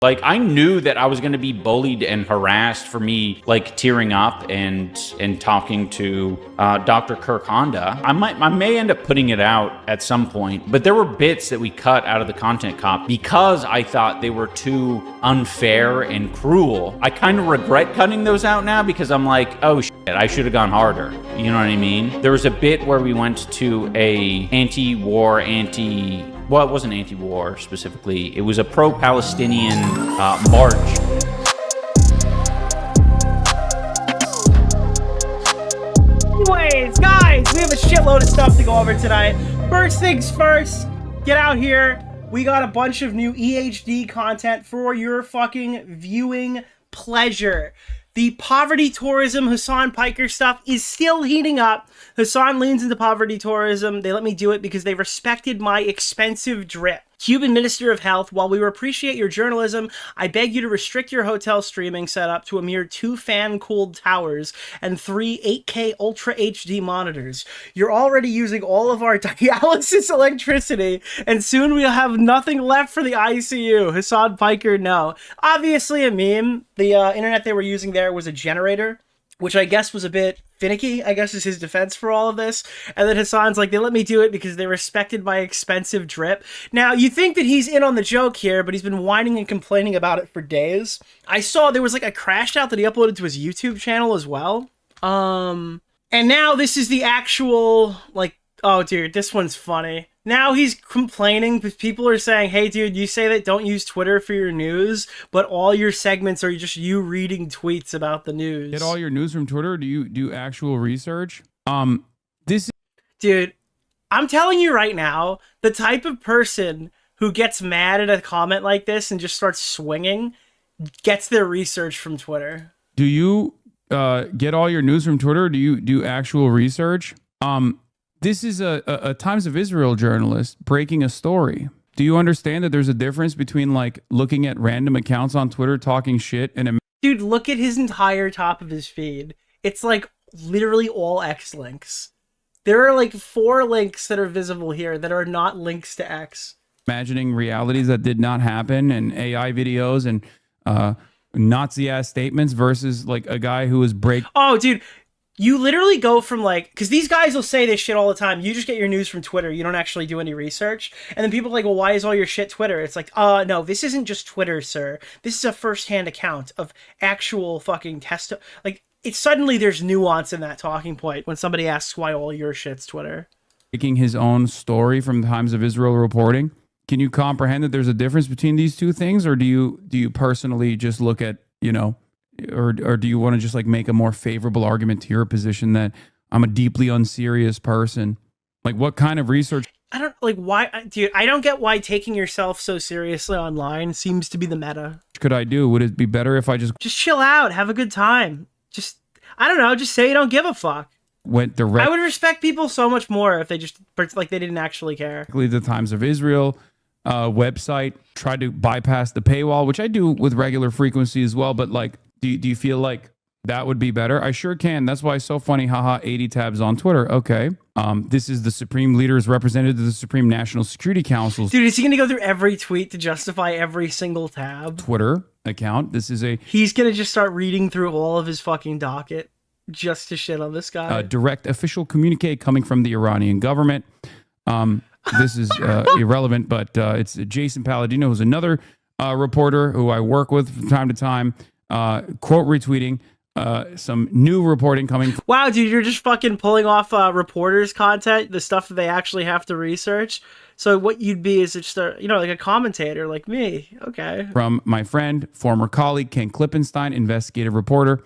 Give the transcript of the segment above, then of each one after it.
Like, I knew that I was going to be bullied and harassed for me, like, tearing up and talking to Dr. Kirk Honda. I may end up putting it out at some point, but there were bits that we cut out of the content cop because I thought they were too unfair and cruel. I kind of regret cutting those out now because I'm like, oh shit, I should have gone harder. You know what I mean? There was a bit where we went to a well, it wasn't anti-war specifically. It was a pro-Palestinian march. Anyways, guys, we have a shitload of stuff to go over tonight. First things first, get out here. We got a bunch of new EHD content for your fucking viewing pleasure. The poverty tourism Hasan Piker stuff is still heating up. Hasan leans into poverty tourism. They let me do it because they respected my expensive drip. Cuban Minister of Health, while we appreciate your journalism, I beg you to restrict your hotel streaming setup to a mere 2 fan-cooled towers and 3 8K Ultra HD monitors. You're already using all of our dialysis electricity, and soon we'll have nothing left for the ICU. Hasan Piker, no. Obviously a meme. The internet they were using there was a generator, which I guess was a bit finicky, I guess is his defense for all of this. And then Hasan's like, they let me do it because they respected my expensive drip. Now, you think that he's in on the joke here, but he's been whining and complaining about it for days. I saw there was like a crash out that he uploaded to his YouTube channel as well. And now this is the actual, like, oh dude, this one's funny. Now he's complaining because people are saying, hey dude, you say that don't use Twitter for your news, but all your segments are just you reading tweets about the news. Get all your news from Twitter? Do you do actual research? Dude, I'm telling you right now, the type of person who gets mad at a comment like this and just starts swinging gets their research from Twitter. Do you get all your news from Twitter? Do you do actual research? This is a Times of Israel journalist breaking a story. Do you understand that there's a difference between like looking at random accounts on Twitter talking shit and dude, look at his entire top of his feed. It's like literally all X links. There are like 4 links that are visible here that are not links to X. imagining realities that did not happen and AI videos and Nazi ass statements versus like a guy who was Oh, dude. You literally go from like, because these guys will say this shit all the time. You just get your news from Twitter. You don't actually do any research. And then people are like, well, why is all your shit Twitter? It's like, no, this isn't just Twitter, sir. This is a first-hand account of actual fucking like, it's suddenly there's nuance in that talking point when somebody asks why all your shit's Twitter. Making his own story from Times of Israel reporting. Can you comprehend that there's a difference between these two things? Or do you personally just look at, you know, or do you want to just like make a more favorable argument to your position that I'm a deeply unserious person? Like, what kind of research? I don't like why, dude. I don't get why taking yourself so seriously online seems to be the meta. Could I do? Would it be better if I just chill out, have a good time? Just, I don't know, just say you don't give a fuck. Went direct. I would respect people so much more if they just like they didn't actually care. The Times of Israel website, tried to bypass the paywall, which I do with regular frequency as well. But like, do you feel like that would be better? I sure can. That's why it's so funny. Haha, 80 tabs on Twitter. Okay. This is the Supreme Leader's representative to the Supreme National Security Council. Dude, is he going to go through every tweet to justify every single tab? Twitter account. This is He's going to just start reading through all of his fucking docket just to shit on this guy. Direct official communique coming from the Iranian government. This is irrelevant, but it's Jason Palladino, who's another reporter who I work with from time to time. Quote retweeting some new reporting coming. Wow, dude, you're just fucking pulling off reporters' content, the stuff that they actually have to research. So what you'd be is just a, you know, like a commentator like me. Okay. From my friend, former colleague Ken Klippenstein, investigative reporter,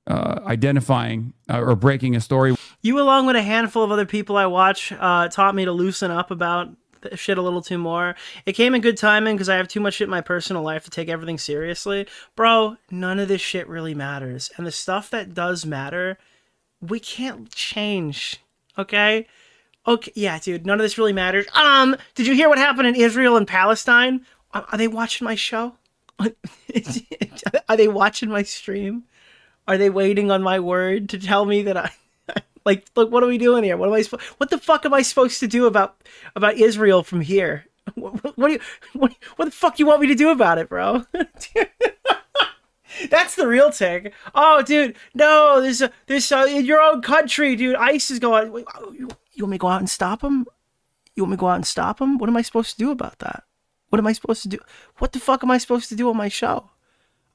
identifying or breaking a story. You, along with a handful of other people I watch, taught me to loosen up about shit a little too more. It came in good timing because I have too much shit in my personal life to take everything seriously. Bro, none of this shit really matters. And the stuff that does matter, we can't change. Okay? Okay, yeah, dude, none of this really matters. Did you hear what happened in Israel and Palestine? Are they watching my show? Are they watching my stream? Are they waiting on my word to tell me that like, look, what are we doing here? What the fuck am I supposed to do about Israel from here? What do you what the fuck do you want me to do about it, bro? That's the real take. Oh, dude, no, there's in your own country, dude. ICE is going. Wait, you want me to go out and stop him? You want me to go out and stop him? What am I supposed to do about that? What am I supposed to do? What the fuck am I supposed to do on my show?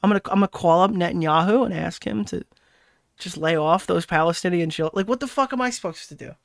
I'm gonna call up Netanyahu and ask him to just lay off those Palestinian children. Like, what the fuck am I supposed to do?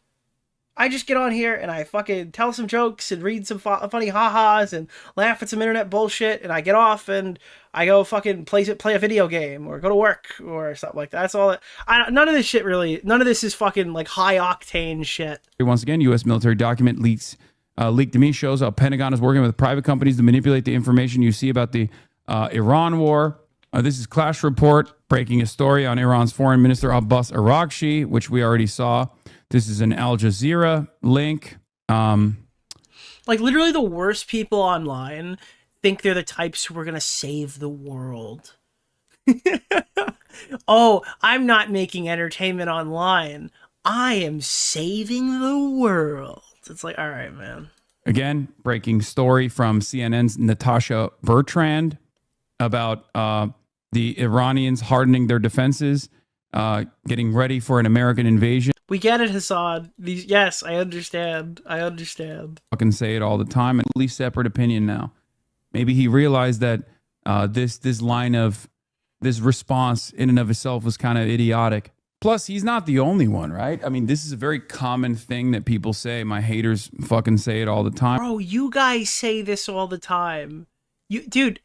I just get on here and I fucking tell some jokes and read some funny ha-has and laugh at some internet bullshit, and I get off and I go fucking play a video game or go to work or something like that. That's all. None of this shit really. None of this is fucking like high octane shit. Once again, U.S. military document leaked to me shows how Pentagon is working with private companies to manipulate the information you see about the Iran war. This is Clash Report breaking a story on Iran's Foreign Minister Abbas Araghchi, which we already saw. This is an Al Jazeera link. Like, literally the worst people online think they're the types who are going to save the world. Oh, I'm not making entertainment online. I am saving the world. It's like, all right, man. Again, breaking story from CNN's Natasha Bertrand about the Iranians hardening their defenses, getting ready for an American invasion. We get it, Hasan. Yes, I understand. Fucking say it all the time. And at least separate opinion now. Maybe he realized that this line of this response in and of itself was kind of idiotic. Plus, he's not the only one, right? I mean, this is a very common thing that people say. My haters fucking say it all the time. Bro, you guys say this all the time. Dude,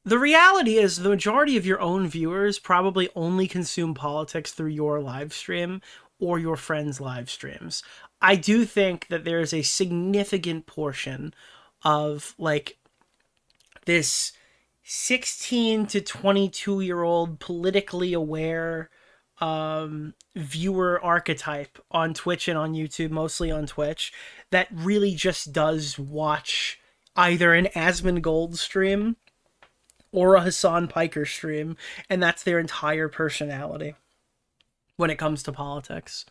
the reality is the majority of your own viewers probably only consume politics through your live stream or your friends' live streams. I do think that there is a significant portion of, like, this 16 to 22-year-old politically aware viewer archetype on Twitch and on YouTube, mostly on Twitch, that really just does watch either an Asmongold stream or a Hasan Piker stream, and that's their entire personality when it comes to politics.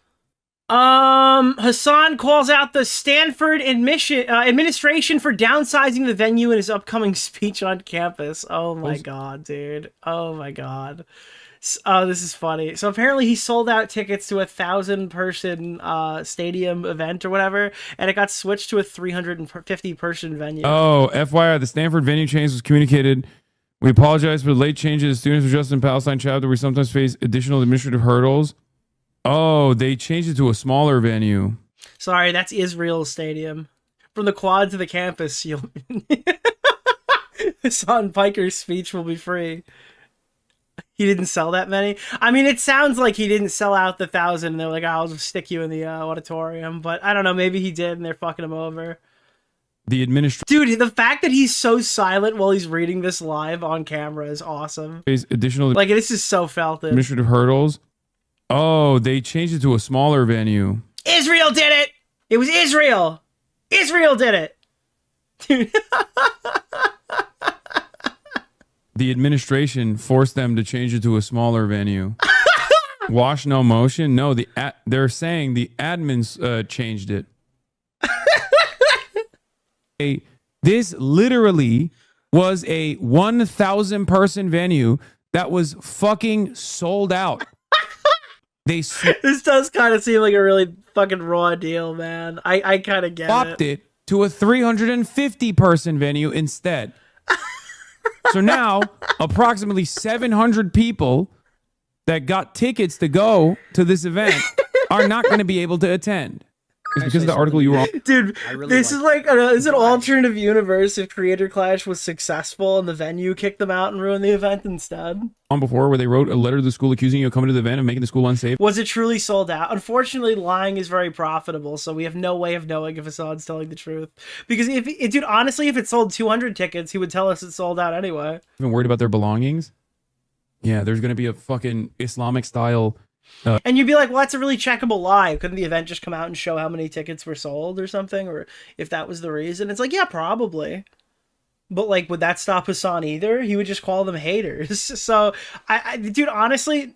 Hasan calls out the Stanford administration for downsizing the venue in his upcoming speech on campus. Oh my god, dude. Oh my god. Oh, this is funny. So apparently he sold out tickets to a 1,000-person stadium event or whatever, and it got switched to a 350-person venue. Oh, FYI, the Stanford venue change was communicated. We apologize for the late changes. Students who just in Palestine chapter, we sometimes face additional administrative hurdles. Oh, they changed it to a smaller venue. Sorry, that's Israel's stadium. From the quad to the campus, Hasan Piker's speech will be free. He didn't sell that many. I mean, it sounds like he didn't sell out the 1,000. And they're like, oh, I'll just stick you in the auditorium. But I don't know. Maybe he did, and they're fucking him over. The Dude, the fact that he's so silent while he's reading this live on camera is awesome. Additional, like, this is so Felton. Administrative hurdles. Oh, they changed it to a smaller venue. Israel did it! It was Israel! Israel did it! Dude. The administration forced them to change it to a smaller venue. Wash no motion? No, they're saying the admins changed it. This literally was a 1,000-person venue that was fucking sold out. This does kind of seem like a really fucking raw deal, man. I kind of get swapped it to a 350-person venue instead. So now, approximately 700 people that got tickets to go to this event are not going to be able to attend. It's because of the article you were on. Dude, this is like is an alternative universe if Creator Clash was successful and the venue kicked them out and ruined the event instead. On before, where they wrote a letter to the school accusing you of coming to the event and making the school unsafe. Was it truly sold out? Unfortunately, lying is very profitable, so we have no way of knowing if Hasan's telling the truth. Because dude, honestly, if it sold 200 tickets, he would tell us it sold out anyway. Even worried about their belongings? Yeah, there's going to be a fucking Islamic style. And you'd be like, well, that's a really checkable lie. Couldn't the event just come out and show how many tickets were sold or something? Or if that was the reason? It's like, yeah, probably. But, like, would that stop Hasan either? He would just call them haters. So, dude, honestly,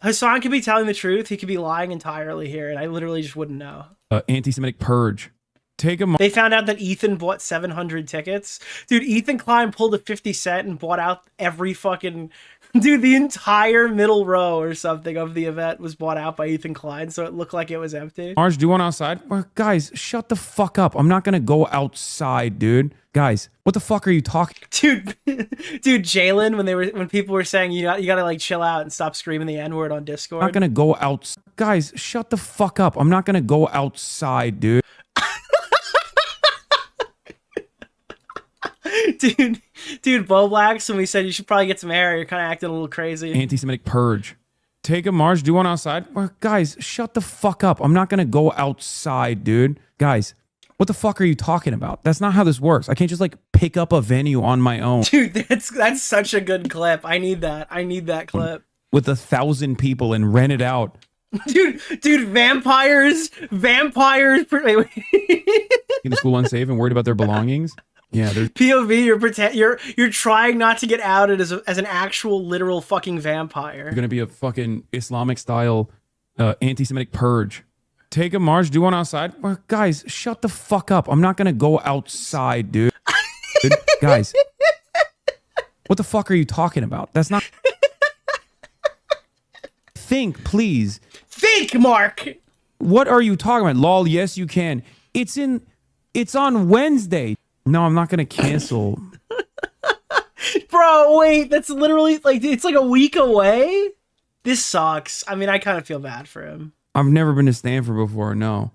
Hasan could be telling the truth. He could be lying entirely here, and I literally just wouldn't know. Anti-Semitic purge. Take a They found out that Ethan bought 700 tickets. Dude, Ethan Klein pulled a 50 Cent and bought out every fucking... Dude, the entire middle row or something of the event was bought out by Ethan Klein, so it looked like it was empty. Marge, do you want outside? Well, guys, shut the fuck up. I'm not going to go outside, dude. Guys, what the fuck are you talking? Dude, Jalen, when people were saying you gotta like chill out and stop screaming the N-word on Discord. I'm not going to go out. Guys, shut the fuck up. I'm not going to go outside, dude. Dude, Bo Blacks, when we said you should probably get some hair, you're kind of acting a little crazy. Anti-Semitic purge. Take a Marge. Do you want outside? Well, guys, shut the fuck up. I'm not going to go outside, dude. Guys, what the fuck are you talking about? That's not how this works. I can't just like pick up a venue on my own. Dude, that's such a good clip. I need that clip. With 1,000 people and rent it out. Dude, vampires. Wait. In the school unsafe and worried about their belongings. Yeah, there's POV. You're trying not to get outed as an actual literal fucking vampire. gonna be a fucking Islamic style anti-Semitic purge. Take a Marge. Do you want outside? Well, guys, shut the fuck up. I'm not gonna go outside, dude. Guys, what the fuck are you talking about? That's not. Think, please. Think, Mark. What are you talking about? Lol, yes, you can. It's on Wednesday. No, I'm not gonna cancel. Bro, wait, that's literally like it's like a week away. This sucks. I mean, I kind of feel bad for him. I've never been to Stanford before. No,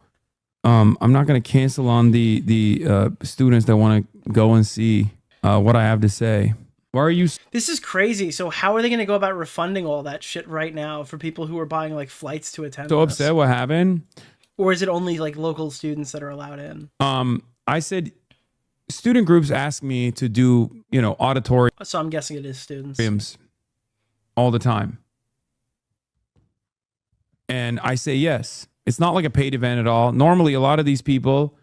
I'm not gonna cancel on the students that want to go and see what I have to say. Why are you? This is crazy. So how are they gonna go about refunding all that shit right now for people who are buying like flights to attend? So upset? What happened? Or is it only like local students that are allowed in? I said. Student groups ask me to do, auditoriums. So I'm guessing it is students. All the time. And I say yes. It's not like a paid event at all. Normally, a lot of these people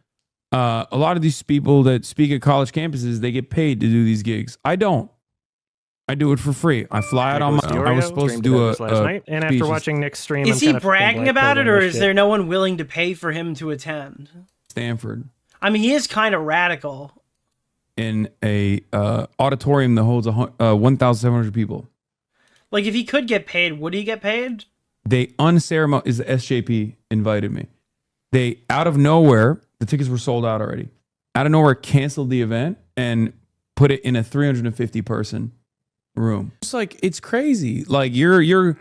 that speak at college campuses, they get paid to do these gigs. I don't. I do it for free. I fly out on my own. I was supposed to do last night, and after watching Nick's stream, is he bragging about it, or is there no one willing to pay for him to attend? Stanford. I mean, he is kind of radical. In a auditorium that holds 1,700 people. Like, if he could get paid, would he get paid? They unceremoniously, the SJP invited me. They, out of nowhere, the tickets were sold out already. Out of nowhere, canceled the event and put it in a 350 person room. It's like, it's crazy. Like, you're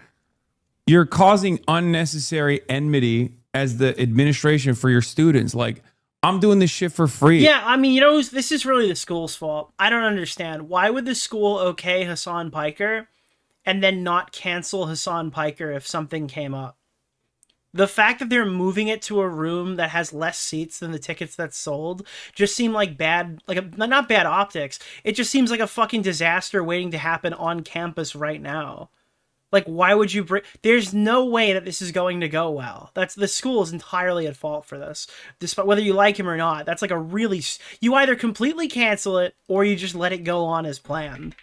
causing unnecessary enmity as the administration for your students. Like, I'm doing this shit for free. Yeah, I mean, this is really the school's fault. I don't understand. Why would the school okay Hasan Piker and then not cancel Hasan Piker if something came up? The fact that they're moving it to a room that has less seats than the tickets that's sold just seem like not bad optics. It just seems like a fucking disaster waiting to happen on campus right now. Like, why would you there's no way that this is going to go well. The school is entirely at fault for this. Despite whether you like him or not, that's like you either completely cancel it or you just let it go on as planned.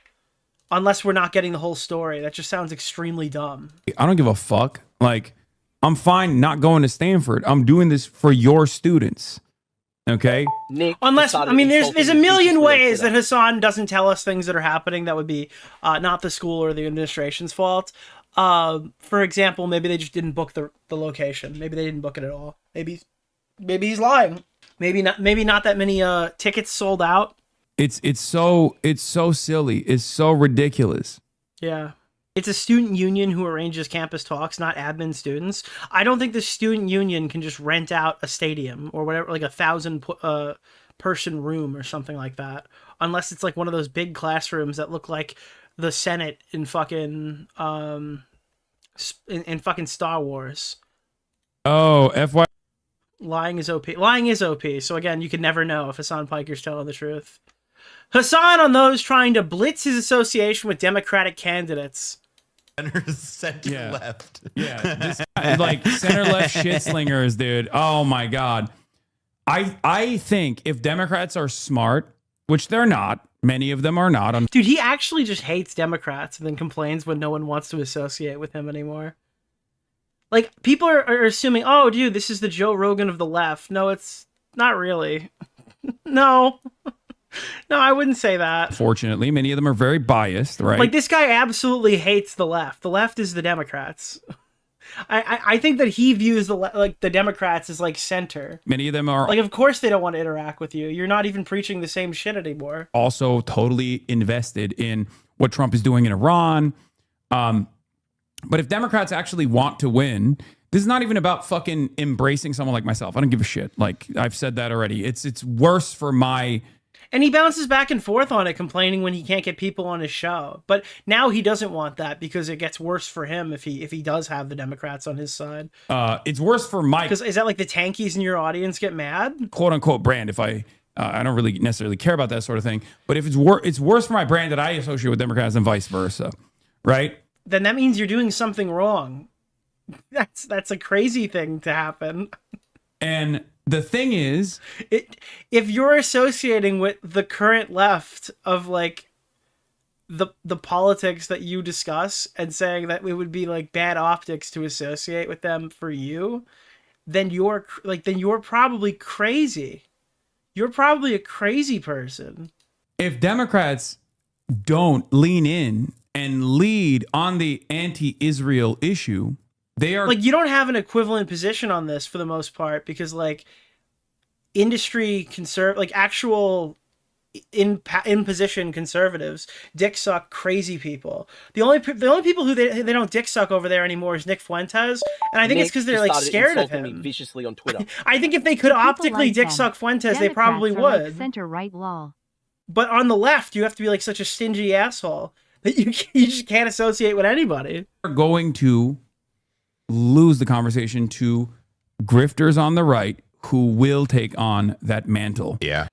Unless we're not getting the whole story. That just sounds extremely dumb. I don't give a fuck. Like, I'm fine not going to Stanford. I'm doing this for your students. Okay? Nick, unless, I mean, there's a million ways that Hasan doesn't tell us things that are happening that would be not the school or the administration's fault. For example, maybe they just didn't book the location. Maybe they didn't book it at all. Maybe he's lying. Maybe not that many tickets sold out. It's so silly. It's so ridiculous. Yeah. It's a student union who arranges campus talks, not admin students. I don't think the student union can just rent out a stadium or whatever, like 1,000 person room or something like that, unless it's like one of those big classrooms that look like the Senate in fucking in fucking Star Wars. Oh, FY. Lying is OP. Lying is OP. So again, you can never know if Hasan Piker's telling the truth. Hasan on those trying to blitz his association with Democratic candidates. Center left. Yeah, this, like center left shit slingers, dude. Oh my god. I think if Democrats are smart, which they're not, many of them are not. Dude, he actually just hates Democrats and then complains when no one wants to associate with him anymore. Like, people are assuming, oh, dude, this is the Joe Rogan of the left. No, it's Not really. No. No, I wouldn't say that. Fortunately, many of them are very biased, right? Like, this guy absolutely hates the left. The left is the Democrats. I think that he views the Democrats as like center. Many of them are like, of course they don't want to interact with you. You're not even preaching the same shit anymore. also totally invested in what Trump is doing in Iran. But if Democrats actually want to win, this is not even about fucking embracing someone like myself. I don't give a shit. Like, I've said that already. It's worse for my... And he bounces back and forth on it, complaining when he can't get people on his show. But now he doesn't want that because it gets worse for him if he does have the Democrats on his side. It's worse for my... Because is that like the tankies in your audience get mad? quote unquote brand. If I don't really necessarily care about that sort of thing, but if it's worse for my brand that I associate with Democrats and vice versa, right? Then that means you're doing something wrong. That's a crazy thing to happen. And the thing is, if you're associating with the current left of like the politics that you discuss and saying that it would be like bad optics to associate with them for you, then you're probably crazy. You're probably a crazy person. if Democrats don't lean in and lead on the anti-Israel issue, they are like, you don't have an equivalent position on this for the most part, because like industry actual in position conservatives dick suck crazy people. The only people who they don't dick suck over there anymore is Nick Fuentes, and I think it's because they're like scared of him. Me viciously on Twitter. I think if they could optically dick suck Fuentes, they probably would. Like center right law. But on the left, you have to be like such a stingy asshole that you just can't associate with anybody. Are going to lose the conversation to grifters on the right who will take on that mantle. Yeah.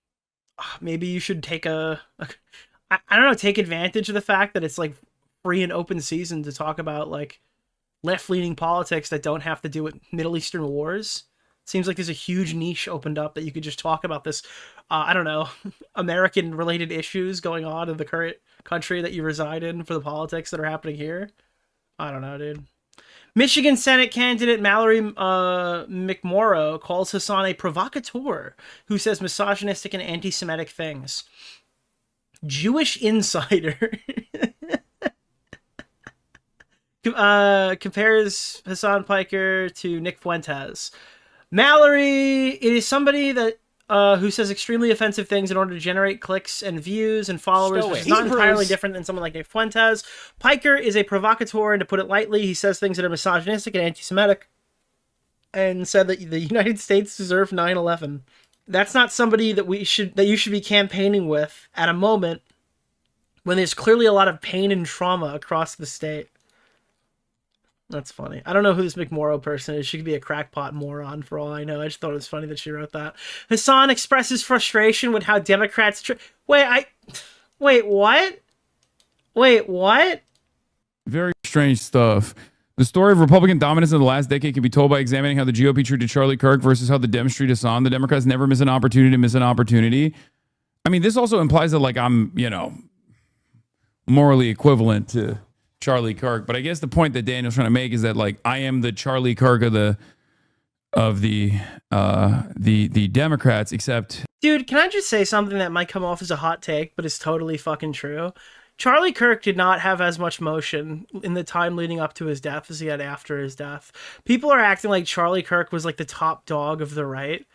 Maybe you should take I don't know, take advantage of the fact that it's like free and open season to talk about like left-leaning politics that don't have to do with Middle Eastern wars. Seems like there's a huge niche opened up that you could just talk about this, I don't know, American-related issues going on in the current country that you reside in for the politics that are happening here. I don't know, dude. Michigan Senate candidate Mallory McMorrow calls Hasan a provocateur who says misogynistic and anti-Semitic things. Jewish Insider compares Hasan Piker to Nick Fuentes. Mallory is somebody that who says extremely offensive things in order to generate clicks and views and followers, which is not entirely different than someone like Nick Fuentes. Piker is a provocateur, and to put it lightly, he says things that are misogynistic and anti-Semitic, and said that the United States deserved 9/11. That's not somebody that you should be campaigning with at a moment when there's clearly a lot of pain and trauma across the state. That's funny. I don't know who this McMorrow person is. She could be a crackpot moron for all I know. I just thought it was funny that she wrote that. Hasan expresses frustration with how Democrats... Wait, what? Wait, what? Very strange stuff. The story of Republican dominance in the last decade can be told by examining how the GOP treated Charlie Kirk versus how the Dems treat Hasan. The Democrats never miss an opportunity to miss an opportunity. I mean, this also implies that, like, I'm, morally equivalent to Charlie Kirk, but I guess the point that Daniel's trying to make is that, like, I am the Charlie Kirk of the Democrats, except... Dude, can I just say something that might come off as a hot take, but is totally fucking true? Charlie Kirk did not have as much motion in the time leading up to his death as he had after his death. People are acting like Charlie Kirk was like the top dog of the right.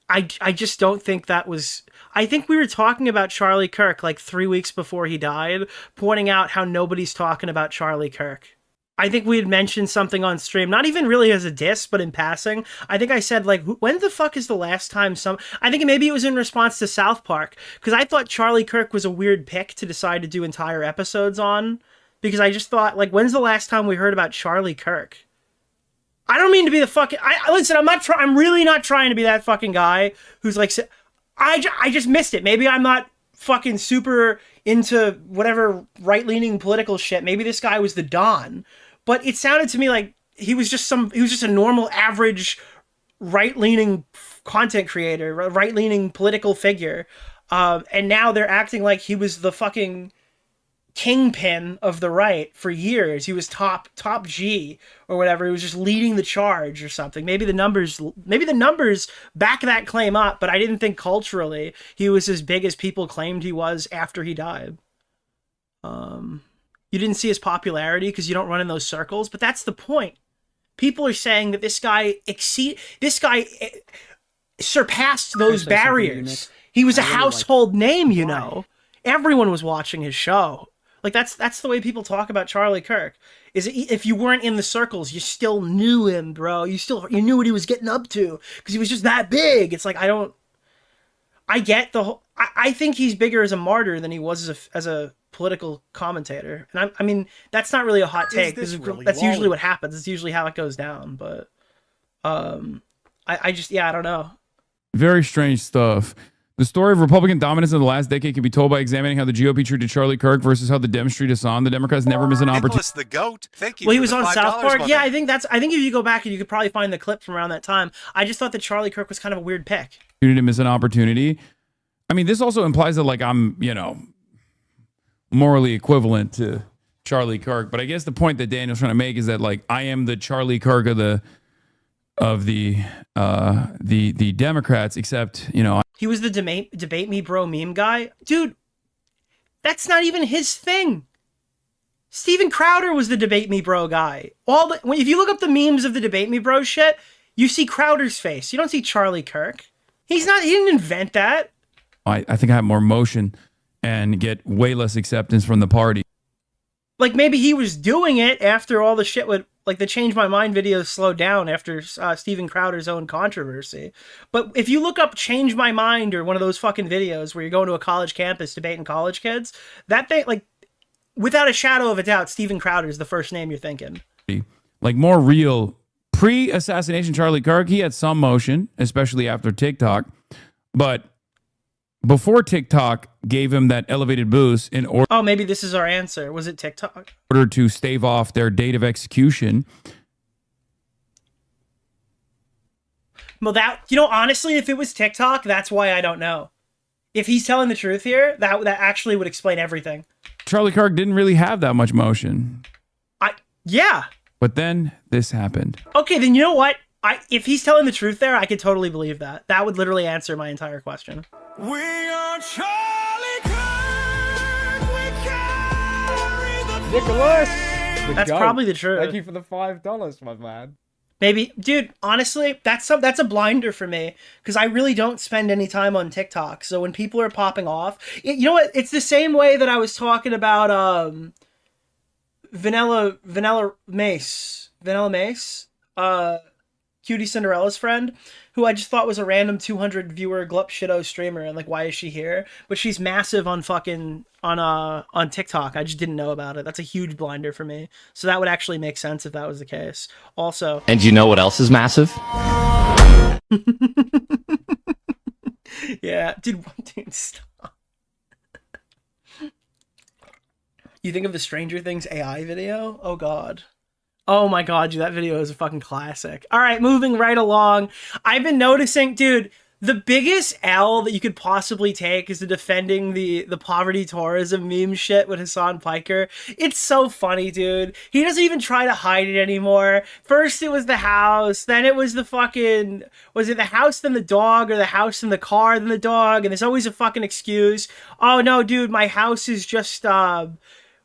I just don't think that was... I think we were talking about Charlie Kirk like 3 weeks before he died, pointing out how nobody's talking about Charlie Kirk. I think we had mentioned something on stream, not even really as a diss, but in passing. I think I said, like, when the fuck is the last time I think maybe it was in response to South Park, because I thought Charlie Kirk was a weird pick to decide to do entire episodes on, because I just thought, like, when's the last time we heard about Charlie Kirk? I don't mean to be the fucking... listen, I'm really not trying to be that fucking guy who's like... I just missed it. Maybe I'm not fucking super into whatever right-leaning political shit. Maybe this guy was the Don. But it sounded to me like he was just a normal, average, right-leaning content creator, right-leaning political figure. And now they're acting like he was the fucking kingpin of the right for years. He was top G or whatever. He was just leading the charge or something. Maybe the numbers back that claim up, but I didn't think culturally he was as big as people claimed he was after he died. You didn't see his popularity because you don't run in those circles, but that's the point. People are saying that this guy surpassed those barriers. He was a household name, you know. Everyone was watching his show. Like that's the way people talk about Charlie Kirk. Is if you weren't in the circles, you still knew him, bro. You knew what he was getting up to because he was just that big. It's like I get the whole. I think he's bigger as a martyr than he was as a political commentator. And I mean that's not really a hot take. That's usually what happens. It's usually how it goes down. But I don't know. Very strange stuff. The story of Republican dominance in the last decade can be told by examining how the GOP treated Charlie Kirk versus how the Dems treat Hasan. The Democrats never miss an opportunity. Nicholas the GOAT. Thank you. Well, he was on South Park. Yeah, I think if you go back and you could probably find the clip from around that time. I just thought that Charlie Kirk was kind of a weird pick. You didn't miss an opportunity. I mean, this also implies that like I'm, morally equivalent to Charlie Kirk. But I guess the point that Daniel's trying to make is that like I am the Charlie Kirk of the Democrats, except he was the debate me bro meme guy. Dude, that's not even his thing. Steven Crowder was the debate me bro guy. If you look up the memes of the debate me bro shit, you see Crowder's face. You don't see Charlie Kirk. He didn't invent that. I think I have more motion and get way less acceptance from the party. Like maybe he was doing it after all the shit would, like the Change My Mind videos slowed down after Steven Crowder's own controversy. But if you look up Change My Mind or one of those fucking videos where you're going to a college campus debating college kids, that thing, like, without a shadow of a doubt, Steven Crowder's the first name you're thinking. Like more real pre-assassination Charlie Kirk, he had some motion, especially after TikTok. But before TikTok gave him that elevated boost in order... Oh, maybe this is our answer. Was it TikTok? In order to stave off their date of execution. Well, honestly, if it was TikTok, that's why I don't know. If he's telling the truth here, that actually would explain everything. Charlie Kirk didn't really have that much motion. Yeah. But then this happened. Okay, then you know what? If he's telling the truth there, I could totally believe that. That would literally answer my entire question. We are Charlie Kirk. We carry the Nicholas! That's probably the truth. Thank you for the $5, my man. Maybe, dude, honestly, that's a blinder for me because I really don't spend any time on TikTok. So when people are popping off, you know what? It's the same way that I was talking about Vanilla Mace, Cutie Cinderella's friend, who I just thought was a random 200 viewer glup shitto streamer, and like, why is she here? But she's massive on on TikTok. I just didn't know about it. That's a huge blinder for me. So that would actually make sense if that was the case. Also, and you know what else is massive? Yeah, dude, stop. You think of the Stranger Things AI video? Oh god. Oh my god, dude, that video is a fucking classic. All right, moving right along. I've been noticing, dude, the biggest L that you could possibly take is the defending the poverty tourism meme shit with Hasan Piker. It's so funny, dude. He doesn't even try to hide it anymore. First it was the house, then it was the fucking... Was it the house, then the dog, or the house, then the car, then the dog? And there's always a fucking excuse. Oh no, dude, my house is just...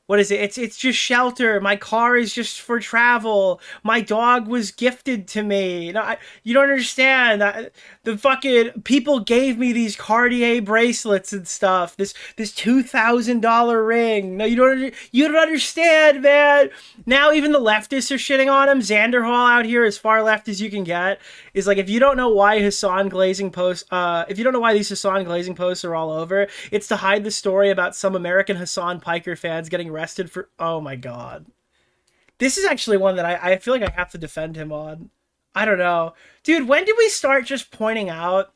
What is it? It's just shelter. My car is just for travel. My dog was gifted to me. No, you don't understand. The fucking people gave me these Cartier bracelets and stuff. This $2,000 ring. No, you don't understand, man. Now even the leftists are shitting on him. Xander Hall out here, as far left as you can get, is like, if you don't know why Hasan Glazing posts, if you don't know why these Hasan Glazing posts are all over, it's to hide the story about some American Hasan Piker fans getting arrested for... Oh my god. This is actually one that I feel like I have to defend him on. I don't know. Dude, when did we start just pointing out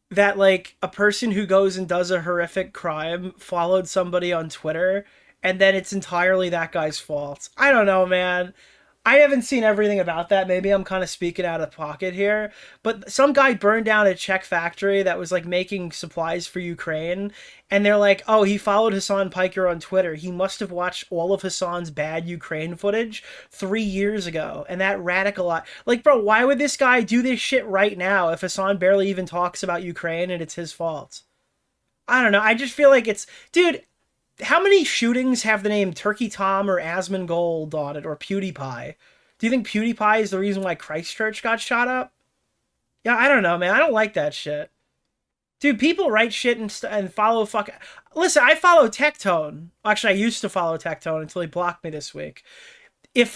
that, like, a person who goes and does a horrific crime followed somebody on Twitter, and then it's entirely that guy's fault? I don't know, man. I haven't seen everything about that. Maybe I'm kind of speaking out of pocket here, but some guy burned down a Czech factory that was like making supplies for Ukraine, and they're like, "Oh, he followed Hasan Piker on Twitter. He must have watched all of Hasan's bad Ukraine footage 3 years ago." And that radicalized, like, bro, why would this guy do this shit right now if Hasan barely even talks about Ukraine and it's his fault? I don't know. I just feel like it's, dude. How many shootings have the name Turkey Tom or Asmongold on it, or PewDiePie? Do you think PewDiePie is the reason why Christchurch got shot up? Yeah, I don't know, man. I don't like that shit. Dude, people write shit and follow Listen, I follow Tectone. Actually, I used to follow Tectone until he blocked me this week. If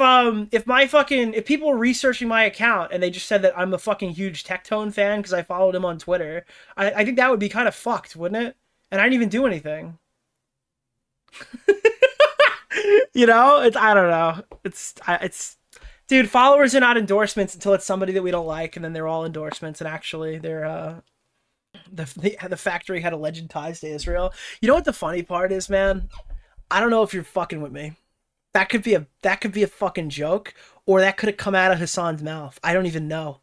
people were researching my account and they just said that I'm a fucking huge Tectone fan because I followed him on Twitter, I think that would be kind of fucked, wouldn't it? And I didn't even do anything. You know, I don't know. It's dude, followers are not endorsements until it's somebody that we don't like, and then they're all endorsements, and actually they're the factory had alleged ties to Israel. You know what the funny part is, man? I don't know if you're fucking with me. That could be a fucking joke, or that could have come out of Hasan's mouth. I don't even know.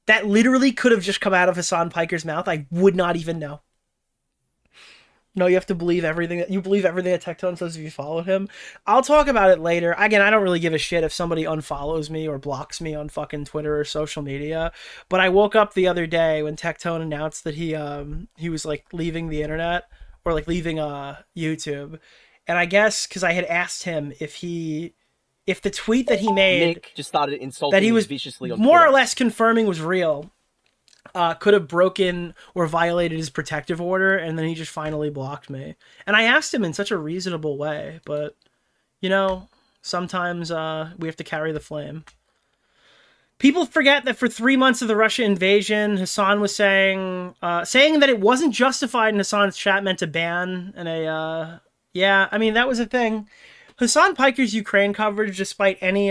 That literally could have just come out of Hasan Piker's mouth. I would not even know. No, you have to believe everything that Tectone says if you follow him. I'll talk about it later. Again, I don't really give a shit if somebody unfollows me or blocks me on fucking Twitter or social media. But I woke up the other day when Tectone announced that he was like leaving the internet, or like leaving YouTube. And I guess because I had asked him if the tweet that he made, Nick just started insulting that he was viciously on more Twitter. or less confirming was real, could have broken or violated his protective order, and then he just finally blocked me. And I asked him in such a reasonable way, but, you know, sometimes we have to carry the flame. People forget that for 3 months of the Russia invasion, Hasan was saying that it wasn't justified in Hasan's chat meant to ban, and yeah, I mean, that was a thing. Hasan Piker's Ukraine coverage, despite any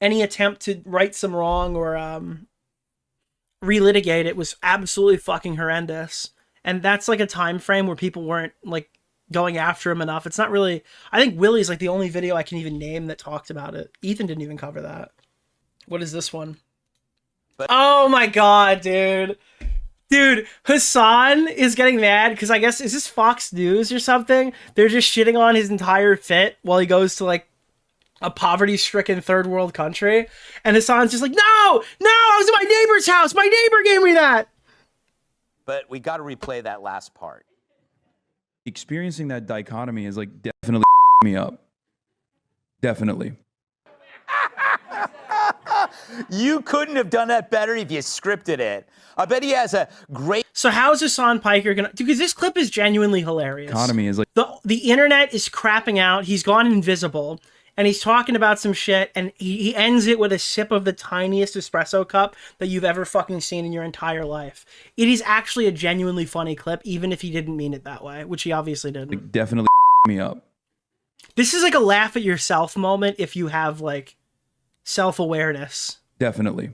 attempt to right some wrong or relitigate it, was absolutely fucking horrendous. And that's like a time frame where people weren't like going after him enough. It's not really, I think Willie's like the only video I can even name that talked about it. Ethan didn't even cover that. What is this one? Oh my god, dude. Dude, Hasan is getting mad because I guess, is this Fox News or something? They're just shitting on his entire fit while he goes to like a poverty-stricken third world country, and Hasan's just like, no, I was at my neighbor's house. My neighbor gave me that. But we got to replay that last part. Experiencing that dichotomy is like definitely me up. Definitely. You couldn't have done that better if you scripted it. I bet he has a great... So how's Hasan Piker gonna... Because this clip is genuinely hilarious. Dichotomy is like... The internet is crapping out. He's gone invisible. And he's talking about some shit, and he ends it with a sip of the tiniest espresso cup that you've ever fucking seen in your entire life. It is actually a genuinely funny clip, even if he didn't mean it that way, which he obviously didn't. Like definitely me up. This is like a laugh at yourself moment if you have like self-awareness. Definitely.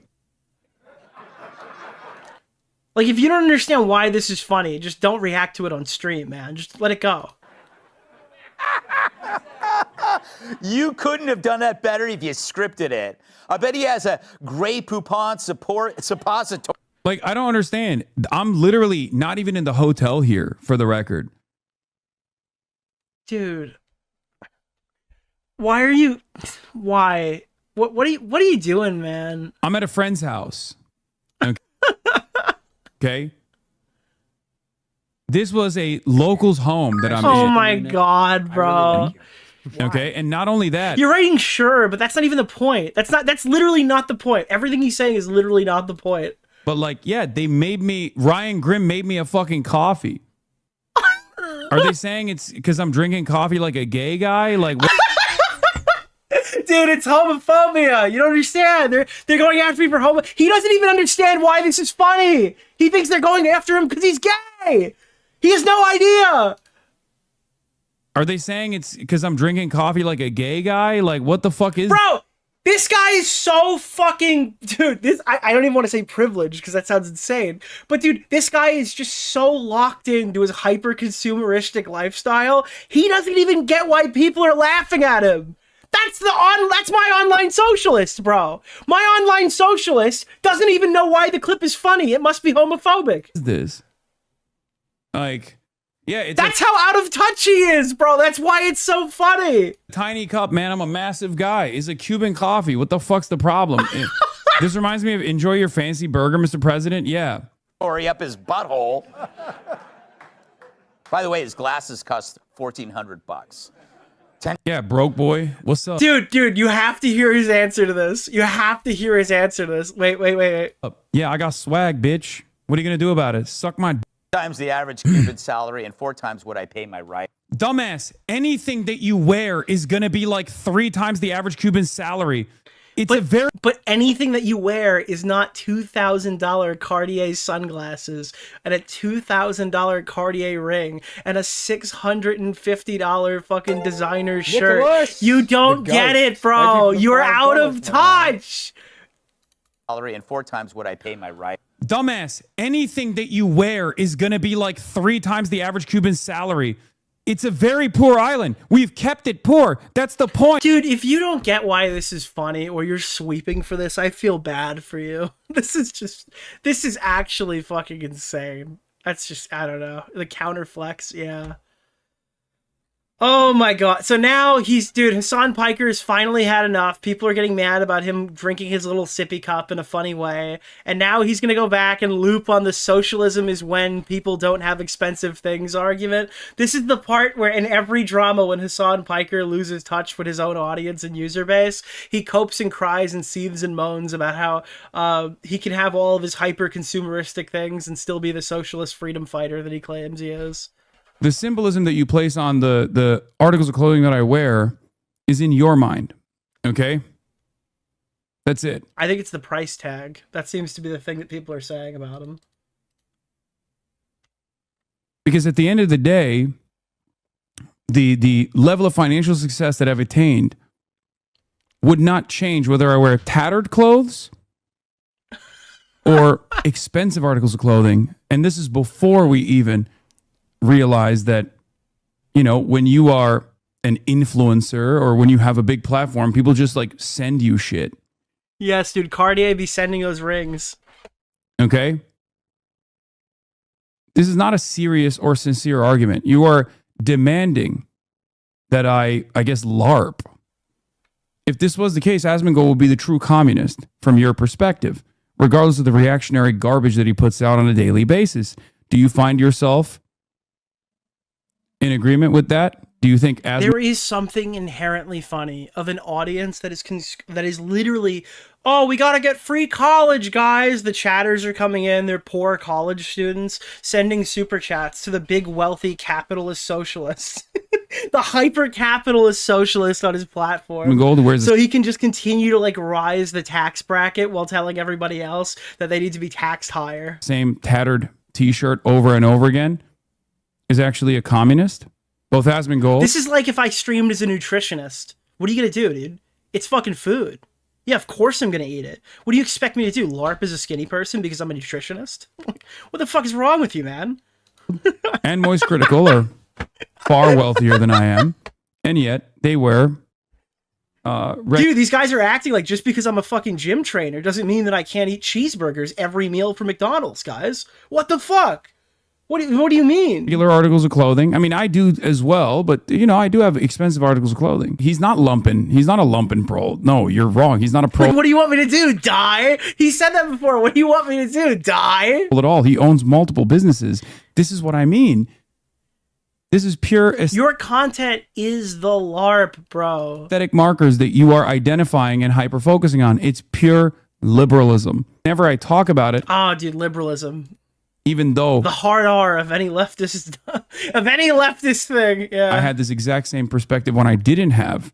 Like, if you don't understand why this is funny, just don't react to it on stream, man. Just let it go. You couldn't have done that better if you scripted it. I bet he has a Grey Poupon suppository. Like, I don't understand. I'm literally not even in the hotel here, for the record. Dude. Why are you... Why? What are you doing, man? I'm at a friend's house. Okay. Okay. This was a local's home that I'm in. Oh my god, bro. Okay, and not only that, you're writing sure, but that's not even the point. That's literally not the point. Everything he's saying is literally not the point. But like, yeah, Ryan Grimm made me a fucking coffee. Are they saying it's because I'm drinking coffee like a gay guy? Like, what? Dude, it's homophobia. You don't understand. They're going after me for homo. He doesn't even understand why this is funny. He thinks they're going after him because he's gay. He has no idea. Are they saying it's because I'm drinking coffee like a gay guy? Like, what the fuck is... Bro, This guy is so fucking, dude, I don't even want to say privileged because that sounds insane. But dude, this guy is just so locked into his hyper consumeristic lifestyle. He doesn't even get why people are laughing at him. That's my online socialist, bro. My online socialist doesn't even know why the clip is funny. It must be homophobic. What is this? Like, yeah, it's That's how out of touch he is, bro. That's why it's so funny. tiny cup, man. I'm a massive guy. It's a Cuban coffee. What the fuck's the problem? This reminds me of enjoy your fancy burger, Mr. President. Yeah. Story up his butthole. By the way, his glasses cost $1,400. Yeah, broke boy. What's up? Dude, you have to hear his answer to this. You have to hear his answer to this. Wait. Yeah, I got swag, bitch. What are you gonna do about it? Suck my Times the average Cuban salary and 4 times what I pay my right. dumbass. Anything that you wear is gonna be like 3 times the average Cuban salary. But anything that you wear is not $2,000 Cartier sunglasses and a $2,000 Cartier ring and a $650 fucking designer shirt. Nicholas, You don't the get goat. it, bro. Thank you for the You're $5, out of my man. touch. Salary and 4 times what I pay my right. dumbass. Anything that you wear is gonna be like 3 times the average Cuban salary. It's a very poor island. We've kept it poor. That's the point. Dude, if you don't get why this is funny or you're sweeping for this, I feel bad for you. This is actually fucking insane. That's just, I don't know. The counterflex, yeah. Oh my god. So now dude, Hasan Piker has finally had enough. People are getting mad about him drinking his little sippy cup in a funny way. And now he's going to go back and loop on the socialism is when people don't have expensive things argument. This is the part where in every drama when Hasan Piker loses touch with his own audience and user base, he copes and cries and seethes and moans about how he can have all of his hyper consumeristic things and still be the socialist freedom fighter that he claims he is. The symbolism that you place on the articles of clothing that I wear is in your mind. Okay? That's it. I think it's the price tag. That seems to be the thing that people are saying about him. Because at the end of the day, the level of financial success that I've attained would not change whether I wear tattered clothes or expensive articles of clothing. And this is before we even realize that, you know, when you are an influencer or when you have a big platform, people just like send you shit. Yes, dude, Cartier be sending those rings. Okay? This is not a serious or sincere argument. You are demanding that I guess, LARP. If this was the case, Asmongold would be the true communist from your perspective, regardless of the reactionary garbage that he puts out on a daily basis. Do you find yourself in agreement with that? Do you think there is something inherently funny of an audience that is literally, oh, we gotta get free college, guys. The chatters are coming in. They're poor college students sending super chats to the big wealthy capitalist socialists, the hyper capitalist socialist on his platform. So he can just continue to like rise the tax bracket while telling everybody else that they need to be taxed higher. Same tattered t-shirt over and over again is actually a communist? Both Asmongold. This is like if I streamed as a nutritionist. What are you gonna do, dude? It's fucking food. Yeah, of course I'm gonna eat it. What do you expect me to do? LARP as a skinny person because I'm a nutritionist? What the fuck is wrong with you, man? And Moist Critical are far wealthier than I am, and yet they wear dude, these guys are acting like just because I'm a fucking gym trainer doesn't mean that I can't eat cheeseburgers every meal from McDonald's, guys. What the fuck? What do you mean? Regular articles of clothing. I mean, I do as well, but you know, I do have expensive articles of clothing. He's not lumping. He's not a lumping pro. No, you're wrong. He's not a pro. Like, what do you want me to do? Die? He said that before. What do you want me to do? Die? At all. He owns multiple businesses. This is what I mean. This is pure your content is the LARP, bro. Aesthetic markers that you are identifying and hyper focusing on. It's pure liberalism. Whenever I talk about it, oh, dude, liberalism. Even though the hard R of any leftist thing, yeah. I had this exact same perspective when I didn't have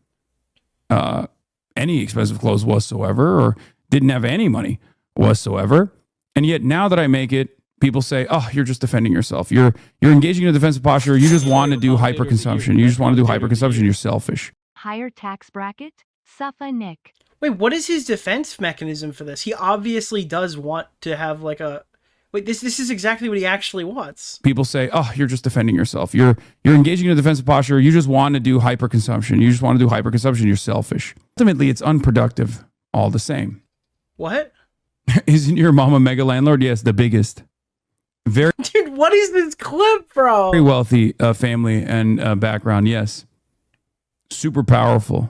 any expensive clothes whatsoever, or didn't have any money whatsoever, and yet now that I make it, people say, "Oh, you're just defending yourself. You're engaging in a defensive posture. You just want to do hyperconsumption. You just want to do hyperconsumption. You're selfish." Higher tax bracket, suffer Nick. Wait, what is his defense mechanism for this? He obviously does want to have like a. Wait, this is exactly what he actually wants. People say, "Oh, you're just defending yourself. You're engaging in a defensive posture. You just want to do hyperconsumption. You just want to do hyperconsumption. You're selfish." Ultimately, it's unproductive all the same. What? Isn't your mom a mega landlord? Yes, the biggest. Very Dude, what is this clip, bro? very wealthy family and background. Yes, super powerful.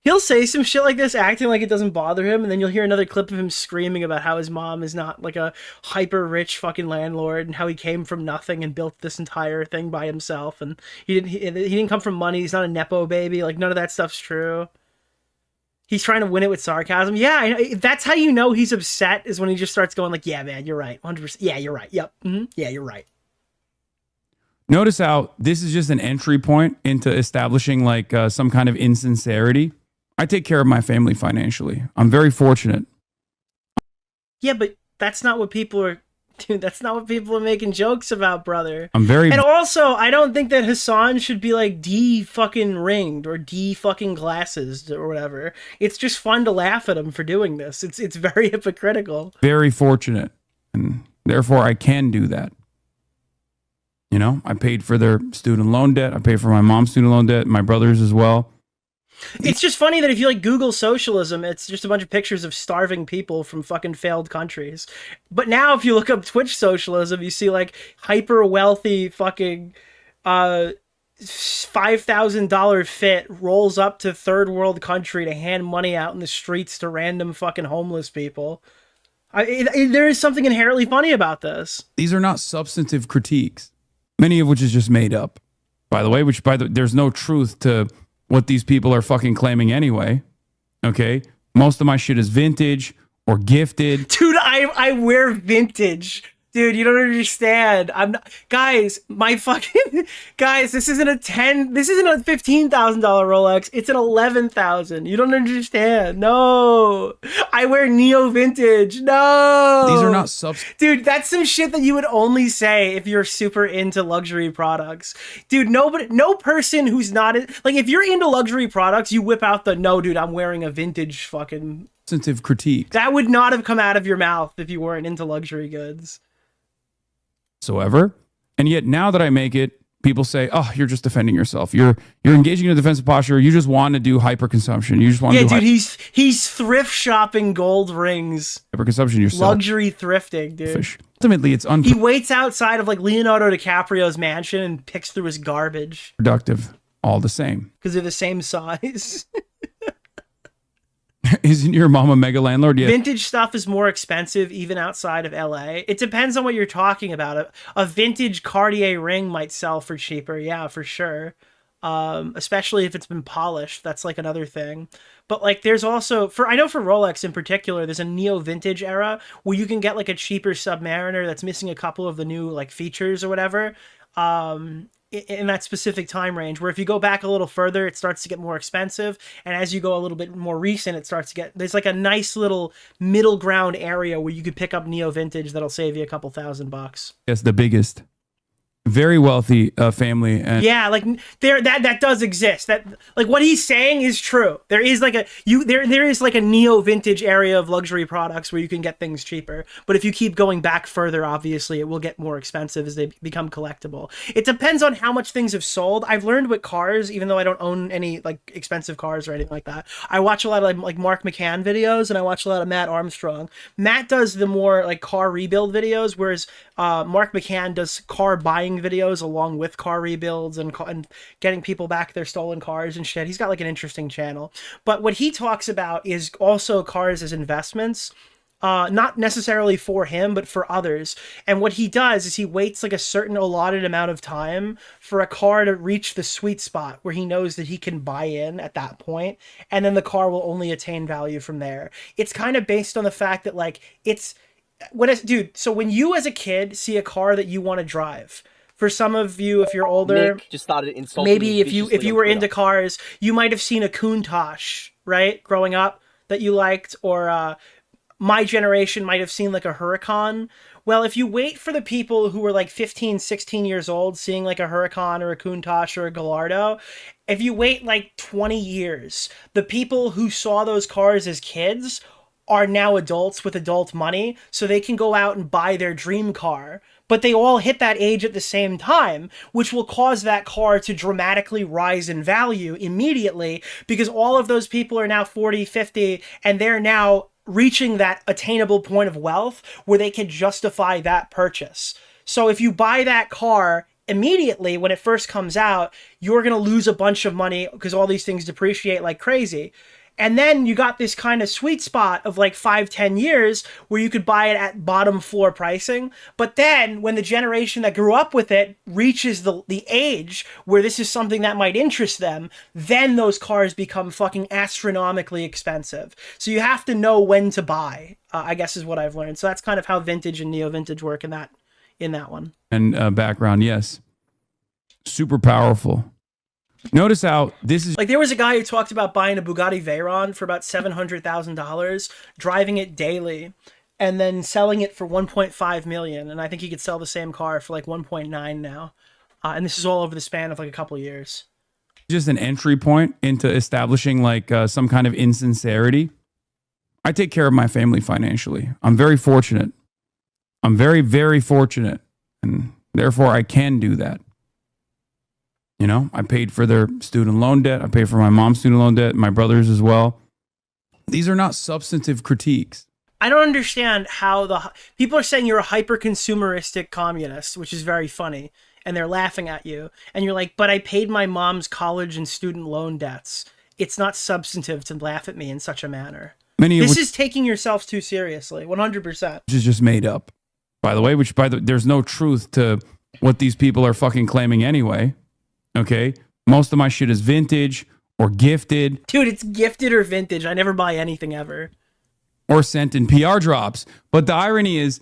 He'll say some shit like this, acting like it doesn't bother him, and then you'll hear another clip of him screaming about how his mom is not like a hyper rich fucking landlord, and how he came from nothing and built this entire thing by himself, and he didn't come from money. He's not a nepo baby. Like, none of that stuff's true. He's trying to win it with sarcasm. Yeah, that's how you know he's upset, is when he just starts going like, "Yeah, man, you're right, 100%. Yeah, you're right. Yep. Mm-hmm. Yeah, you're right." Notice how this is just an entry point into establishing like some kind of insincerity. I take care of my family financially. I'm very fortunate. Yeah, but that's not what people are. Dude, that's not what people are making jokes about, brother. I'm very. And also, I don't think that Hasan should be like fucking ringed or fucking glasses or whatever. It's just fun to laugh at him for doing this. It's very hypocritical. Very fortunate, and therefore I can do that. You know, I paid for their student loan debt. I paid for my mom's student loan debt, my brother's as well. It's just funny that if you like Google socialism, it's just a bunch of pictures of starving people from fucking failed countries. But now if you look up Twitch socialism, you see like hyper wealthy fucking $5,000 fit rolls up to third world country to hand money out in the streets to random fucking homeless people. There is something inherently funny about this. These are not substantive critiques, many of which is just made up, by the way, there's no truth to what these people are fucking claiming anyway. Okay? Most of my shit is vintage or gifted. Dude, I wear vintage. Dude, you don't understand. I'm not, guys, this isn't a $15,000 Rolex. It's an $11,000. You don't understand. No. I wear neo vintage. No. These are not Dude, that's some shit that you would only say if you're super into luxury products. Dude, no person who's not like, if you're into luxury products, you whip out no, dude, I'm wearing a vintage fucking substantive critique. That would not have come out of your mouth if you weren't into luxury goods. Whatsoever. And yet now that I make it, people say, "Oh, you're just defending yourself. You're engaging in a defensive posture. You just want to do hyperconsumption. You just want to do." Yeah, dude, he's thrift shopping gold rings. Hyperconsumption. Yourself. Luxury thrifting, dude. Ultimately, it's He waits outside of like Leonardo DiCaprio's mansion and picks through his garbage. Productive, all the same. Because they're the same size. Isn't your mom a mega landlord? Yeah. Vintage stuff is more expensive even outside of LA. It depends on what you're talking about. A vintage Cartier ring might sell for cheaper. Yeah, for sure. Especially if it's been polished. That's like another thing. But like there's also, I know for Rolex in particular, there's a neo vintage era where you can get like a cheaper Submariner that's missing a couple of the new like features or whatever. In that specific time range, where if you go back a little further, it starts to get more expensive. And as you go a little bit more recent, it starts to get, there's like a nice little middle ground area where you could pick up neo vintage that'll save you a couple $1,000. Yes, the biggest. Very wealthy family. And yeah, like that does exist. That like what he's saying is true. There is like there is like a neo vintage area of luxury products where you can get things cheaper. But if you keep going back further, obviously it will get more expensive as they become collectible. It depends on how much things have sold. I've learned with cars, even though I don't own any like expensive cars or anything like that, I watch a lot of like Mark McCann videos and I watch a lot of Matt Armstrong. Matt does the more like car rebuild videos, whereas Mark McCann does car buying videos along with car rebuilds and getting people back their stolen cars and shit. He's got like an interesting channel. But what he talks about is also cars as investments. Not necessarily for him, but for others. And what he does is he waits like a certain allotted amount of time for a car to reach the sweet spot where he knows that he can buy in at that point, and then the car will only attain value from there. It's kind of based on the fact that like dude, so when you as a kid see a car that you want to drive, for some of you, if you're older, Nick just started insulting maybe me if you were into cars, you might have seen a Countach, right, growing up that you liked, or my generation might have seen like a Huracan. Well, if you wait for the people who were like 15, 16 years old, seeing like a Huracan or a Countach or a Gallardo, if you wait like 20 years, the people who saw those cars as kids are now adults with adult money, so they can go out and buy their dream car. But they all hit that age at the same time, which will cause that car to dramatically rise in value immediately, because all of those people are now 40, 50, and they're now reaching that attainable point of wealth where they can justify that purchase. So if you buy that car immediately when it first comes out, you're going to lose a bunch of money because all these things depreciate like crazy. And then you got this kind of sweet spot of like 5-10 years where you could buy it at bottom floor pricing. But then when the generation that grew up with it reaches the age where this is something that might interest them, then those cars become fucking astronomically expensive. So you have to know when to buy, I guess is what I've learned. So that's kind of how vintage and neo-vintage work in that one. And background, yes. Super powerful. Notice how this is like, there was a guy who talked about buying a Bugatti Veyron for about $700,000, driving it daily, and then selling it for 1.5 million. And I think he could sell the same car for like 1.9 now. And this is all over the span of like a couple of years. just an entry point into establishing like some kind of insincerity. I take care of my family financially. I'm very fortunate. I'm very, very fortunate. And therefore I can do that. You know, I paid for their student loan debt. I paid for my mom's student loan debt, my brother's as well. These are not substantive critiques. I don't understand how people are saying you're a hyper-consumeristic communist, which is very funny, and they're laughing at you. And you're like, but I paid my mom's college and student loan debts. It's not substantive to laugh at me in such a manner. This is taking yourself too seriously, 100%. Which is just made up, by the way, there's no truth to what these people are fucking claiming anyway. Okay? Most of my shit is vintage or gifted. Dude, it's gifted or vintage. I never buy anything ever. Or sent in PR drops. But the irony is,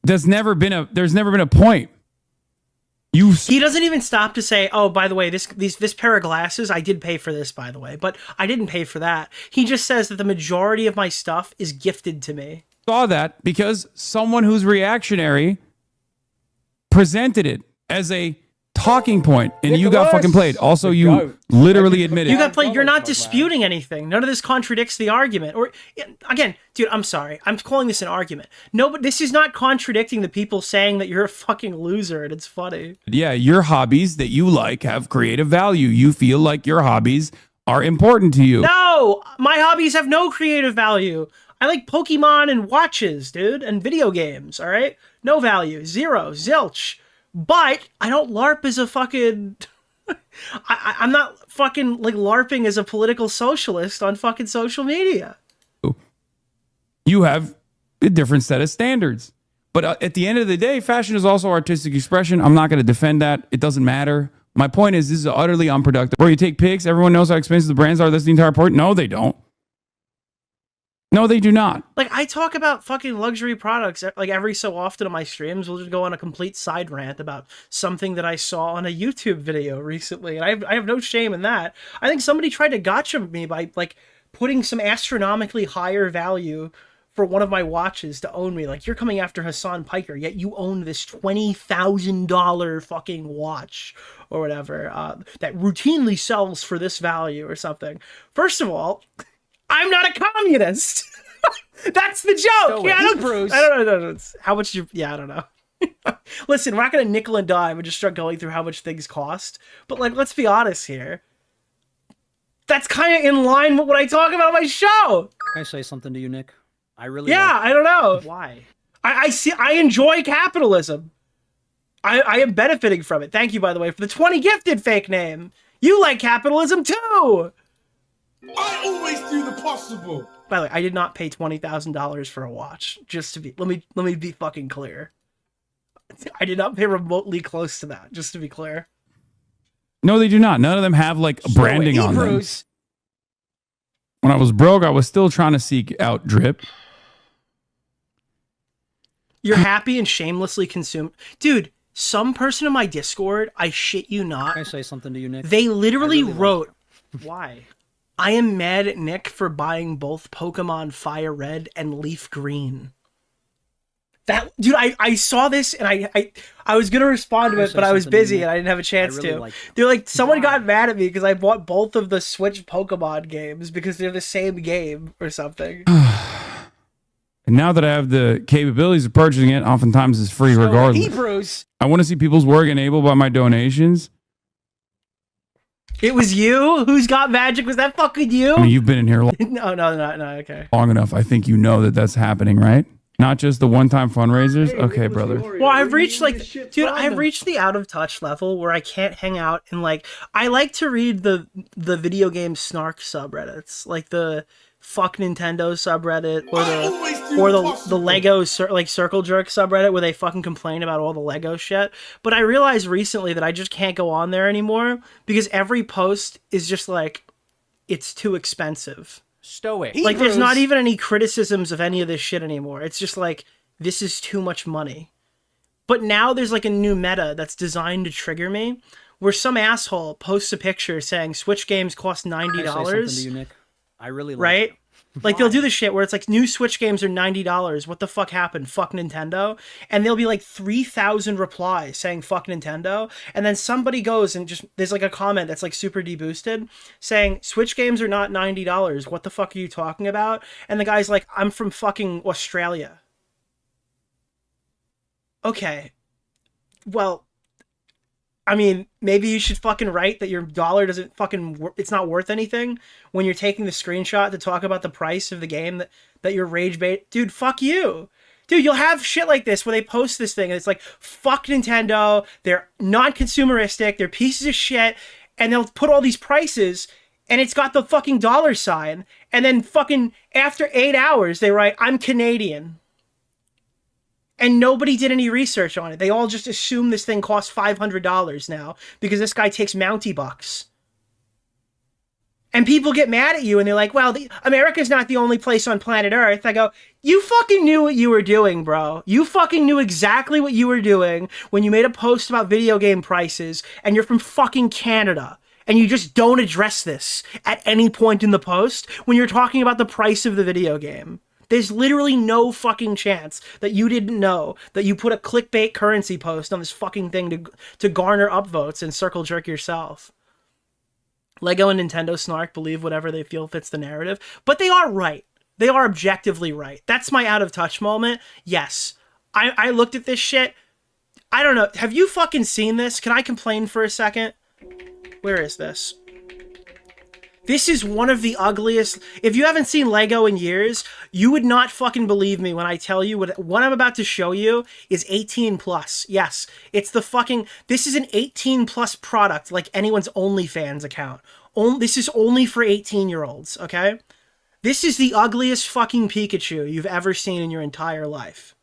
there's never been a point. He doesn't even stop to say, oh, by the way, this pair of glasses, I did pay for this, by the way, but I didn't pay for that. He just says that the majority of my stuff is gifted to me. Saw that because someone who's reactionary presented it as a talking point, and you got fucking played. Also, you literally admitted you got played. You're not disputing anything. None of this contradicts the argument. Or again, dude, I'm sorry. I'm calling this an argument. No, but this is not contradicting the people saying that you're a fucking loser and it's funny. Yeah, your hobbies that you like have creative value. You feel like your hobbies are important to you. No, my hobbies have no creative value. I like Pokemon and watches, dude, and video games. All right, no value, zero, zilch. But I don't LARP as a fucking... I'm not fucking like LARPing as a political socialist on fucking social media. You have a different set of standards. But at the end of the day, fashion is also artistic expression. I'm not going to defend that. It doesn't matter. My point is, this is utterly unproductive. Where you take pics, everyone knows how expensive the brands are. That's the entire point. No, they don't. No, they do not. Like, I talk about fucking luxury products like every so often on my streams. We'll just go on a complete side rant about something that I saw on a YouTube video recently. And I have no shame in that. I think somebody tried to gotcha me by like putting some astronomically higher value for one of my watches to own me. Like, you're coming after Hasan Piker, yet you own this $20,000 fucking watch or whatever that routinely sells for this value or something. First of all, I'm not a communist. That's the joke. Yeah, I don't know. How much I don't know. Listen, we're not going to nickel and dime and just start going through how much things cost. But like, let's be honest here. That's kind of in line with what I talk about on my show. Can I say something to you, Nick? I don't know. Why? I enjoy capitalism. I am benefiting from it. Thank you, by the way, for the 20 gifted fake name. You like capitalism too. I always do the possible. By the way, I did not pay $20,000 for a watch. Just to be, let me be fucking clear. I did not pay remotely close to that. Just to be clear. No, they do not. None of them have like branding on them. When I was broke, I was still trying to seek out drip. You're happy and shamelessly consumed, dude. Some person in my Discord, I shit you not. Can I say something to you, Nick? They literally wrote, "Why? I am mad at Nick for buying both Pokemon Fire Red and Leaf Green." That dude, I saw this and I was gonna respond to it, but I was busy and I didn't have a chance to. They're like, someone got mad at me because I bought both of the Switch Pokemon games because they're the same game or something. And now that I have the capabilities of purchasing it, oftentimes it's free regardless. Hebrews. I want to see people's work enabled by my donations. It was you who's got magic. Was that fucking you? I mean, you've been in here no, okay. long enough. I think you know that that's happening, right? Not just the one-time fundraisers. Okay, brother. Well, I've reached dude, I've reached the out of touch level where I can't hang out and I like to read the video game snark subreddits, like the fuck Nintendo subreddit or the Lego circle jerk subreddit where they fucking complain about all the Lego shit. But I realized recently that I just can't go on there anymore because every post is just like, it's too expensive. Stoic. Like, there's not even any criticisms of any of this shit anymore. It's just like, this is too much money. But now there's like a new meta that's designed to trigger me, where some asshole posts a picture saying Switch games cost $90. Can I say something to you, Nick? I really like right? it. Like, they'll do this shit where it's like, new Switch games are $90. What the fuck happened? Fuck Nintendo. And there'll be like 3,000 replies saying fuck Nintendo. And then somebody goes and there's like a comment that's like super deboosted saying Switch games are not $90. What the fuck are you talking about? And the guy's like, I'm from fucking Australia. Okay. Well, I mean, maybe you should fucking write that your dollar doesn't fucking, it's not worth anything when you're taking the screenshot to talk about the price of the game that you're rage bait. Dude, fuck you. Dude, you'll have shit like this where they post this thing and it's like, fuck Nintendo. They're non-consumeristic. They're pieces of shit. And they'll put all these prices and it's got the fucking dollar sign. And then fucking after 8 hours, they write, I'm Canadian. And nobody did any research on it. They all just assume this thing costs $500 now because this guy takes Mountie bucks. And people get mad at you and they're like, well, America's not the only place on planet Earth. I go, you fucking knew what you were doing, bro. You fucking knew exactly what you were doing when you made a post about video game prices and you're from fucking Canada. And you just don't address this at any point in the post when you're talking about the price of the video game. There's literally no fucking chance that you didn't know that you put a clickbait currency post on this fucking thing to garner upvotes and circle jerk yourself. Lego and Nintendo snark believe whatever they feel fits the narrative, but they are right. They are objectively right. That's my out of touch moment. Yes. I looked at this shit. I don't know. Have you fucking seen this? Can I complain for a second? Where is this? This is one of the ugliest. If you haven't seen Lego in years, you would not fucking believe me when I tell you what I'm about to show you is 18 plus. Yes, it's the fucking, this is an 18 plus product like anyone's OnlyFans account. This is only for 18-year-olds, okay? This is the ugliest fucking Pikachu you've ever seen in your entire life.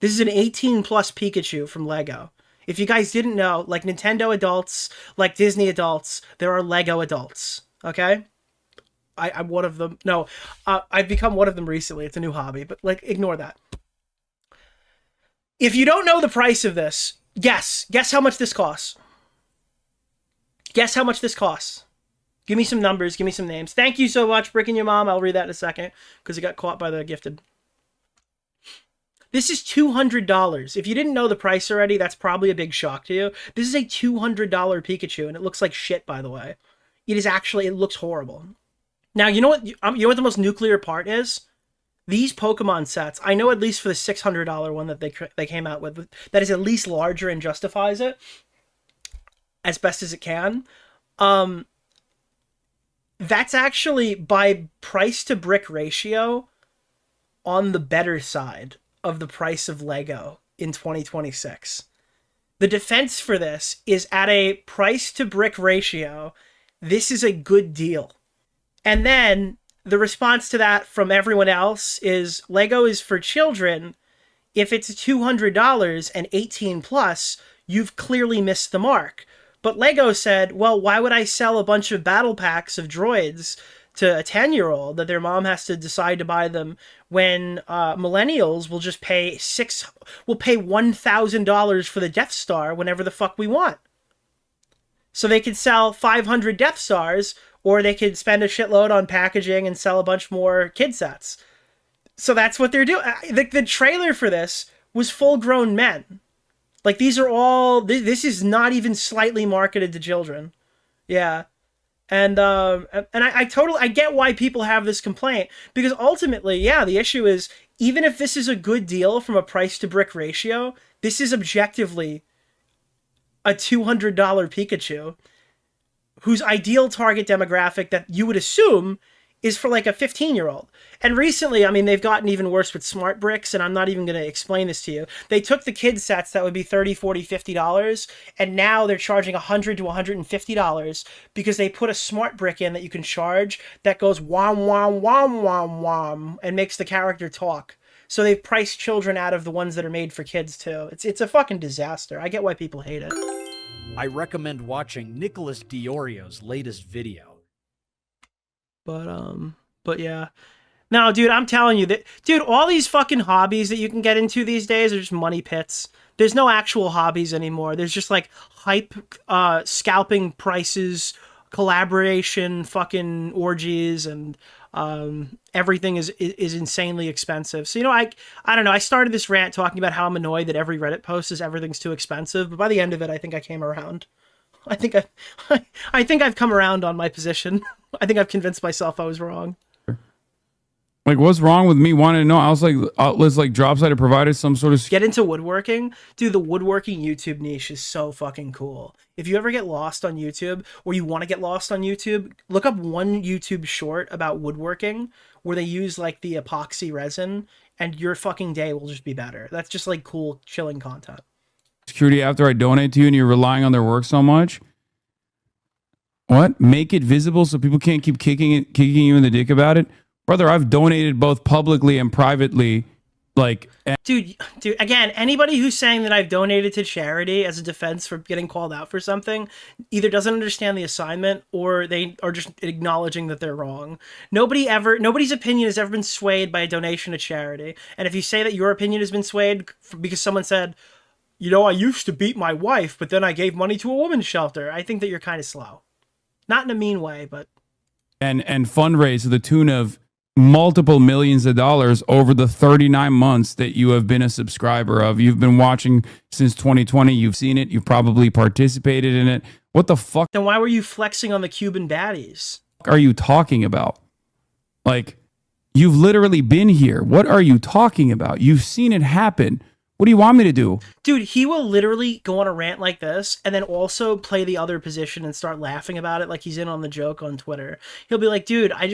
This is an 18 plus Pikachu from Lego. If you guys didn't know, like Nintendo adults, like Disney adults, there are Lego adults. Okay, I'm one of them. No, I've become one of them recently. It's a new hobby, but like, ignore that. If you don't know the price of this, guess how much this costs. Guess how much this costs. Give me some numbers. Give me some names. Thank you so much, Brick and your mom. I'll read that in a second because it got caught by the gifted. This is $200. If you didn't know the price already, that's probably a big shock to you. This is a $200 Pikachu, and it looks like shit, by the way. It looks horrible. Now, you know what the most nuclear part is? These Pokemon sets, I know at least for the $600 one that they came out with, that is at least larger and justifies it as best as it can. That's actually, by price to brick ratio, on the better side of the price of Lego in 2026. The defense for this is at a price to brick ratio. This is a good deal. And then the response to that from everyone else is Lego is for children. If it's $200 and 18 plus, you've clearly missed the mark. But Lego said, well, why would I sell a bunch of battle packs of droids to a 10-year-old that their mom has to decide to buy them when millennials will just pay $1,000 for the Death Star whenever the fuck we want. So they could sell 500 Death Stars, or they could spend a shitload on packaging and sell a bunch more kid sets. So that's what they're doing. The trailer for this was full-grown men. Like, these are all... This is not even slightly marketed to children. Yeah. And I totally... I get why people have this complaint. Because ultimately, yeah, the issue is, even if this is a good deal from a price-to-brick ratio, this is objectively a $200 Pikachu whose ideal target demographic that you would assume is for like a 15-year-old. And recently, I mean, they've gotten even worse with smart bricks, and I'm not even going to explain this to you. They took the kid sets that would be $30, $40, $50, and now they're charging $100 to $150 because they put a smart brick in that you can charge that goes wham, wham, wham, wham, wham, and makes the character talk. So they've priced children out of the ones that are made for kids, too. It's a fucking disaster. I get why people hate it. I recommend watching Nicholas DeOrio's latest video. But yeah. No, dude, I'm telling you that, dude, all these fucking hobbies that you can get into these days are just money pits. There's no actual hobbies anymore. There's just like hype, scalping prices, collaboration, fucking orgies, and everything is insanely expensive. So, you know, I don't know. I started this rant talking about how I'm annoyed that every Reddit post is everything's too expensive. But by the end of it, I think I came around. I think I've come around on my position. I think I've convinced myself I was wrong. Like, what's wrong with me wanting to know? I was like, outlets like Dropsite have provided some sort of... Get into woodworking. Dude, the woodworking YouTube niche is so fucking cool. If you ever get lost on YouTube, or you want to get lost on YouTube, look up one YouTube short about woodworking where they use like the epoxy resin, and your fucking day will just be better. That's just like cool, chilling content. Security after I donate to you and you're relying on their work so much? What? Make it visible so people can't keep kicking you in the dick about it? Brother, I've donated both publicly and privately. Like, dude, again, anybody who's saying that I've donated to charity as a defense for getting called out for something either doesn't understand the assignment or they are just acknowledging that they're wrong. Nobody's opinion has ever been swayed by a donation to charity. And if you say that your opinion has been swayed because someone said, you know, I used to beat my wife, but then I gave money to a women's shelter, I think that you're kind of slow. Not in a mean way, but... And fundraise to the tune of multiple millions of dollars over the 39 months that you have been a subscriber of. You've been watching since 2020. You've seen it. You've probably participated in it. What the fuck? Then why were you flexing on the Cuban baddies? Are you talking about? Like, you've literally been here. What are you talking about? You've seen it happen. What do you want me to do? Dude, he will literally go on a rant like this and then also play the other position and start laughing about it like he's in on the joke on Twitter. He'll be like, dude, I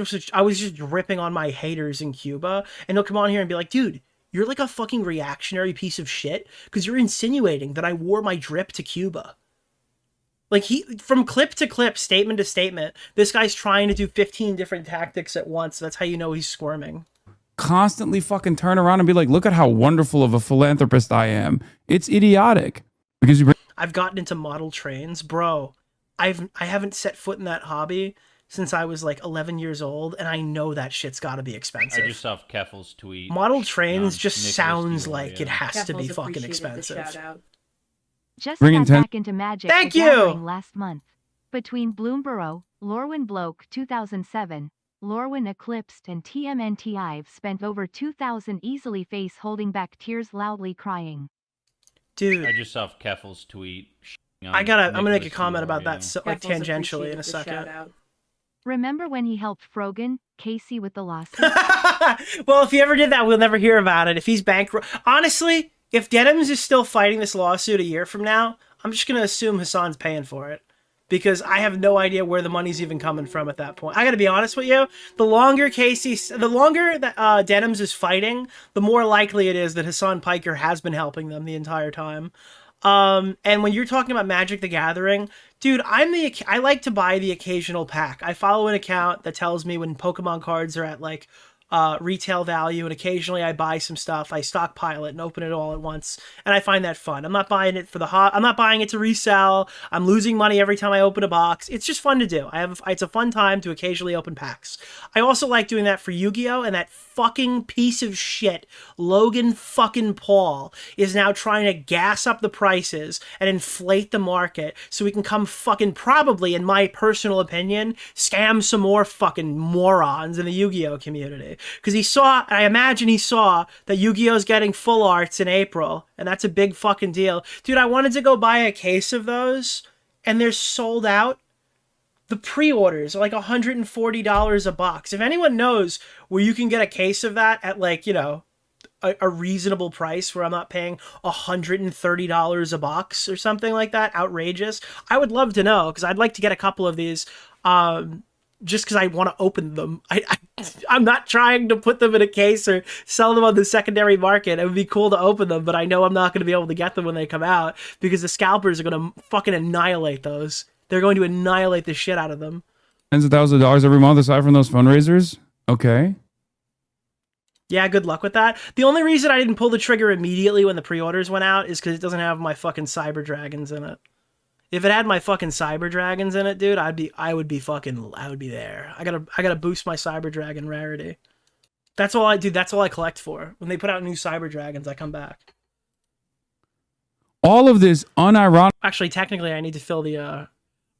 was just ripping on my haters in Cuba. And he'll come on here and be like, dude, you're like a fucking reactionary piece of shit because you're insinuating that I wore my drip to Cuba. Like, from clip to clip, statement to statement, this guy's trying to do 15 different tactics at once. That's how you know he's squirming. Constantly fucking turn around and be like, look at how wonderful of a philanthropist I am. It's idiotic. Because I've gotten into model trains, bro. I haven't set foot in that hobby since I was like 11 years old, and I know that shit's got to be expensive. I just saw Keffel's tweet. Model trains just sounds like it has to be fucking expensive. Just got back into Magic Thank the you! Gathering last month. Between Bloomborough, Lorwyn Bloke 2007, Lorwyn Eclipsed, and TMNT, I've spent over 2,000 easily, face holding back tears, loudly crying. Dude, I just saw Keffel's tweet. I'm gonna make a comment about that so, like tangentially in a second. Remember when he helped Frogan, Casey with the lawsuit? Well, if he ever did that, we'll never hear about it. If he's bankrupt, honestly, if iDubbbz is still fighting this lawsuit a year from now, I'm just gonna assume Hasan's paying for it. Because I have no idea where the money's even coming from at that point. I gotta be honest with you, the longer that iDubbbz is fighting, the more likely it is that Hasan Piker has been helping them the entire time. And when you're talking about Magic the Gathering, dude, I like to buy the occasional pack. I follow an account that tells me when Pokemon cards are at like retail value, and occasionally I buy some stuff. I stockpile it and open it all at once, and I find that fun. I'm not buying it for the I'm not buying it to resell. I'm losing money every time I open a box. It's just fun to do. It's a fun time to occasionally open packs. I also like doing that for Yu-Gi-Oh! And that fucking piece of shit, Logan fucking Paul, is now trying to gas up the prices and inflate the market so we can come fucking probably, in my personal opinion, scam some more fucking morons in the Yu-Gi-Oh! Community. Because I imagine he saw that Yu-Gi-Oh's getting full arts in April, and that's a big fucking deal. Dude, I wanted to go buy a case of those, and they're sold out. The pre-orders are like $140 a box. If anyone knows where you can get a case of that at like, you know, a reasonable price where I'm not paying $130 a box or something like that, outrageous, I would love to know, because I'd like to get a couple of these just because I want to open them. I'm not trying to put them in a case or sell them on the secondary market. It would be cool to open them, but I know I'm not going to be able to get them when they come out because the scalpers are going to fucking annihilate those. They're going to annihilate the shit out of them. Tens of thousands of dollars every month aside from those fundraisers? Okay. Yeah, good luck with that. The only reason I didn't pull the trigger immediately when the pre-orders went out is because it doesn't have my fucking Cyber Dragons in it. If it had my fucking Cyber Dragons in it, dude, I would be there. I gotta boost my Cyber Dragon rarity. That's all I do. That's all I collect for. When they put out new Cyber Dragons, I come back. All of this unironically Actually, technically, I need to fill the.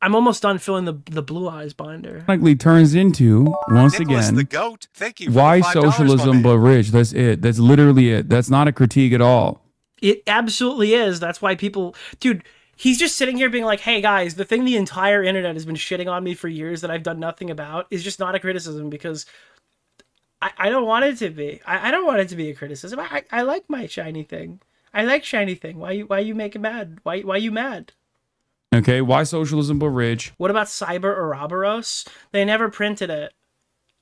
I'm almost done filling the Blue Eyes binder. turns into, once Nicholas again, the goat. Thank you for why the $5, socialism but rich. That's it. That's literally it. That's not a critique at all. It absolutely is. That's why people, dude. He's just sitting here being like, hey guys, the thing the entire internet has been shitting on me for years that I've done nothing about is just not a criticism because I don't want it to be. I don't want it to be a criticism. I like my shiny thing. I like shiny thing. Why you make it mad? Why you mad? Okay, why socialism but rich? What about Cyber Ouroboros? They never printed it.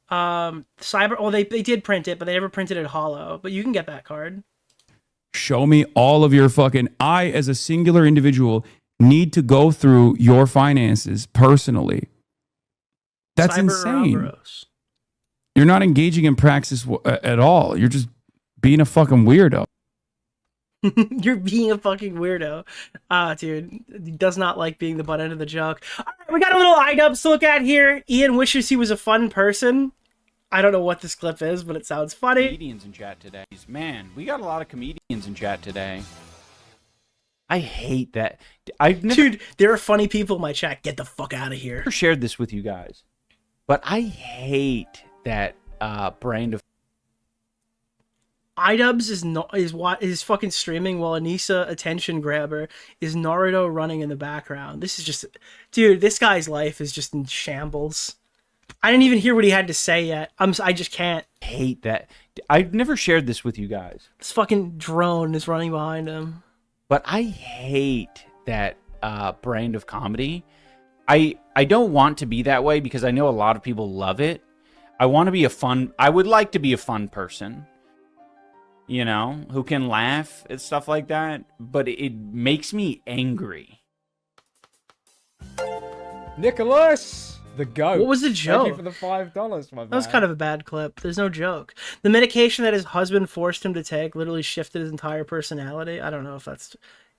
They did print it, but they never printed it hollow. But you can get that card. Show me all of your fucking... I, as a singular individual, need to go through your finances personally. That's Cyber insane. Ouroboros. You're not engaging in praxis at all. You're just being a fucking weirdo. You're being a fucking weirdo. Dude, he does not like being the butt end of the joke. All right, we got a little iDubbbz to look at here. Ian wishes he was a fun person. I don't know what this clip is, but it sounds funny. Comedians in chat today. Man, we got a lot of comedians in chat today. I hate that. Dude, there are funny people in my chat. Get the fuck out of here. I've never shared this with you guys, but I hate that brand of... iDubbbz is fucking streaming while Anissa attention grabber is Naruto running in the background. This is just, dude, this guy's life is just in shambles. I didn't even hear what he had to say yet. I just can't. Hate that. I've never shared this with you guys. This fucking drone is running behind him. But I hate that brand of comedy. I don't want to be that way because I know a lot of people love it. I want to be I would like to be a fun person, you know, who can laugh at stuff like that, but it makes me angry. Nicholas, the goat. What was the joke? Thank you for the $5, my man. That was kind of a bad clip. There's no joke. The medication that his husband forced him to take literally shifted his entire personality. I don't know if that's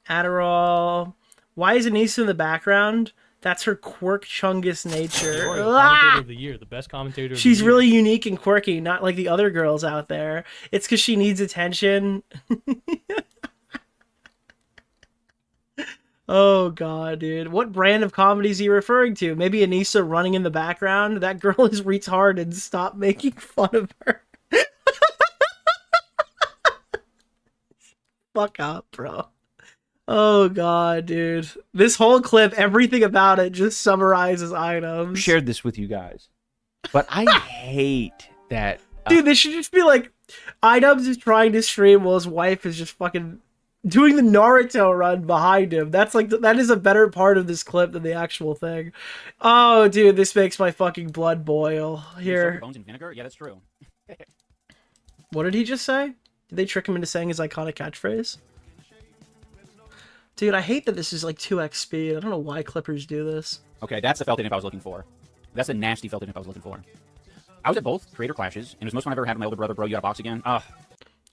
Adderall. Why is Anissa in the background? That's her quirk chungus nature. Commentator of the year, the best commentator of She's the year. really unique and quirky, not like the other girls out there. It's because she needs attention. Oh god, dude. What brand of comedy is he referring to? Maybe Anissa running in the background? That girl is retarded. Stop making fun of her. Fuck up, bro. Oh god, dude. This whole clip, everything about it just summarizes iDubbbz. Shared this with you guys, but I hate that. Dude, this should just be like, iDubbbz is trying to stream while his wife is just fucking doing the Naruto run behind him. That's like, that is a better part of this clip than the actual thing. Oh, dude, this makes my fucking blood boil. Here. Bones and vinegar? Yeah, that's true. What did he just say? Did they trick him into saying his iconic catchphrase? Dude, I hate that this is like 2x speed. I don't know why clippers do this. Okay, that's the felt imp I was looking for. That's a nasty felt imp I was looking for. I was at both creator clashes, and it was the most fun I've ever had with my older brother. Bro, you got a box again? Ugh.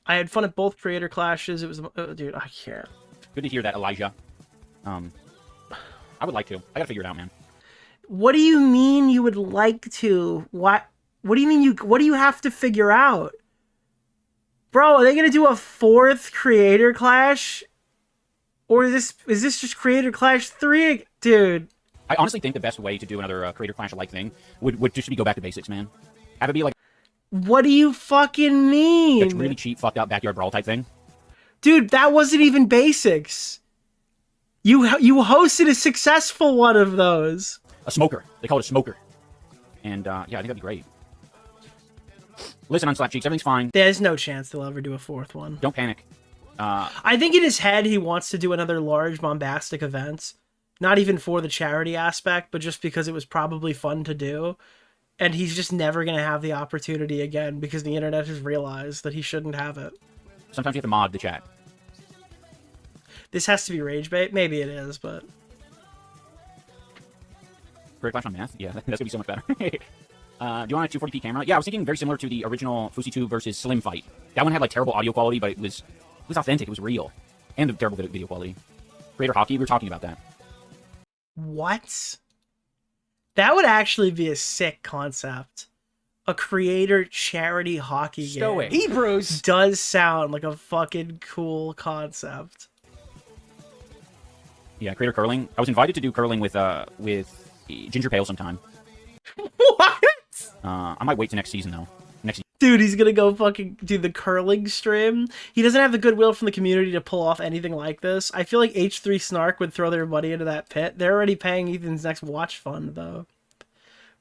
I had fun at both creator clashes. It was, dude, I can't. Good to hear that, Elijah. I would like to. I gotta figure it out, man. What do you mean you would like to? What do you mean what do you have to figure out? Bro, are they gonna do a 4th creator clash? Or is this just creator clash 3? Dude. I honestly think the best way to do another creator clash-like thing would just be go back to basics, man. Have it be like... What do you fucking mean? That's really cheap, fucked up backyard brawl type thing. Dude, that wasn't even basics. You hosted a successful one of those. A smoker. They call it a smoker. And yeah, I think that'd be great. Listen, on Slap Cheeks, everything's fine. There's no chance they'll ever do a fourth one. Don't panic. I think in his head he wants to do another large bombastic event. Not even for the charity aspect, but just because it was probably fun to do. And he's just never going to have the opportunity again because the internet has realized that he shouldn't have it. Sometimes you have to mod the chat. This has to be rage bait? Maybe it is, but... Great Clash on Math? Yeah, that's going to be so much better. Do you want a 240p camera? Yeah, I was thinking very similar to the original Fusi2 versus Slim fight. That one had like terrible audio quality, but it was authentic, it was real. And the terrible video quality. Creator Hockey, we were talking about that. What? That would actually be a sick concept. A creator charity hockey game. Hebrews does sound like a fucking cool concept. Yeah, creator curling. I was invited to do curling with Ginger Pale sometime. What? I might wait to next season though. Dude, he's gonna go fucking do the curling stream. He doesn't have the goodwill from the community to pull off anything like this. I feel like H3 Snark would throw their money into that pit. They're already paying Ethan's next watch fund, though.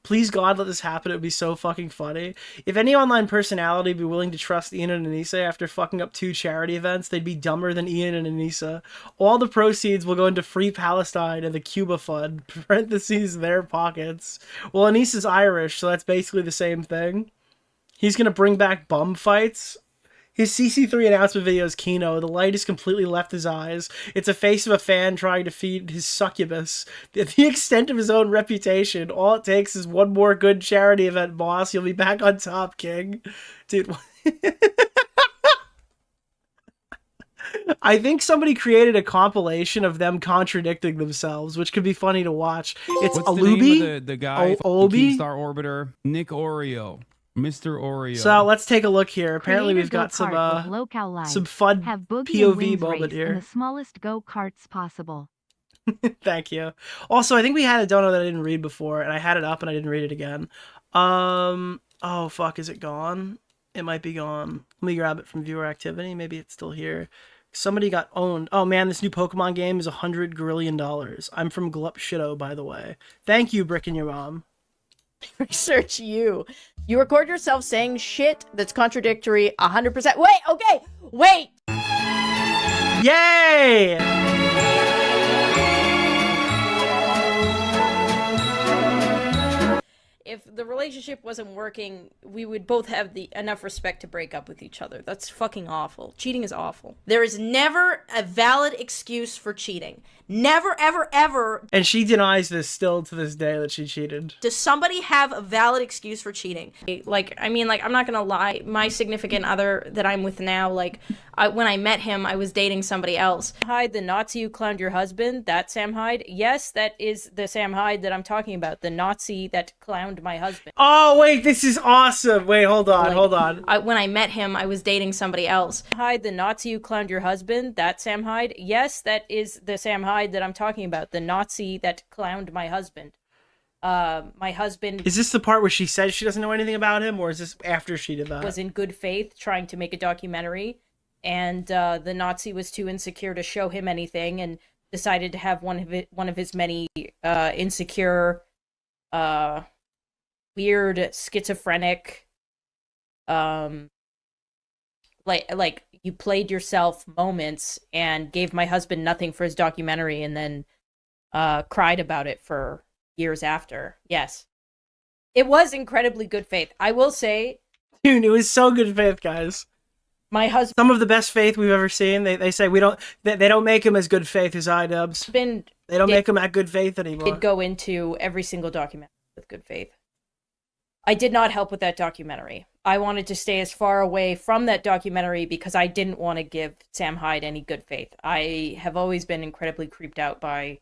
Please, God, let this happen. It would be so fucking funny. If any online personality would be willing to trust Ian and Anissa after fucking up 2 charity events, they'd be dumber than Ian and Anissa. All the proceeds will go into Free Palestine and the Cuba Fund, parentheses, their pockets. Well, Anissa's Irish, so that's basically the same thing. He's going to bring back bum fights. His CC3 announcement video is Kino. The light has completely left his eyes. It's a face of a fan trying to feed his succubus. At the extent of his own reputation, all it takes is one more good charity event, boss. You'll be back on top, King. Dude. I think somebody created a compilation of them contradicting themselves, which could be funny to watch. It's What's Alubi. the name of the guy, Obi? Star Orbiter, Nick Oreo. Mr. Oreo. So let's take a look here. Apparently we've got some fun have POV moment in here. the smallest go-karts possible. Thank you. Also, I think we had a dono that I didn't read before, and I had it up and I didn't read it again. Oh fuck, is it gone? It might be gone. Let me grab it from viewer activity. Maybe it's still here. Somebody got owned. Oh man, this new Pokemon game is $100 grillion. I'm from Glup Shitto, by the way. Thank you, Brick and your mom. Research you. You record yourself saying shit that's contradictory 100%. Wait, okay, wait! Yay! If the relationship wasn't working, we would both have enough respect to break up with each other. That's fucking awful. Cheating is awful. There is never a valid excuse for cheating. Never, ever, ever. And she denies this still to this day that she cheated. Does somebody have a valid excuse for cheating? I'm not gonna lie. My significant other that I'm with now, when I met him, I was dating somebody else. Hyde, the Nazi who clowned your husband, that Sam Hyde? Yes, that is the Sam Hyde that I'm talking about. The Nazi that clowned my husband. Oh, wait, this is awesome. Wait, hold on. When I met him, I was dating somebody else. Hyde, the Nazi who clowned your husband, that Sam Hyde? Yes, that is the Sam Hyde that I'm talking about. The Nazi that clowned my husband. My husband... Is this the part where she says she doesn't know anything about him, or is this after she did that? Was in good faith trying to make a documentary, and the Nazi was too insecure to show him anything and decided to have one of his many insecure, weird, schizophrenic, like you played yourself moments and gave my husband nothing for his documentary and then cried about it for years after. Yes. It was incredibly good faith. I will say... Dude, it was so good faith, guys. My husband... Some of the best faith we've ever seen. They say they don't make him as good faith as iDubbbz. They don't make him at good faith anymore. Did go into every single documentary with good faith. I did not help with that documentary. I wanted to stay as far away from that documentary because I didn't want to give Sam Hyde any good faith. I have always been incredibly creeped out by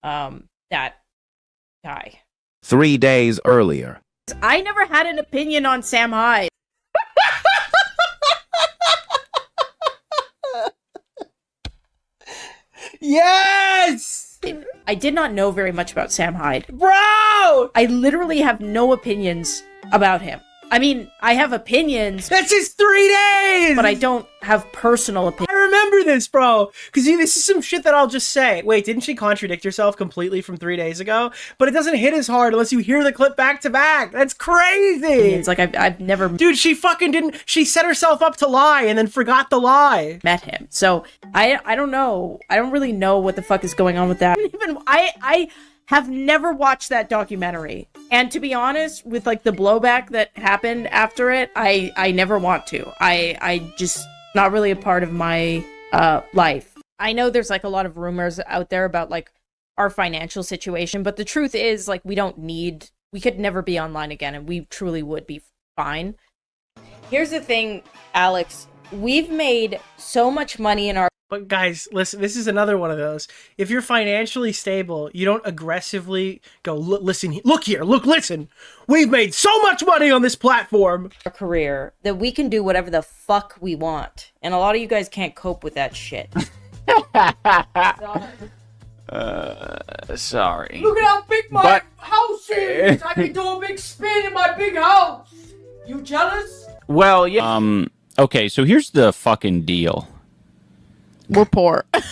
that guy. 3 days earlier. I never had an opinion on Sam Hyde. Yes! I did not know very much about Sam Hyde. Bro! I literally have no opinions about him. I mean, I have opinions. That's just 3 days! But I don't have personal opinions. I remember this, bro. Because this is some shit that I'll just say. Wait, didn't she contradict herself completely from 3 days ago? But it doesn't hit as hard unless you hear the clip back to back. That's crazy. It's like I've never... Dude, she fucking didn't... She set herself up to lie and then forgot the lie. Met him. So, I don't know. I don't really know what the fuck is going on with that. I have never watched that documentary. And to be honest, with like the blowback that happened after it, I never want to. I just not really a part of my life. I know there's like a lot of rumors out there about like our financial situation, but the truth is like we could never be online again and we truly would be fine. Here's the thing, Alex, we've made so much money in our... But guys, listen, this is another one of those. If you're financially stable, you don't aggressively go, listen, look here, listen. We've made so much money on this platform. Our career that we can do whatever the fuck we want. And a lot of you guys can't cope with that shit. Sorry. Look at how big my house is! I can do a big spin in my big house! You jealous? Well, yeah. Okay, so here's the fucking deal. We're poor. Sorry.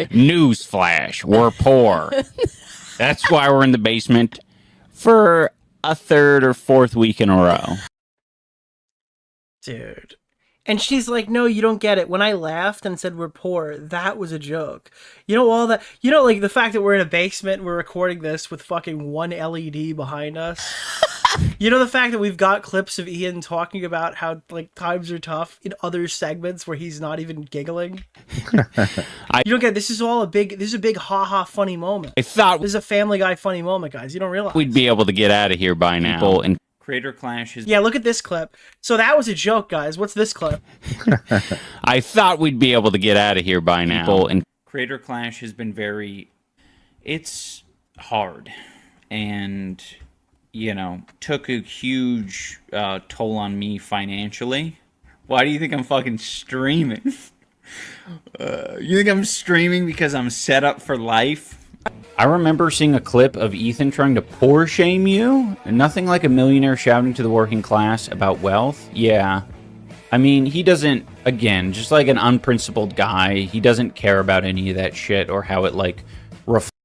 Newsflash, we're poor. That's why we're in the basement for a third or fourth week in a row. Dude. And she's like, no, you don't get it. When I laughed and said we're poor, that was a joke. You know, all that, you know, like the fact that we're in a basement and we're recording this with fucking one LED behind us. You know, the fact that we've got clips of Ian talking about how like times are tough in other segments where he's not even giggling. You don't get, this is a big haha funny moment. I thought this is a Family Guy funny moment, guys. You don't realize. We'd be able to get out of here by now. And Creator Clash is... Yeah, look at this clip. So that was a joke, guys. What's this clip? I thought we'd be able to get out of here by now. And Creator Clash has been it's hard. And, you know, took a huge toll on me financially. Why do you think I'm fucking streaming? You think I'm streaming because I'm set up for life? I remember seeing a clip of Ethan trying to poor shame you. Nothing like a millionaire shouting to the working class about wealth. Yeah. I mean, he doesn't, again, just like an unprincipled guy, he doesn't care about any of that shit or how it, like,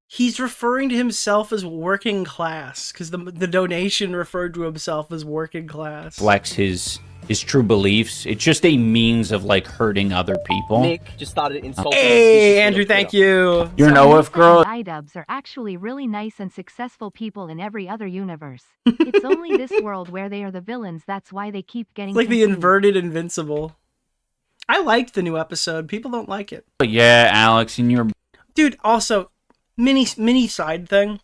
He's referring to himself as working class, because the donation referred to himself as working class. reflects his true beliefs. It's just a means of, like, hurting other people. Nick just started insulting. Hey, Andrew, thank you. You're an OF girl. iDubbbz are actually really nice and successful people in every other universe. It's only this world where they are the villains. That's why they keep getting It's like the confused. inverted Invincible. I liked the new episode. People don't like it. But yeah, Alex, and you're... Dude, also, mini side thing.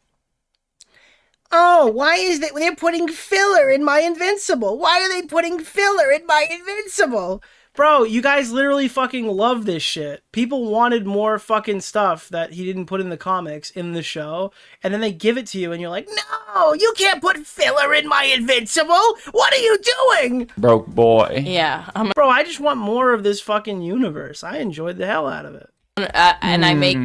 Oh, why is that they're putting filler in my Invincible? Why are they putting filler in my Invincible? Bro, you guys literally fucking love this shit. People wanted more fucking stuff that he didn't put in the comics in the show, and then they give it to you and you're like, no, you can't put filler in my Invincible. What are you doing? Broke boy. Yeah. Bro, I just want more of this fucking universe. I enjoyed the hell out of it. And I make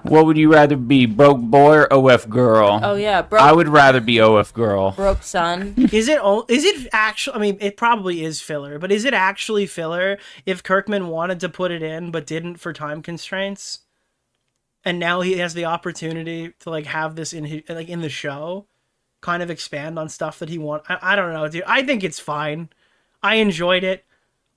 What would you rather be, broke boy or OF girl? oh yeah, broke I would rather be OF girl. broke son. Is it actually, I mean, it probably is filler, but is it actually filler if Kirkman wanted to put it in but didn't for time constraints? And now he has the opportunity to like have this in his, like in the show, kind of expand on stuff that he wants. I don't know, dude. I think it's fine. I enjoyed it.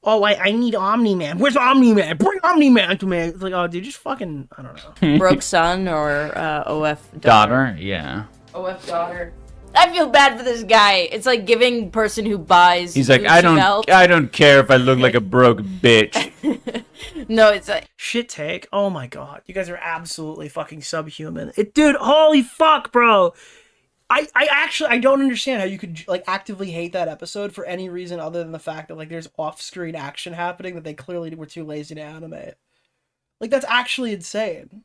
Oh, I need Omni-Man. Where's Omni-Man? Bring Omni-Man to me. It's like, oh, dude, just fucking, I don't know. Broke son or OF Daughter, yeah. OF daughter. I feel bad for this guy. It's like giving person who buys. He's like, Gucci I don't care if I look like a broke bitch. No, it's like shit take. Oh my god, you guys are absolutely fucking subhuman. Dude, holy fuck, bro. I don't understand how you could like actively hate that episode for any reason other than the fact that like there's off-screen action happening that they clearly were too lazy to animate. Like that's actually insane.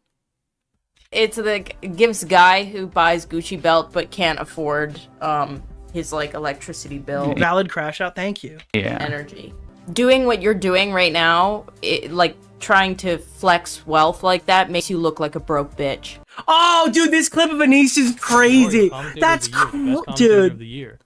it's like gives guy who buys Gucci belt but can't afford his like electricity bill. Valid crash out. Thank you. Yeah. Energy. Doing what you're doing right now, like trying to flex wealth like that makes you look like a broke bitch. Oh, dude, this clip of Anise is crazy. That's cool, dude. Of the year.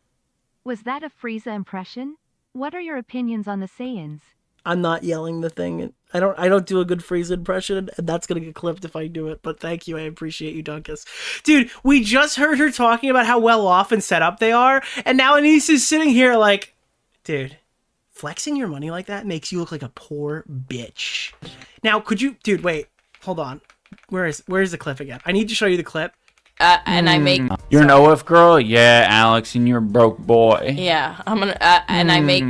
Was that a Frieza impression? What are your opinions on the Saiyans? I'm not yelling the thing. I don't do a good Frieza impression, and that's gonna get clipped if I do it. But thank you, I appreciate you, Dunkus. Dude, we just heard her talking about how well off and set up they are, and now Anise is sitting here like, dude, flexing your money like that makes you look like a poor bitch. Now, could you, dude, wait, hold on. Where's the clip again? I need to show you the clip. And I make. You're an OF girl? Yeah, Alex, and you're a broke boy. Yeah, I'm gonna. And I make.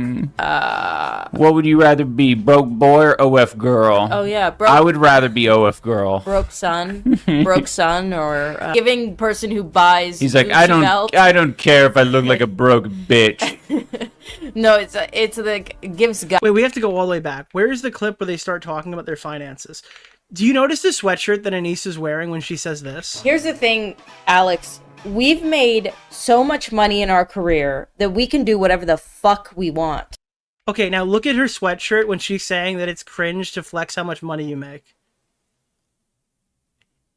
What would you rather be, broke boy or OF girl? Oh yeah, broke. I would rather be OF girl. Broke son, or giving person who buys. He's like, Gucci I don't care if I look like a broke bitch. No, it's the gives guy. Wait, we have to go all the way back. Where's the clip where they start talking about their finances? Do you notice the sweatshirt that Anise is wearing when she says this? Here's the thing, Alex. We've made so much money in our career that we can do whatever the fuck we want. Okay, now look at her sweatshirt when she's saying that it's cringe to flex how much money you make.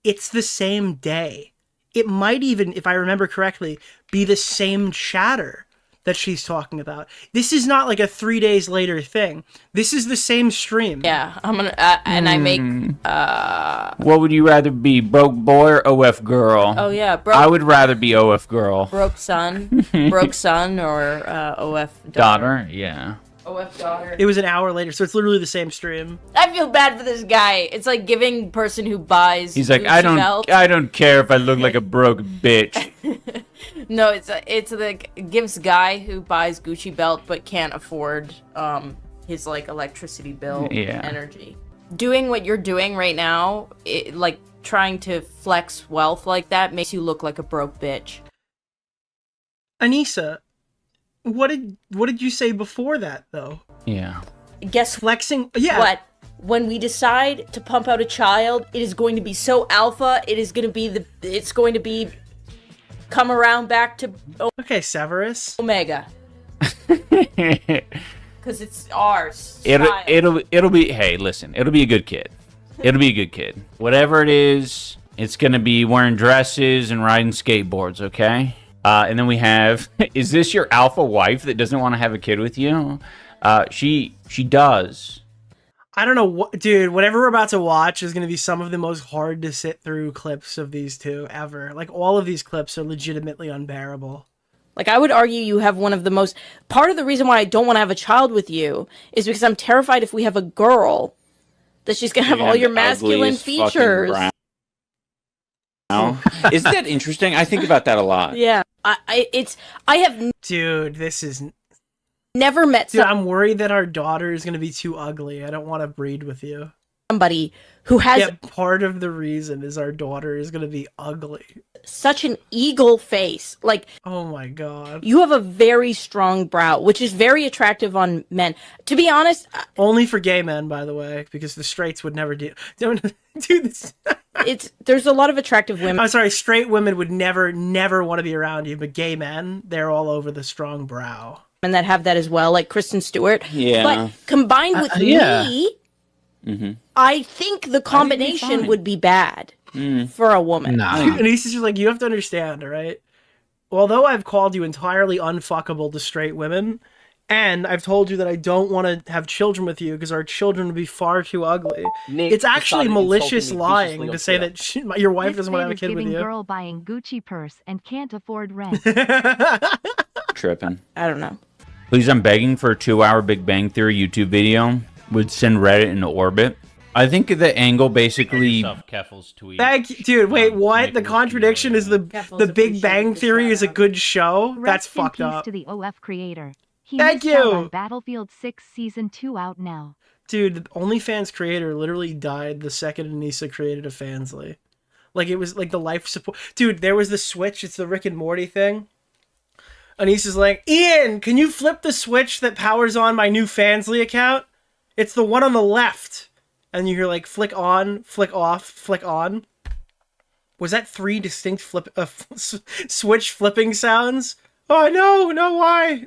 It's the same day. It might even, if I remember correctly, be the same chatter that she's talking about. This is not like a 3 days later thing. This is the same stream. Yeah, I'm gonna, and I make, What would you rather be, broke boy or OF girl? Oh yeah, I would rather be OF girl. Broke son, or OF Daughter, yeah. OF daughter. It was an hour later, so it's literally the same stream. I feel bad for this guy. It's like giving person who buys. He's like, Gucci I don't care if I look like a broke bitch. No, it's the gives guy who buys Gucci belt but can't afford his like electricity bill energy. Doing what you're doing right now, like trying to flex wealth like that makes you look like a broke bitch. Anissa, what did you say before that though? Yeah. Guess flexing. Yeah. What? When we decide to pump out a child, it is going to be so alpha. It's going to be come around back to okay, Severus Omega. Because it's ours. It'll be. Hey, listen. It'll be a good kid. It'll be a good kid. Whatever it is, it's gonna be wearing dresses and riding skateboards. Okay. And then we have. Is this your alpha wife that doesn't want to have a kid with you? She does. I don't know what, dude. Whatever we're about to watch is gonna be some of the most hard to sit through clips of these two ever. Like all of these clips are legitimately unbearable. Like, I would argue you have one of the most... Part of the reason why I don't want to have a child with you is because I'm terrified if we have a girl that she's going to have all your masculine features. Isn't that interesting? I think about that a lot. Yeah. I have... Dude, this is... Never met Dude, I'm worried that our daughter is going to be too ugly. I don't want to breed with you. Somebody who has... Yeah, part of the reason is our daughter is going to be ugly. Such an eagle face. Like, oh my god. You have a very strong brow, which is very attractive on men. To be honest... Only for gay men, by the way, because the straights would never do this. There's a lot of attractive women. I'm sorry, straight women would never want to be around you, but gay men, they're all over the strong brow. And that have that as well, like Kristen Stewart. Yeah. But combined with me... Mm-hmm. I think the combination would be bad for a woman. And he's just like, you have to understand, all right? Although I've called you entirely unfuckable to straight women, and I've told you that I don't want to have children with you because our children would be far too ugly. Nick, it's actually malicious lying to say that your wife doesn't want to have a kid with you. Girl buying Gucci purse and can't afford rent. Tripping. I don't know. Please, I'm begging for a 2-hour Big Bang Theory YouTube video. Would send Reddit into orbit. I think the angle basically... Thank you. Dude, wait, what? The contradiction is the Big Bang Theory is a good show? That's fucked up. To the OF creator. Thank you! On Battlefield 6 Season 2 out now. Dude, the OnlyFans creator literally died the second Anissa created a Fansly. Like, it was like the life support... Dude, there was the switch. It's the Rick and Morty thing. Anissa's like, Ian, can you flip the switch that powers on my new Fansly account? It's the one on the left. And you hear like flick on, flick off, flick on. Was that 3 distinct switch flipping sounds? Oh no, why?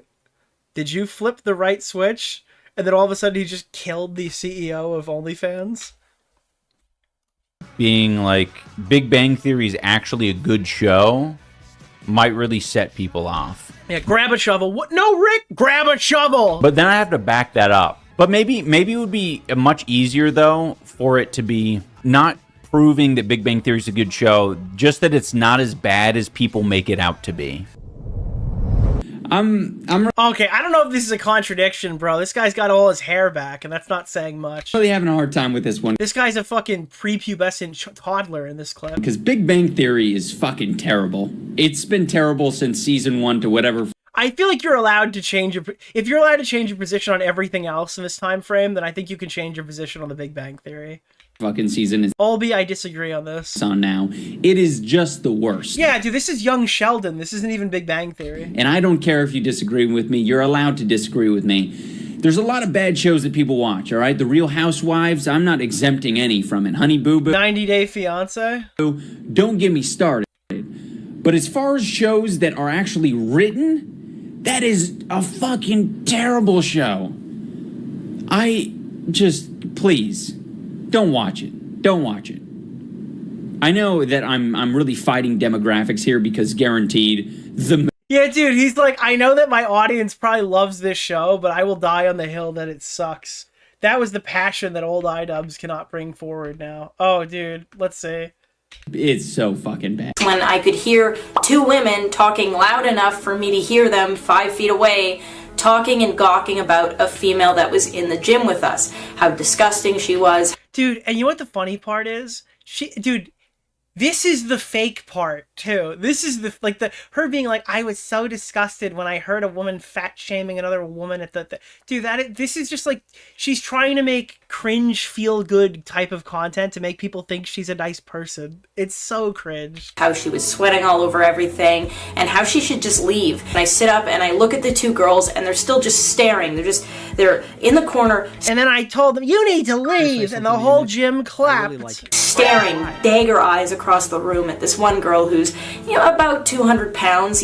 Did you flip the right switch? And then all of a sudden he just killed the CEO of OnlyFans? being like, Big Bang Theory is actually a good show might really set people off. Yeah, grab a shovel. What? No, Rick, grab a shovel. But then I have to back that up. But maybe it would be much easier, though, for it to be not proving that Big Bang Theory is a good show, just that it's not as bad as people make it out to be. I'm okay. I don't know if this is a contradiction, bro. This guy's got all his hair back, and that's not saying much. Really having a hard time with this one. This guy's a fucking prepubescent toddler in this clip. Because Big Bang Theory is fucking terrible. It's been terrible since season 1 to whatever. I feel like you're allowed to change your... If you're allowed to change your position on everything else in this time frame, then I think you can change your position on the Big Bang Theory. Fucking season is. Albeit I disagree on this. On now. It is just the worst. Yeah, dude, this is young Sheldon. This isn't even Big Bang Theory. And I don't care if you disagree with me. You're allowed to disagree with me. There's a lot of bad shows that people watch, all right? The Real Housewives, I'm not exempting any from it. Honey Boo Boo. 90 Day Fiancé. Don't get me started. But as far as shows that are actually written, that is a fucking terrible show. Please, don't watch it. Don't watch it. I know that I'm really fighting demographics here because guaranteed the... Yeah, dude, he's like, I know that my audience probably loves this show, but I will die on the hill that it sucks. That was the passion that old iDubbbz cannot bring forward now. Oh, dude, let's see. It's so fucking bad. When I could hear two women talking loud enough for me to hear them 5 feet away, talking and gawking about a female that was in the gym with us. How disgusting she was. Dude, and you know what the funny part is? Dude, this is the fake part, too. This is her being like, I was so disgusted when I heard a woman fat-shaming another woman at the... Dude, this is just like, she's trying to make cringe, feel-good type of content to make people think she's a nice person. It's so cringe. How she was sweating all over everything, and how she should just leave. And I sit up and I look at the two girls, and they're still just staring. They're in the corner. And then I told them, you need to leave, and the whole gym clapped. Really staring, dagger eyes across the room at this one girl who's, about 200 pounds,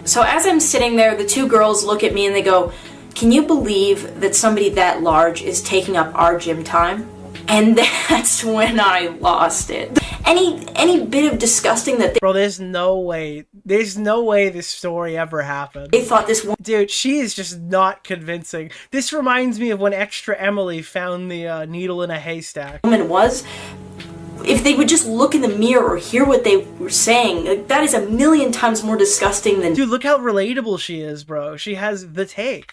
So as I'm sitting there, the two girls look at me and they go, can you believe that somebody that large is taking up our gym time? And that's when I lost it. Any bit of disgusting that Bro, there's no way this story ever happened. They thought this one... Dude, she is just not convincing. This reminds me of when Extra Emily found the needle in a haystack. Woman was... If they would just look in the mirror or hear what they were saying, that is a million times more disgusting than... Dude, look how relatable she is, bro. She has the take.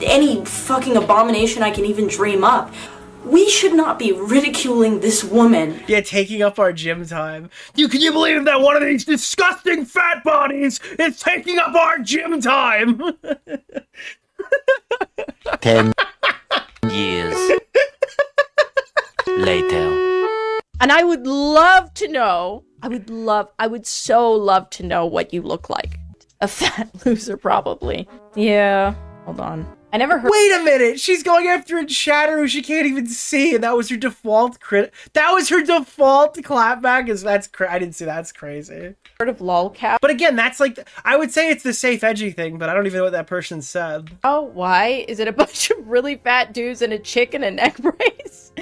Any fucking abomination I can even dream up. We should not be ridiculing this woman. Yeah, taking up our gym time. Can you believe that one of these disgusting fat bodies is taking up our gym time? 10 years later. And I would love to know, I would so love to know what you look like. A fat loser, probably. Yeah, hold on. I never heard- Wait a minute! She's going after a chatter who she can't even see, and that was her default That was her default clapback? I didn't see that. That's crazy. Heard of lolcow? But again, that's like, I would say it's the safe edgy thing, but I don't even know what that person said. Oh, why? Is it a bunch of really fat dudes and a chick in a neck brace?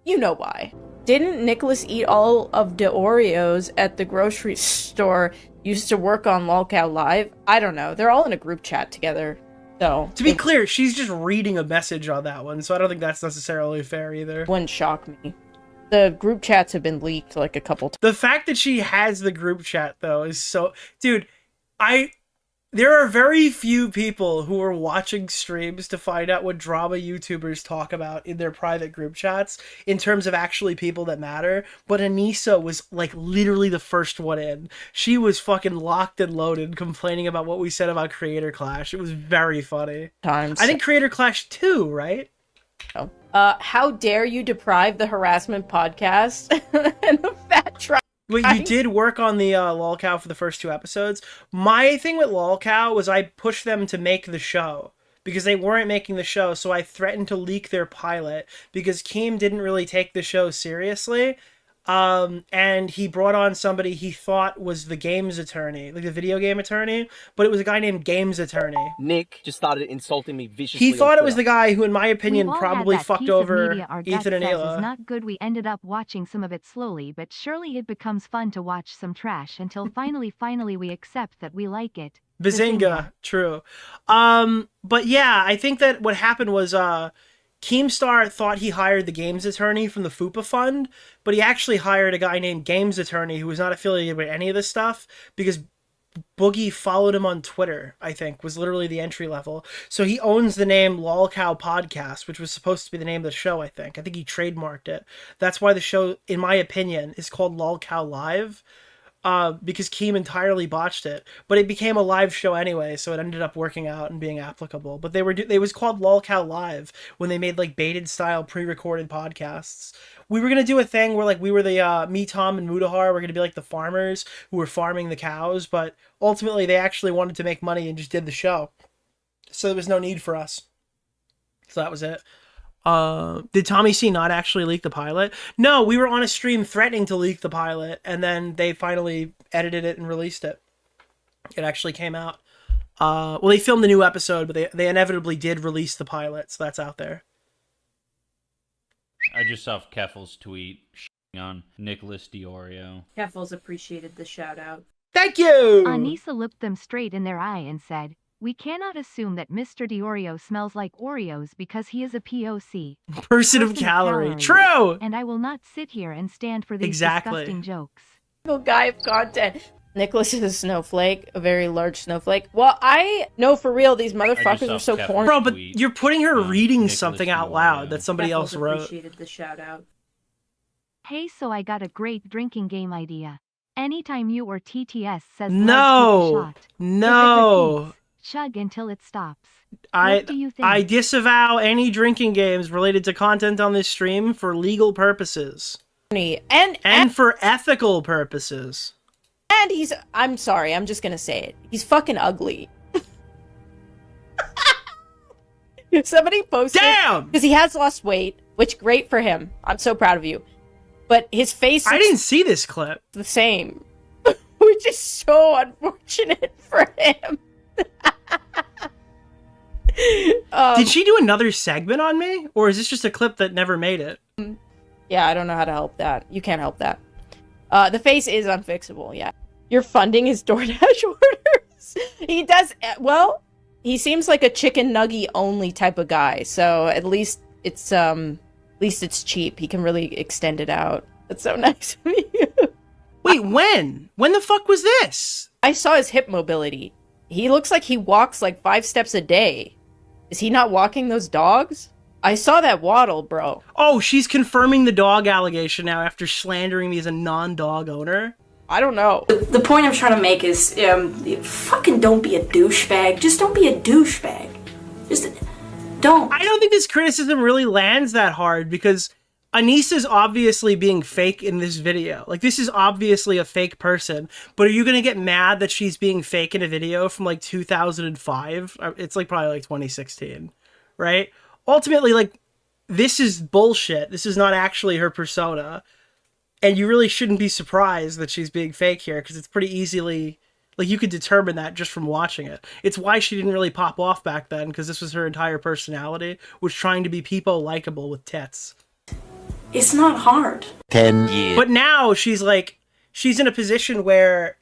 You know why. Didn't Nicholas eat all of DeOrios at the grocery store? Used to work on lolcow Live? I don't know. They're all in a group chat together. So to be clear, she's just reading a message on that one, so I don't think that's necessarily fair either. Wouldn't shock me. The group chats have been leaked like a couple times. The fact that she has the group chat though is so... Dude, there are very few people who are watching streams to find out what drama YouTubers talk about in their private group chats in terms of actually people that matter. But Anissa was like literally the first one in. She was fucking locked and loaded complaining about what we said about Creator Clash. It was very funny. I think Creator Clash 2, right? Oh. How dare you deprive the harassment podcast and the fat tribe? Wait, you did work on the lolcow for the first 2 episodes. My thing with lolcow was I pushed them to make the show because they weren't making the show, so I threatened to leak their pilot because Keem didn't really take the show seriously. And he brought on somebody he thought was the games attorney, like the video game attorney, but it was a guy named Games Attorney. Nick just started insulting me viciously. He thought it was the guy who, in my opinion, We've all probably had that fucked piece of over media our gut Ethan and says Ayla. is not good. We ended up watching some of it slowly, but surely it becomes fun to watch some trash until finally we accept that we like it. Bazinga. True. But yeah, I think that what happened was Keemstar thought he hired the games attorney from the FUPA fund, but he actually hired a guy named Games Attorney who was not affiliated with any of this stuff because Boogie followed him on Twitter, I think, was literally the entry level. So he owns the name LolCow Podcast, which was supposed to be the name of the show, I think. I think he trademarked it. That's why the show, in my opinion, is called LolCow Live. Because Keem entirely botched it, but it became a live show anyway, so it ended up working out and being applicable. But they was called LolCow Live when they made like baited style pre-recorded podcasts. We were gonna do a thing where like we were the me, Tom, and Mudahar were gonna be like the farmers who were farming the cows, but ultimately they actually wanted to make money and just did the show, so there was no need for us. So that was it. Did Tommy C not actually leak the pilot? No, we were on a stream threatening to leak the pilot, and then they finally edited it and released it. It actually came out. Well, they filmed the new episode, but they inevitably did release the pilot, so that's out there. I just saw Keffel's tweet on Nicholas DeOrio. Keffels appreciated the shout out. Thank you! Anissa looked them straight in their eye and said, "We cannot assume that Mr. DeOrio smells like Oreos because he is a POC. Person of calorie. True! And I will not sit here and stand for these disgusting jokes." Guy of content. Nicholas is a snowflake, a very large snowflake. Well, I know for real these motherfuckers are so corny. Bro, but you're putting her reading something out loud that somebody else wrote. Appreciated the shout out. Hey, so I got a great drinking game idea. Anytime you or TTS says No! No! Chug until it stops. What do you think? I disavow any drinking games related to content on this stream for legal purposes. And for ethical purposes. And he's, I'm sorry, I'm just gonna say it. He's fucking ugly. Somebody posted. Damn! Because he has lost weight, which great for him. I'm so proud of you. But his face I didn't see this clip. The same. Which is so unfortunate for him. Did she do another segment on me? Or is this just a clip that never made it? Yeah, I don't know how to help that. You can't help that. The face is unfixable, yeah. You're funding his DoorDash orders? He does, well, he seems like a chicken nugget only type of guy, so at least it's cheap. He can really extend it out. That's so nice of you. Wait, when? When the fuck was this? I saw his hip mobility. He looks like he walks like 5 steps a day. Is he not walking those dogs? I saw that waddle, bro. Oh, she's confirming the dog allegation now after slandering me as a non-dog owner? I don't know. The point I'm trying to make is, fucking don't be a douchebag. Just don't be a douchebag. Just don't. I don't think this criticism really lands that hard because Anissa's obviously being fake in this video. Like, this is obviously a fake person, but are you gonna get mad that she's being fake in a video from like 2005? It's like probably like 2016, right? Ultimately, like, this is bullshit. This is not actually her persona. And you really shouldn't be surprised that she's being fake here, because it's pretty easily, like, you could determine that just from watching it. It's why she didn't really pop off back then, because this was her entire personality, was trying to be people likable with tits. It's not hard. 10 years. But now she's like, she's in a position where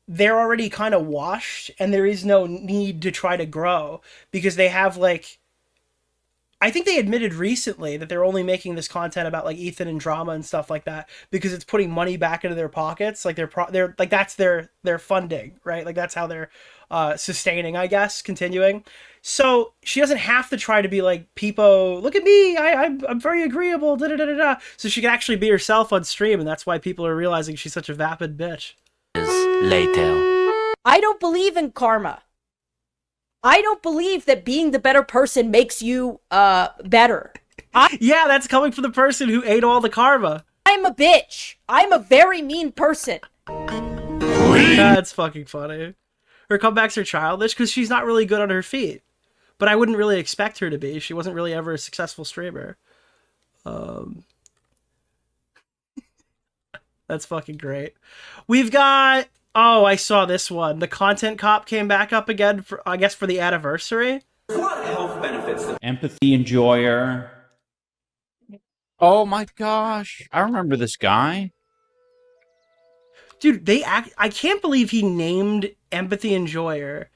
they're already kind of washed, and there is no need to try to grow, because they have, like, I think they admitted recently that they're only making this content about like Ethan and drama and stuff like that because it's putting money back into their pockets. Like they're like, that's their funding, right? Like that's how they're sustaining, I guess, continuing. So she doesn't have to try to be like, people, look at me, I'm very agreeable, da da da da. So she can actually be herself on stream, and that's why people are realizing she's such a vapid bitch. Later. I don't believe in karma. I don't believe that being the better person makes you better. Yeah, that's coming from the person who ate all the karma. I'm a bitch. I'm a very mean person. That's fucking funny. Her comebacks are childish because she's not really good on her feet. But I wouldn't really expect her to be. She wasn't really ever a successful streamer. That's fucking great. We've got... Oh, I saw this one. The content cop came back up again, for, I guess, for the anniversary. Health benefits. Empathy enjoyer. Oh my gosh. I remember this guy. Dude, I can't believe he named Empathy Enjoyer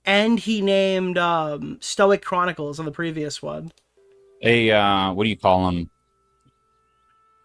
and he named Stoic Chronicles on the previous one. What do you call him?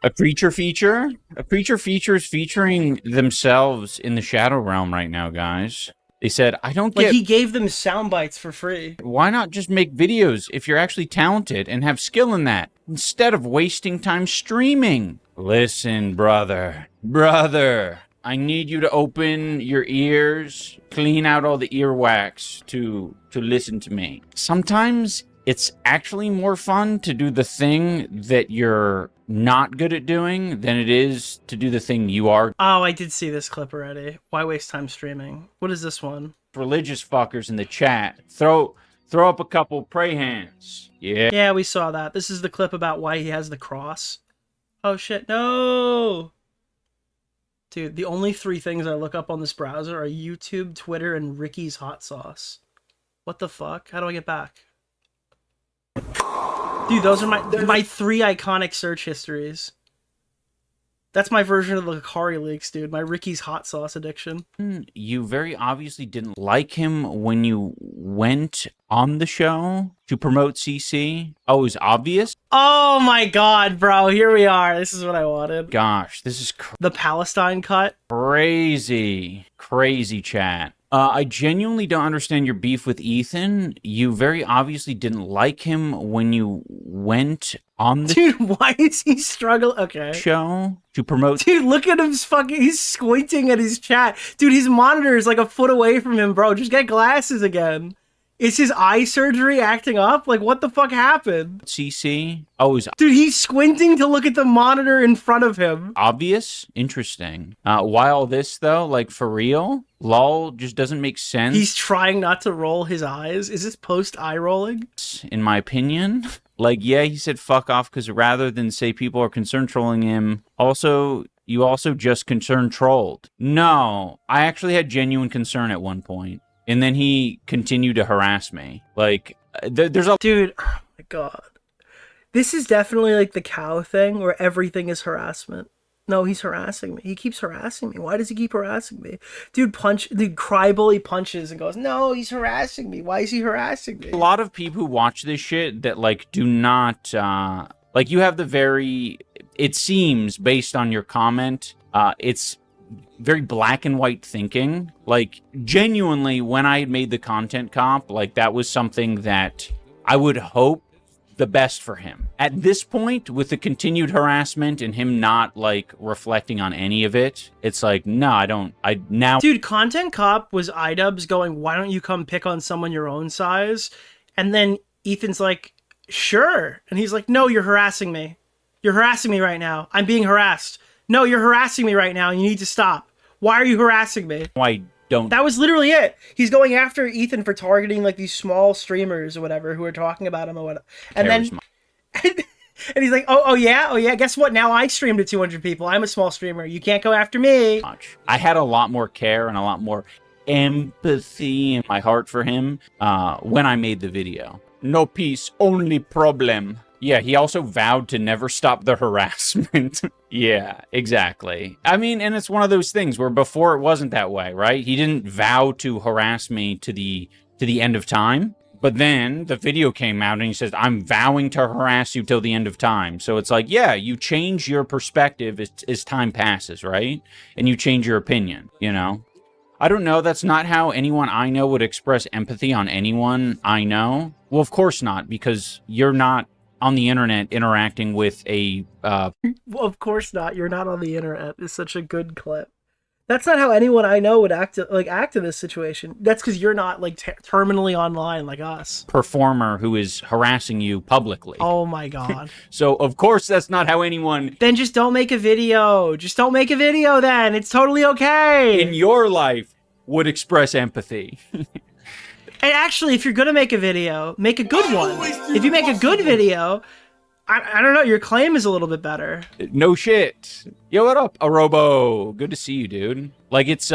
A creature feature? A creature feature is featuring themselves in the Shadow Realm right now, guys. They said, I don't get... Like, he gave them sound bites for free. Why not just make videos if you're actually talented and have skill in that, instead of wasting time streaming? Listen, brother. Brother, I need you to open your ears, clean out all the earwax to listen to me. Sometimes it's actually more fun to do the thing that you're not good at doing than it is to do the thing you are. Oh, I did see this clip already. Why waste time streaming? What is this one? Religious fuckers in the chat. Throw up a couple pray hands. Yeah. Yeah, we saw that. This is the clip about why he has the cross. Oh shit, no! Dude, the only 3 things I look up on this browser are YouTube, Twitter, and Ricky's hot sauce. What the fuck? How do I get back? Dude, those are my 3 iconic search histories. That's my version of the Hikari leaks, dude. My Ricky's hot sauce addiction. You very obviously didn't like him when you went on the show to promote CC. Oh, it was obvious? Oh my god, bro. Here we are. This is what I wanted. Gosh, this is the Palestine cut. Crazy. Crazy chat. I genuinely don't understand your beef with Ethan. You very obviously didn't like him when you went on the Dude, why is he struggling? Okay. Show to promote. Dude, look at him he's squinting at his chat. Dude, his monitor is like a foot away from him, bro. Just get glasses again. Is his eye surgery acting up? Like, what the fuck happened? CC? Oh, dude, he's squinting to look at the monitor in front of him. Obvious? Interesting. Why all this, though? Like, for real? LOL just doesn't make sense. He's trying not to roll his eyes. Is this post-eye rolling? In my opinion. Like, yeah, he said fuck off because rather than say people are concerned trolling him, you also just concerned trolled. No, I actually had genuine concern at one point. And then he continued to harass me. Like, there's a... Dude, oh my god. This is definitely like the cow thing where everything is harassment. No, he's harassing me. He keeps harassing me. Why does he keep harassing me? Dude, Crybully punches and goes, no, he's harassing me. Why is he harassing me? A lot of people who watch this shit that, like, do not... like, you have the very... It seems, based on your comment, it's... very black and white thinking. Like, genuinely, when I made the content comp, like, that was something that I would hope the best for him. At this point, with the continued harassment and him not, like, reflecting on any of it, it's like, no, now... Dude, content cop was iDubbbz going, why don't you come pick on someone your own size? And then Ethan's like, sure. And he's like, no, you're harassing me. You're harassing me right now. I'm being harassed. No, you're harassing me right now. You need to stop. Why are you harassing me? I don't. That was literally it. He's going after Ethan for targeting like these small streamers or whatever who are talking about him or whatever. And then, and he's like, oh yeah. Guess what? Now I stream to 200 people. I'm a small streamer. You can't go after me. I had a lot more care and a lot more empathy in my heart for him when I made the video. No peace, only problem. Yeah, he also vowed to never stop the harassment. Yeah, exactly. I mean, and it's one of those things where before it wasn't that way, right? He didn't vow to harass me to the end of time. But then the video came out and he says, I'm vowing to harass you till the end of time. So it's like, yeah, you change your perspective as time passes, right? And you change your opinion, you know? I don't know. That's not how anyone I know would express empathy on anyone I know. Well, of course not, because you're not on the internet interacting with a... Well, of course not. You're not on the internet. It's such a good clip. That's not how anyone I know would act in this situation. That's because you're not like terminally online like us. Performer who is harassing you publicly. Oh my god. So of course that's not how anyone... Then just don't make a video. Just don't make a video then. It's totally okay. In your life would express empathy. And actually, if you're going to make a video, make a good one. If you make a good video, I don't know. Your claim is a little bit better. No shit. Yo, what up, Arobo? Good to see you, dude. Like, it's,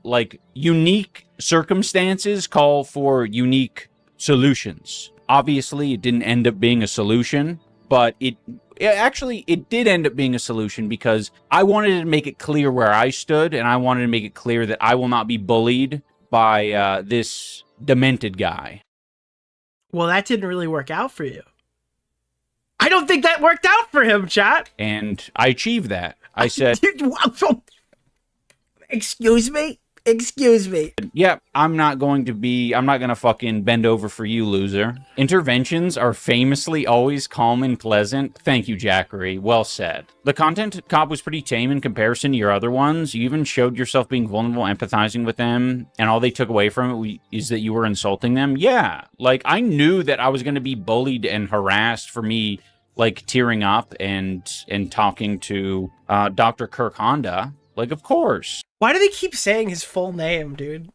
like, unique circumstances call for unique solutions. Obviously, it didn't end up being a solution, but it did end up being a solution because I wanted to make it clear where I stood, and I wanted to make it clear that I will not be bullied by this demented guy. Well, that didn't really work out for you. I don't think that worked out for him, chat. And I achieved that. I said, excuse me? Excuse me. Yeah, I'm not gonna fucking bend over for you, loser. Interventions are famously always calm and pleasant. Thank you, Jackery. Well said. The content cop was pretty tame in comparison to your other ones. You even showed yourself being vulnerable, empathizing with them, and all they took away from it is that you were insulting them. Yeah, like, I knew that I was gonna be bullied and harassed for me, like, tearing up and talking to Dr. Kirk Honda. Like, of course. Why do they keep saying his full name, dude?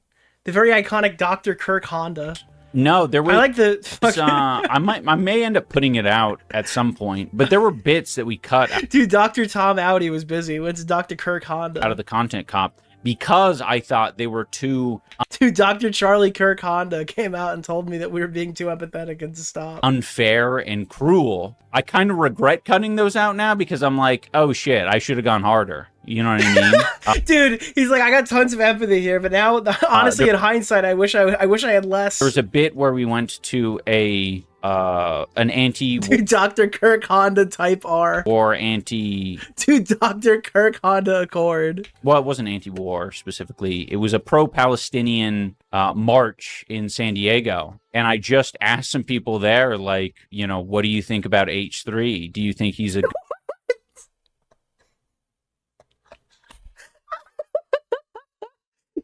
The very iconic Dr. Kirk Honda. No, there was. I like the. I may end up putting it out at some point, but there were bits that we cut. Dude, Dr. Tom Audi was busy. What's Dr. Kirk Honda? Out of the content cop because I thought they were too. Dude, Dr. Charlie Kirk Honda came out and told me that we were being too empathetic and to stop. Unfair and cruel. I kind of regret cutting those out now because I'm like, oh shit, I should have gone harder. You know what I mean? Dude, he's like, I got tons of empathy here, but now, honestly, in hindsight, I wish I had less. There was a bit where we went to an anti Dude, Dr. Kirk Honda Type R or anti Dude, Dr. Kirk Honda Accord. Well, it wasn't anti-war specifically. It was a pro-Palestinian march in San Diego. And I just asked some people there, like, you know, what do you think about H3? Do you think he's a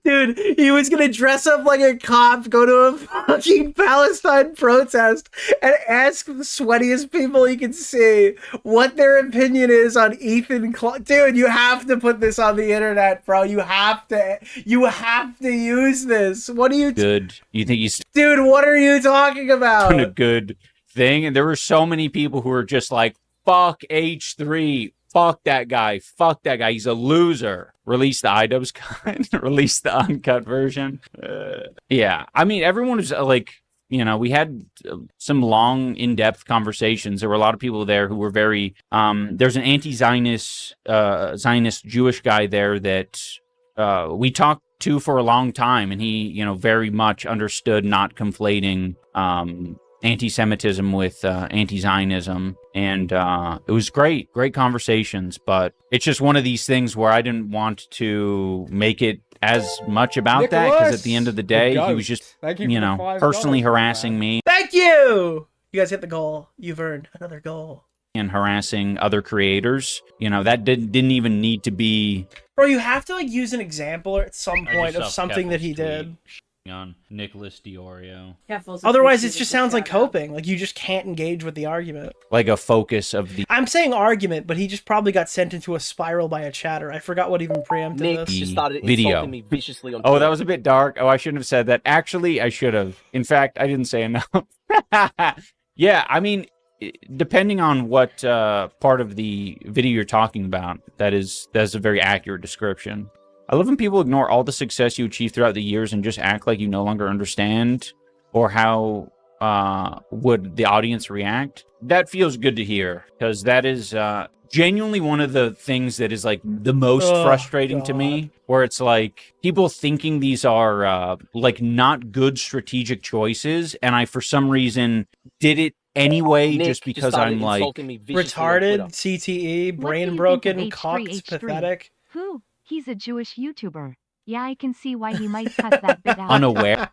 Dude, he was gonna dress up like a cop, go to a fucking Palestine protest, and ask the sweatiest people he could see what their opinion is on Ethan Dude, you have to put this on the internet, bro. You have to use this. What do you good? You think he's Dude, what are you talking about? doing a good thing? And there were so many people who were just like, fuck H3. Fuck that guy. Fuck that guy. He's a loser. Release the iDubbbz cut. Release the uncut version. Yeah. I mean, everyone was like, you know, we had some long, in-depth conversations. There were a lot of people there who were very, there's an anti-Zionist, Zionist Jewish guy there that we talked to for a long time. And he, you know, very much understood not conflating, anti-Semitism with anti-Zionism, and it was great conversations, but it's just one of these things where I didn't want to make it as much about that, because at the end of the day, he was just, you know, personally harassing me. Thank you! You guys hit the goal. You've earned another goal. And harassing other creators. You know, that didn't even need to be... Bro, you have to, like, use an example at some point of something that he did. On Nicholas DeOrio. Otherwise, it just sounds like coping. Like, you just can't engage with the argument. Like a focus of the... I'm saying argument, but he just probably got sent into a spiral by a chatter. I forgot what even preempted Nick this. just started Video. insulting me viciously on Oh, Twitter. that was a bit dark. Oh, I shouldn't have said that. Actually, I should have. In fact, I didn't say enough. Yeah, I mean, depending on what part of the video you're talking about, that's a very accurate description. I love when people ignore all the success you achieved throughout the years and just act like you no longer understand or how would the audience react. That feels good to hear, because that is genuinely one of the things that is like the most frustrating to me, where it's like people thinking these are like not good strategic choices, and I for some reason did it anyway, Nick just because I'm like retarded, CTE, brain broken, cocked, pathetic. Who? He's a Jewish YouTuber. Yeah, I can see why he might cut that bit out. unaware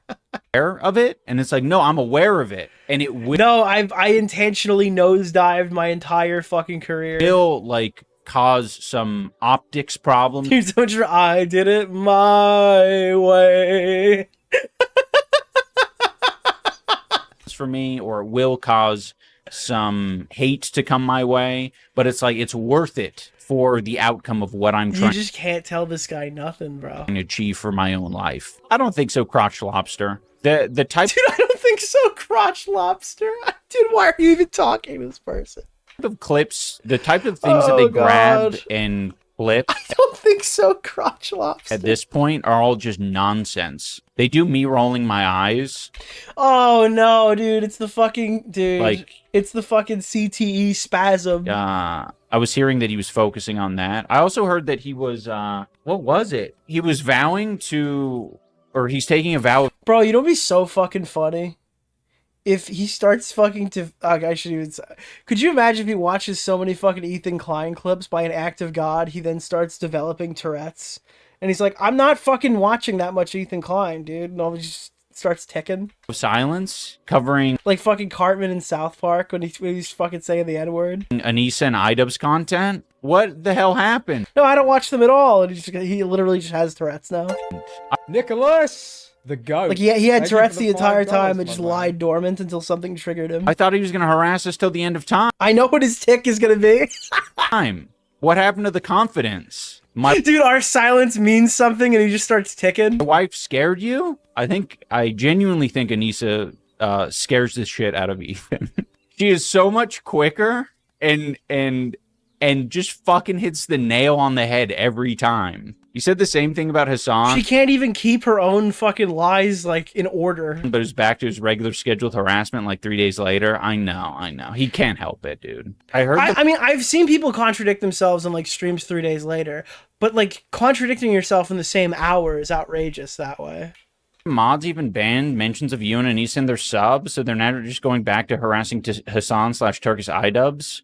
of it, and it's like, no, I'm aware of it, and it will. No, I intentionally nosedived my entire fucking career. Will like cause some optics problems. I did it my way. For me, or it will cause some hate to come my way, but it's like it's worth it for the outcome of what I'm trying. You just can't tell this guy nothing, bro. To achieve for my own life. I don't think so, Crotch Lobster. The type. Dude, I don't think so, Crotch Lobster. Dude, why are you even talking to this person? of clips, the type of things that they grab and clip. I don't think so, crotch lobster. At this point, are all just nonsense. They do me rolling my eyes. Oh no, dude! It's the fucking dude. Like, it's the fucking CTE spasm. I was hearing that he was focusing on that. I also heard that he was what was it? He was vowing to, or he's taking a vow. Bro, you know what'd be so fucking funny? If he starts fucking to, I should even say, could you imagine if he watches so many fucking Ethan Klein clips by an act of God, he then starts developing Tourette's? And he's like, I'm not fucking watching that much Ethan Klein, dude. And all he just starts ticking. Silence, covering like fucking Cartman in South Park when he's fucking saying the N-word. Anissa and iDubbbz content? What the hell happened? No, I don't watch them at all. And he literally just has Tourette's now. Nicholas! The goat. Like, he had Tourette's the entire time and just lied dormant until something triggered him. I thought he was going to harass us till the end of time. I know what his tick is going to be. What happened to the confidence? Dude, our silence means something and he just starts ticking. My wife scared you? I genuinely think Anissa scares the shit out of Ethan. She is so much quicker and just fucking hits the nail on the head every time. You said the same thing about Hasan. She can't even keep her own fucking lies, like, in order. But is back to his regular scheduled harassment like 3 days later. I know. He can't help it, dude. I mean, I've seen people contradict themselves in, like, streams 3 days later. But, like, contradicting yourself in the same hour is outrageous that way. Mods even banned mentions of you and Anissa in their subs, so they're now just going back to harassing Hasan/Turkish iDubbbz.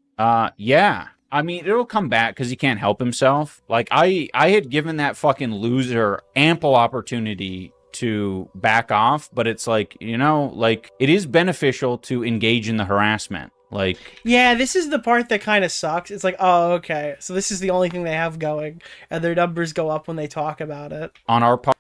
Yeah. I mean, it'll come back because he can't help himself. Like, I had given that fucking loser ample opportunity to back off, but it's like, you know, like, it is beneficial to engage in the harassment. Like, yeah, this is the part that kind of sucks. It's like, oh, okay, so this is the only thing they have going, and their numbers go up when they talk about it. On our part,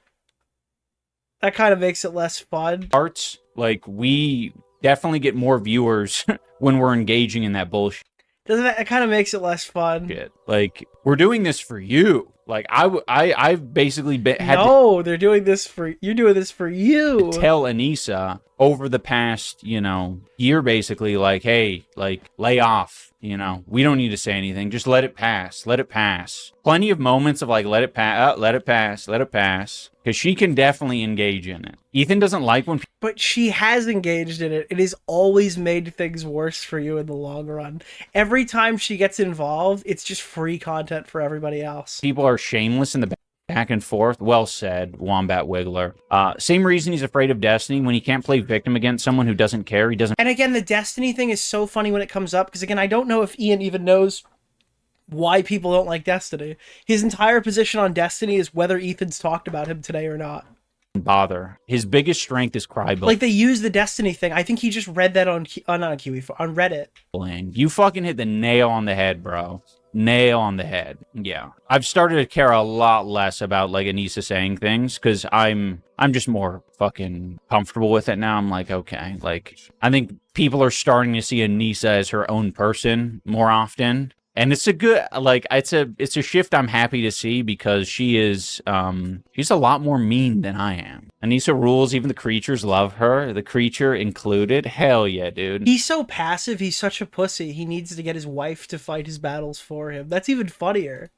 that kind of makes it less fun. Parts, like, we definitely get more viewers when we're engaging in that bullshit. Doesn't that, it kind of makes it less fun? Shit. Like, we're doing this for you. Like, I've basically they're doing this for, you're doing this for you. Tell Anissa over the past, you know, year basically, like, hey, like, lay off, you know, we don't need to say anything. Just let it pass. Let it pass. Plenty of moments of like, let it pass, let it pass, let it pass. Because she can definitely engage in it. Ethan doesn't like when But she has engaged in it. It has always made things worse for you in the long run. Every time she gets involved, it's just free content for everybody else. People are shameless in the back and forth. Well said, Wombat Wiggler. Same reason he's afraid of Destiny. When he can't play victim against someone who doesn't care, he doesn't. And again, the Destiny thing is so funny when it comes up, because again, I don't know if Ian even knows why people don't like Destiny. His entire position on Destiny is whether Ethan's talked about him today or not. Bother. His biggest strength is crybaby. Like, they use the Destiny thing. I think he just read that on Reddit. You fucking hit the nail on the head, bro. Nail on the head. Yeah. I've started to care a lot less about, like, Anissa saying things, because I'm just more fucking comfortable with it now. I'm like, okay. Like, I think people are starting to see Anissa as her own person more often. And it's a good, like, it's a shift I'm happy to see, because she is, she's a lot more mean than I am. Anissa rules, even the creatures love her, the creature included. Hell yeah, dude. He's so passive, he's such a pussy. He needs to get his wife to fight his battles for him. That's even funnier.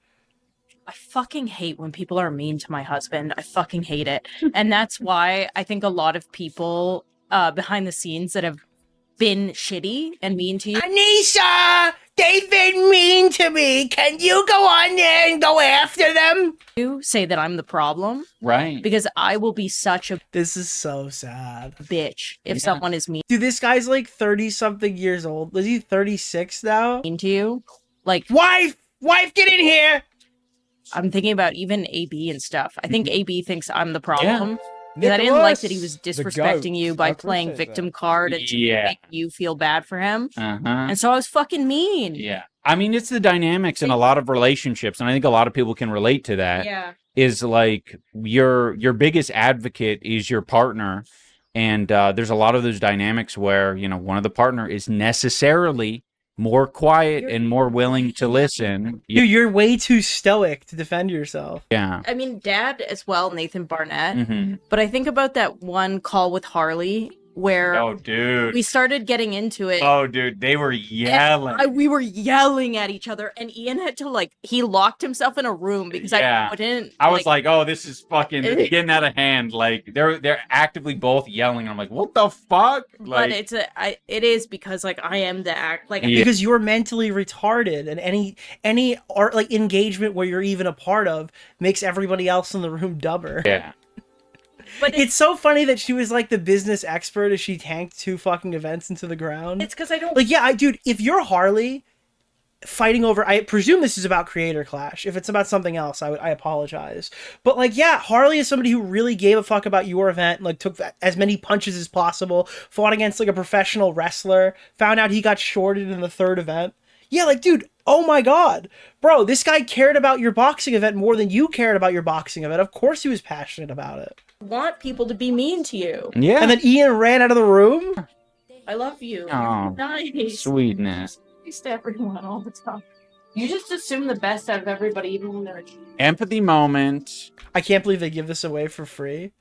I fucking hate when people are mean to my husband. I fucking hate it. And that's why I think a lot of people behind the scenes that have been shitty and mean to you. Anissa! They've been mean to me. Can you go on there and go after them? You say that I'm the problem. Right. Because I will be such a... This is so sad. Bitch if someone is mean. Dude, this guy's like 30-something years old. Was he 36 now? Mean to you? Like... Wife, get in here! I'm thinking about even AB and stuff. I think AB thinks I'm the problem. Yeah. Because I didn't like that he was disrespecting you by playing victim card and make you feel bad for him. And so I was fucking mean. Yeah. I mean, it's the dynamics in a lot of relationships, and I think a lot of people can relate to that. Yeah. Is like your biggest advocate is your partner, and there's a lot of those dynamics where, you know, one of the partner is necessarily more quiet and more willing to listen. Dude, you're way too stoic to defend yourself. Yeah. I mean, Dad as well, Nathan Barnett. But I think about that one call with Harley where Oh, dude. we started getting into it. Oh, dude, they were yelling. We were yelling at each other, and Ian had to like, he locked himself in a room because I wouldn't. I was like, oh, this is fucking getting out of hand. Like they're actively both yelling. I'm like, what the fuck? Like, but it is because like I am the act like because you're mentally retarded, and any art like engagement where you're even a part of makes everybody else in the room dumber. Yeah. But it's so funny that she was like the business expert as she tanked 2 fucking events into the ground. It's because I don't... Like, yeah, dude, if you're Harley fighting over... I presume this is about Creator Clash. If it's about something else, I apologize. But, like, yeah, Harley is somebody who really gave a fuck about your event, and, like, took as many punches as possible, fought against, like, a professional wrestler, found out he got shorted in the 3rd event. Yeah, like, dude, oh my god. Bro, this guy cared about your boxing event more than you cared about your boxing event. Of course he was passionate about it. Want people to be mean to you. Yeah. And then Ian ran out of the room? I love you. Oh, nice. Sweetness. Nice to everyone all the time. You just assume the best out of everybody, even when they're... Empathy moment. I can't believe they give this away for free.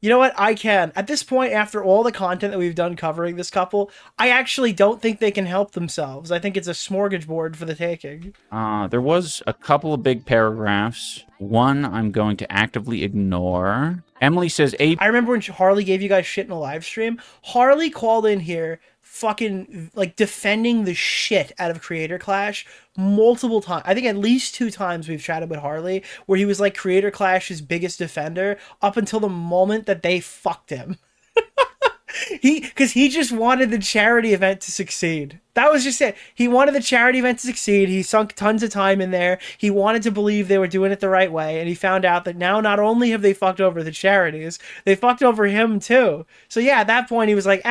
You know what? I can. At this point, after all the content that we've done covering this couple, I actually don't think they can help themselves. I think it's a smorgasbord for the taking. There was a couple of big paragraphs. One I'm going to actively ignore. Emily says, I remember when Harley gave you guys shit in a live stream. Harley called in here fucking like defending the shit out of Creator Clash multiple times. I think at least 2 times we've chatted with Harley where he was like Creator Clash's biggest defender up until the moment that they fucked him. Because he just wanted the charity event to succeed. That was just it. He wanted the charity event to succeed. He sunk tons of time in there. He wanted to believe they were doing it the right way. And he found out that now not only have they fucked over the charities, they fucked over him too. So yeah, at that point he was like,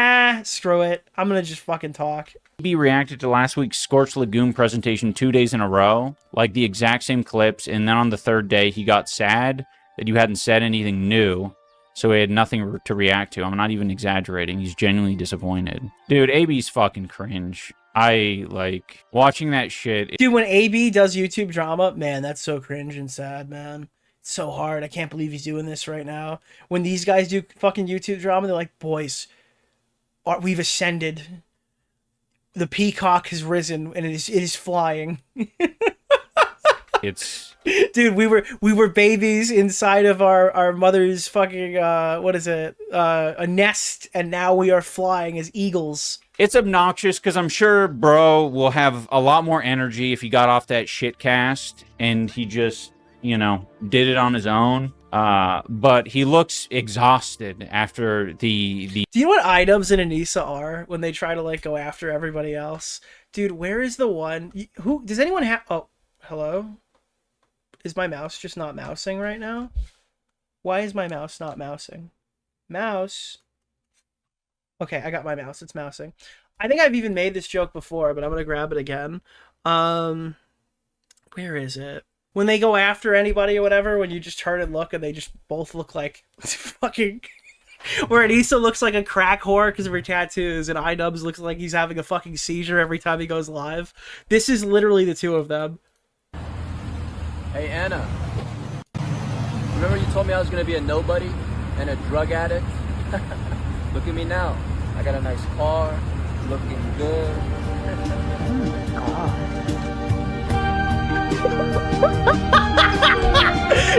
screw it. I'm going to just fucking talk. AB reacted to last week's Scorched Lagoon presentation 2 days in a row, like the exact same clips. And then on the 3rd day, he got sad that you hadn't said anything new. So he had nothing to react to. I'm not even exaggerating. He's genuinely disappointed. Dude, AB's fucking cringe. I, like, watching that shit. Dude, when AB does YouTube drama, man, that's so cringe and sad, man. It's so hard. I can't believe he's doing this right now. When these guys do fucking YouTube drama, they're like, boys, we've ascended. The peacock has risen, and it is flying. It's... Dude, we were babies inside of our mother's fucking a nest, and now we are flying as eagles. It's obnoxious because I'm sure bro will have a lot more energy if he got off that shit cast and he just, you know, did it on his own. But he looks exhausted after the Do you know what iDubbbz and Anissa are when they try to like go after everybody else? Dude, where is the one who does anyone have? Oh, hello. Is my mouse just not mousing right now? Why is my mouse not mousing? Mouse. Okay, I got my mouse. It's mousing. I think I've even made this joke before, but I'm gonna grab it again. Where is it? When they go after anybody or whatever, when you just turn and look and they just both look like fucking... Where Anissa looks like a crack whore because of her tattoos, and iDubbbz looks like he's having a fucking seizure every time he goes live. This is literally the two of them. Hey, Anna. Remember you told me I was going to be a nobody and a drug addict? Look at me now. I got a nice car, looking good.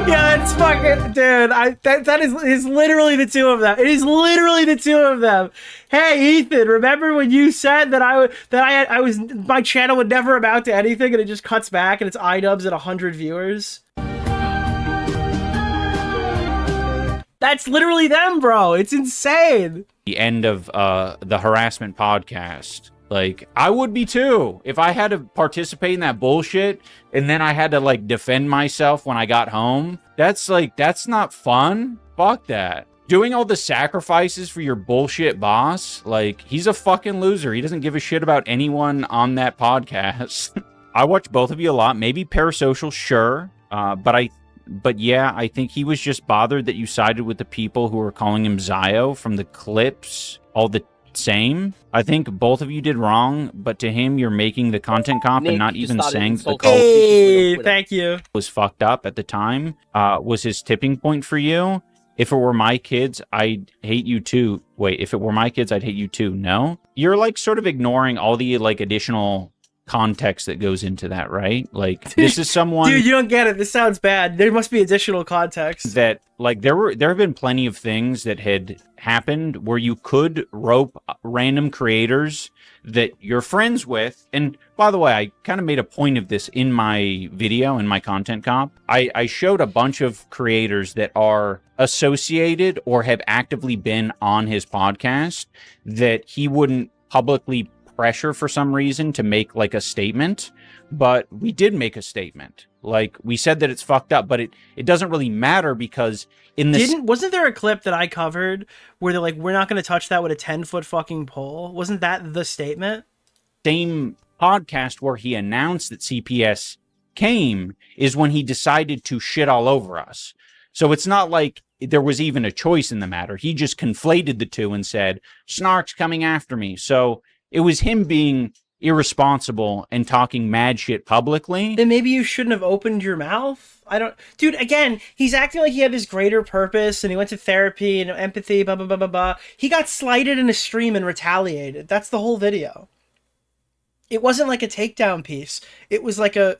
Yeah, it's fucking... Dude, that is literally the two of them. It is literally the two of them. Hey, Ethan, remember when you said that my channel would never amount to anything, and it just cuts back and it's iDubbbz at 100 viewers? That's literally them, bro. It's insane. The end of the harassment podcast. Like, I would be too. If I had to participate in that bullshit and then I had to, like, defend myself when I got home, that's not fun. Fuck that. Doing all the sacrifices for your bullshit boss, like, he's a fucking loser. He doesn't give a shit about anyone on that podcast. I watch both of you a lot. Maybe Parasocial, sure. But yeah, I think he was just bothered that you sided with the people who were calling him Zio from the clips all the same. I think both of you did wrong, but to him, you're making the content cop and not even saying the call. Hey, thank you. Was fucked up at the time, was his tipping point for you. If it were my kids, I'd hate you too. Wait, if it were my kids, I'd hate you too. No? You're like sort of ignoring all the like additional context that goes into that, right? Like this is someone Dude, you don't get it. This sounds bad. There must be additional context. that like there have been plenty of things that had happened where you could rope random creators that you're friends with. And by the way, I kind of made a point of this in my video, in my content cop. I showed a bunch of creators that are associated or have actively been on his podcast that he wouldn't publicly pressure for some reason to make like a statement, but we did make a statement. Like we said that it's fucked up, but it doesn't really matter because in this wasn't there a clip that I covered where they're like, we're not going to touch that with a 10-foot fucking pole? Wasn't that the statement? Same podcast where he announced that CPS came is when he decided to shit all over us. So it's not like there was even a choice in the matter. He just conflated the two and said, Snark's coming after me. So it was him being irresponsible and talking mad shit publicly. Then maybe you shouldn't have opened your mouth. I don't... Dude, again, he's acting like he had this greater purpose and he went to therapy and empathy, blah, blah, blah, blah, blah. He got slighted in a stream and retaliated. That's the whole video. It wasn't like a takedown piece. It was like a...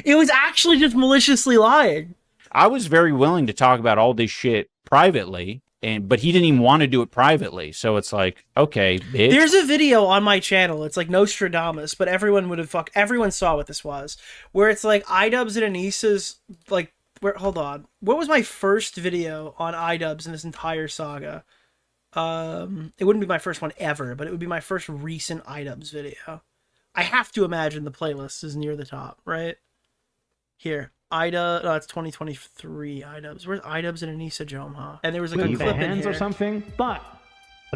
It was actually just maliciously lying. I was very willing to talk about all this shit privately, but he didn't even want to do it privately. So it's like, okay, bitch. There's a video on my channel. It's like Nostradamus, but everyone saw what this was. Where it's like iDubbbz and Anissa's like hold on. What was my first video on iDubbbz in this entire saga? It wouldn't be my first one ever, but it would be my first recent iDubbbz video. I have to imagine the playlist is near the top, right? Here. No, it's 2023 iDubbbz. Where's iDubbbz and Anissa Jomha? And there was like a clip in here. Or something, but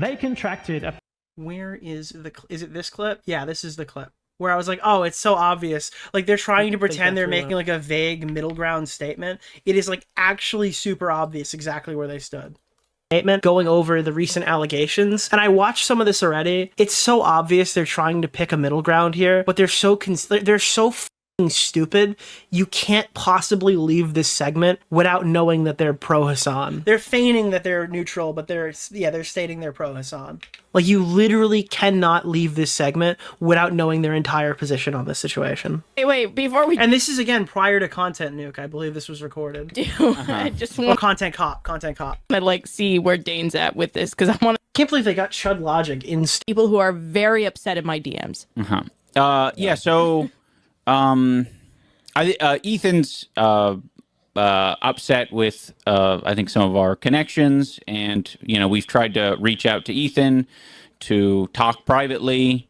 they contracted a... Where is it this clip? Yeah, this is the clip. Where I was like, oh, it's so obvious. Like they're trying to pretend they're making like a vague middle ground statement. It is like actually super obvious exactly where they stood. Statement going over the recent allegations, and I watched some of this already. It's so obvious they're trying to pick a middle ground here, but they're so stupid. You can't possibly leave this segment without knowing that they're pro Hasan. They're feigning that they're neutral, but they're stating they're pro Hasan. Like you literally cannot leave this segment without knowing their entire position on this situation. Wait, before we... And this is again prior to Content Nuke. I believe this was recorded. I just want... Or Content Cop. I'd like see where Dane's at with this because I want to... Can't believe they got Chud Logic in... People who are very upset in my DMs. Yeah, so... Ethan's upset with I think some of our connections, and we've tried to reach out to Ethan to talk privately.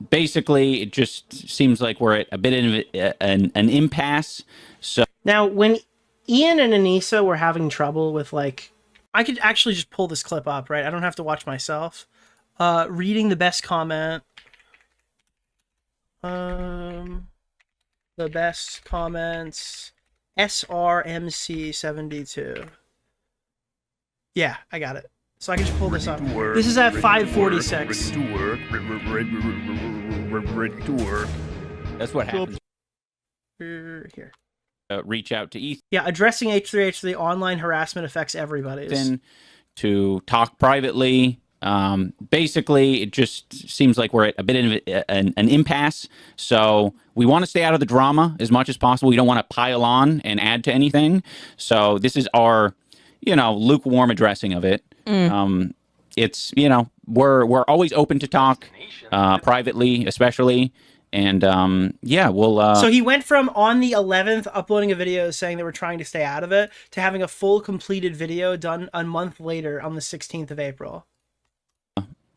Basically, it just seems like we're at a bit of an impasse. So now, when Ian and Anissa were having trouble with like, I could actually just pull this clip up, right? I don't have to watch myself. Reading the best comment. The best comments, SRMC72. Yeah, I got it. So I can just pull this up. This is at 5:46. That's what happens. Here. Reach out to Ethan. Yeah, addressing H3H3 online harassment affects everybody. To talk privately. Basically, it just seems like we're at a bit of an impasse. So we want to stay out of the drama as much as possible. We don't want to pile on and add to anything. So this is our, lukewarm addressing of it. It's, we're always open to talk, privately, especially. And, we'll... So he went from on the 11th uploading a video saying that we're trying to stay out of it to having a full completed video done a month later on the 16th of April.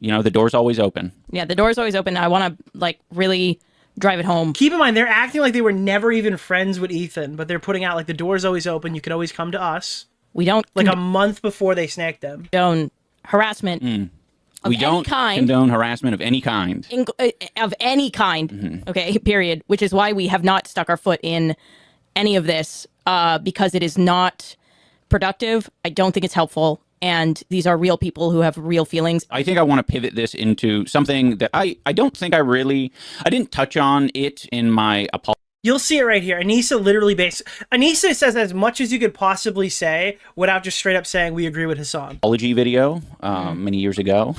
The door's always open. Yeah, the door's always open. I want to, really drive it home. Keep in mind, they're acting like they were never even friends with Ethan, but they're putting out, the door's always open. You can always come to us. We don't... a month before they snaked them. Condone harassment of any kind. Condone harassment of any kind. Of any kind, okay, period. Which is why we have not stuck our foot in any of this, because it is not productive. I don't think it's helpful. And these are real people who have real feelings. I think I want to pivot this into something that I don't think I didn't touch on it in my apology You'll see it right here. Anissa literally Anissa says as much as you could possibly say without just straight up saying we agree with Hasan. Apology video many years ago.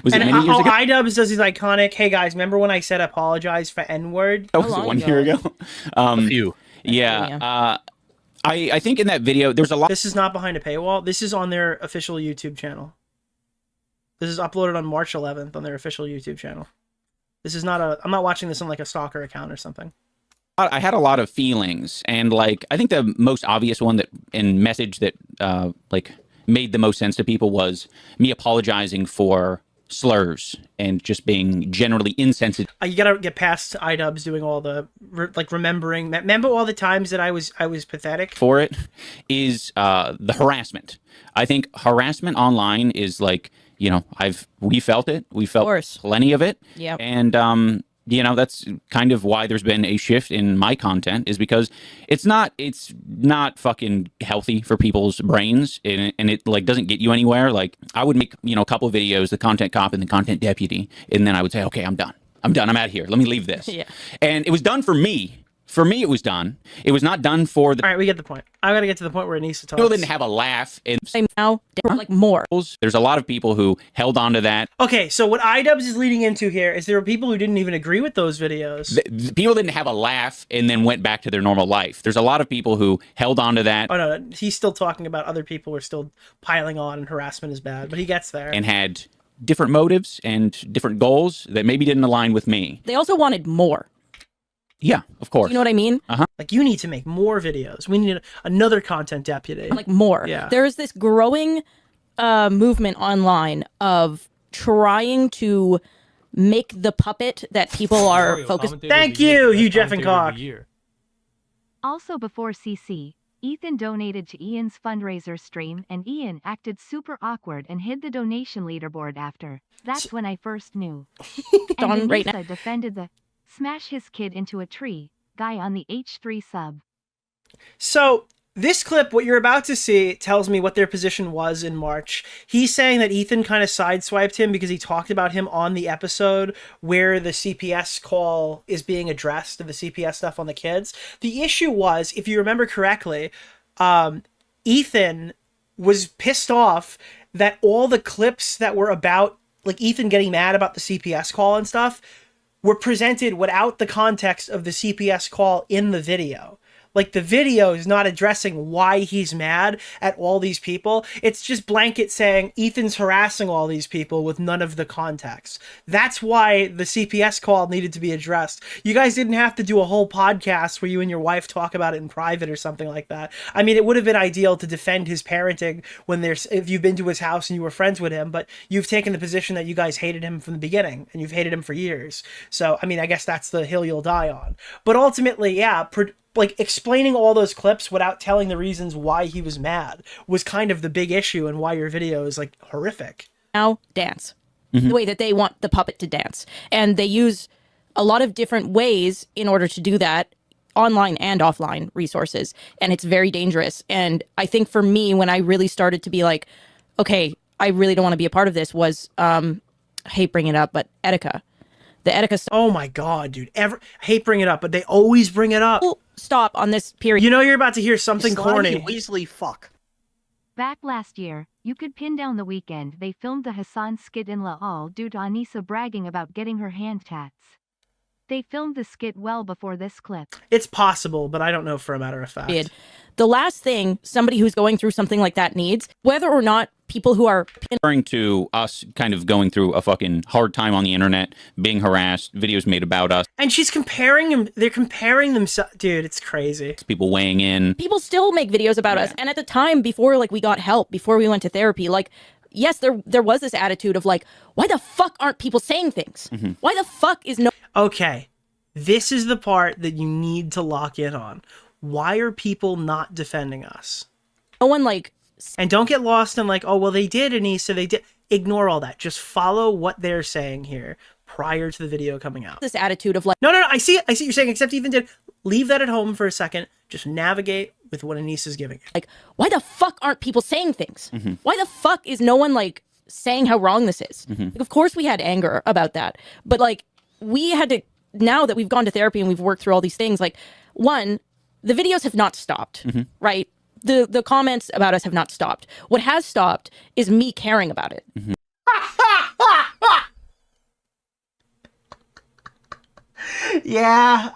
Was And it many years ago? iDubbbz does his iconic, hey guys, remember when I said apologize for N-word? Oh, was it 1 year ago? A few. Yeah. I think in that video, there's a lot. This is not behind a paywall. This is on their official YouTube channel. This is uploaded on March 11th on their official YouTube channel. This is not I'm not watching this on like a stalker account or something. I had a lot of feelings, and like I think the most obvious one that and message that like made the most sense to people was me apologizing for slurs and just being generally insensitive. You gotta get past iDubbbz doing all the remembering. Remember all the times that I was pathetic For it is the harassment. I think harassment online is like, you know, we felt it. We felt plenty of it. Yeah. And you know, that's kind of why there's been a shift in my content, is because it's not fucking healthy for people's brains, and it like doesn't get you anywhere. Like I would make, you know, a couple of videos, the content cop and the content deputy, and then I would say, okay, I'm done. I'm out of here. Let me leave this. Yeah. And it was done for me. For me, it was done. It was not done for the. All right, we get the point. I gotta get to the point where Anissa talks. People didn't have a laugh. And Same now, like more. There's a lot of people who held on to that. Okay, so what iDubbbz is leading into here is there were people who didn't even agree with those videos. People didn't have a laugh and then went back to their normal life. There's a lot of people who held on to that. Oh no, he's still talking about other people who are still piling on and harassment is bad, but he gets there. And had different motives and different goals that maybe didn't align with me. They also wanted more. Yeah, of course. You know what I mean? Like, you need to make more videos. We need another content deputy. Like more. Yeah. There's this growing movement online of trying to make the puppet that people are focused. Thank you, Hugh Jeff and Cock. Also before CC, Ethan donated to Ian's fundraiser stream and Ian acted super awkward and hid the donation leaderboard after. That's when I first knew. And right Anissa defended the smash his kid into a tree guy on the H3 sub. So this clip, what you're about to see, tells me what their position was in March. He's saying that Ethan kind of sideswiped him because he talked about him on the episode where the CPS call is being addressed and the CPS stuff on the kids. The issue was, if you remember correctly, Ethan was pissed off that all the clips that were about, like, Ethan getting mad about the CPS call and stuff were presented without the context of the CPS call in the video. Like, the video is not addressing why he's mad at all these people. It's just blanket saying Ethan's harassing all these people with none of the context. That's why the CPS call needed to be addressed. You guys didn't have to do a whole podcast where you and your wife talk about it in private or something like that. I mean, it would have been ideal to defend his parenting if you've been to his house and you were friends with him, but you've taken the position that you guys hated him from the beginning and you've hated him for years. So, I mean, I guess that's the hill you'll die on. But ultimately, yeah, like, explaining all those clips without telling the reasons why he was mad was kind of the big issue and why your video is, like, horrific. Now dance. The way that they want the puppet to dance. And they use a lot of different ways in order to do that, online and offline resources. And it's very dangerous. And I think for me, when I really started to be like, okay, I really don't want to be a part of this, was, I hate bringing it up, but Etika. The Etika stuff. Oh my god, dude. I hate bringing it up, but they always bring it up. Stop on this period. You know you're about to hear something corny. Weasley fuck. Back last year, you could pin down the weekend they filmed the Hasan skit in La All due to Anissa bragging about getting her hand tats. They filmed the skit well before this clip. It's possible, but I don't know for a matter of fact. The last thing somebody who's going through something like that needs, whether or not people who are referring to us kind of going through a fucking hard time on the internet, being harassed, videos made about us. And she's comparing them. They're comparing themselves. Dude, it's crazy. People weighing in. People still make videos about us. And at the time, before like we got help, before we went to therapy, like, yes, there was this attitude of like, why the fuck aren't people saying things? Why the fuck is no... Okay, this is the part that you need to lock in on. Why are people not defending us? No one, like... And don't get lost in like, oh, well, they did, Anissa, they did. Ignore all that. Just follow what they're saying here prior to the video coming out. This attitude of like... No, I see it. I see what you're saying, except Ethan did. Leave that at home for a second. Just navigate with what Anissa's giving. Like, why the fuck aren't people saying things? Why the fuck is no one, like, saying how wrong this is? Like, of course we had anger about that. But, like, we had to now that we've gone to therapy and we've worked through all these things, like, one, the videos have not stopped, right? The comments about us have not stopped. What has stopped is me caring about it. Yeah,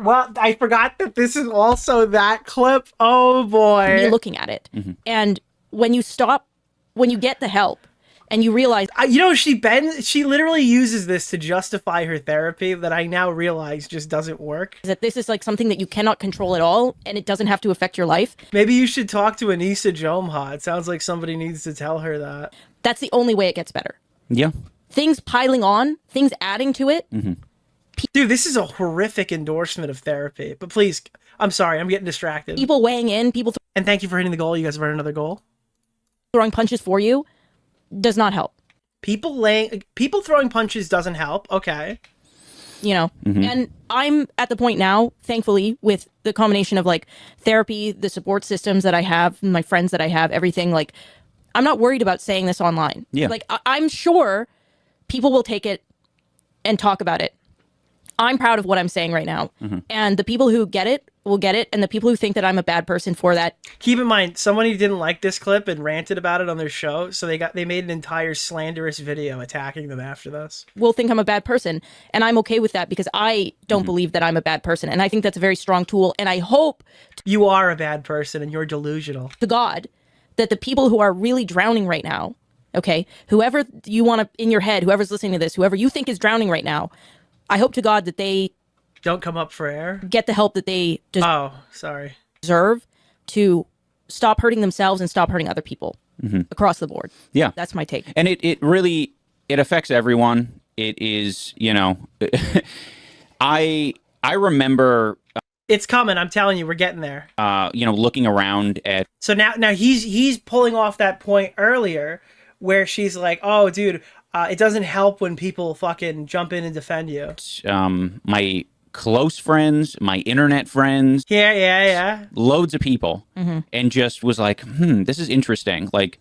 well, I forgot that this is also that clip. Oh boy. Me looking at it. And when you stop, when you get the help and you realize, you know, she literally uses this to justify her therapy that I now realize just doesn't work. That this is like something that you cannot control at all and it doesn't have to affect your life. Maybe you should talk to Anissa Jomha. It sounds like somebody needs to tell her that. That's the only way it gets better. Yeah. Things piling on, things adding to it. Dude, this is a horrific endorsement of therapy. But please, I'm sorry, I'm getting distracted. People weighing in, and thank you for hitting the goal. You guys have earned another goal. Throwing punches for you does not help. People throwing punches doesn't help. Okay. You know, and I'm at the point now, thankfully, with the combination of like therapy, the support systems that I have, my friends that I have, everything, like, I'm not worried about saying this online. Yeah. Like, I'm sure people will take it and talk about it. I'm proud of what I'm saying right now. And the people who get it will get it. And the people who think that I'm a bad person for that. Keep in mind, somebody didn't like this clip and ranted about it on their show. So they made an entire slanderous video attacking them after this. Will think I'm a bad person. And I'm okay with that because I don't believe that I'm a bad person. And I think that's a very strong tool. And I hope you are a bad person and you're delusional. To God, that the people who are really drowning right now, okay, whoever you want to, in your head, whoever's listening to this, whoever you think is drowning right now, I hope to God that they don't come up for air, get the help that they deserve to stop hurting themselves and stop hurting other people across the board. Yeah. That's my take. And it really, it affects everyone. It is, you know, I remember... It's coming. I'm telling you, we're getting there. You know, looking around at... So now he's pulling off that point earlier where she's like, oh, dude... it doesn't help when people fucking jump in and defend you. My close friends, my internet friends. Yeah. Loads of people. And just was like, this is interesting. Like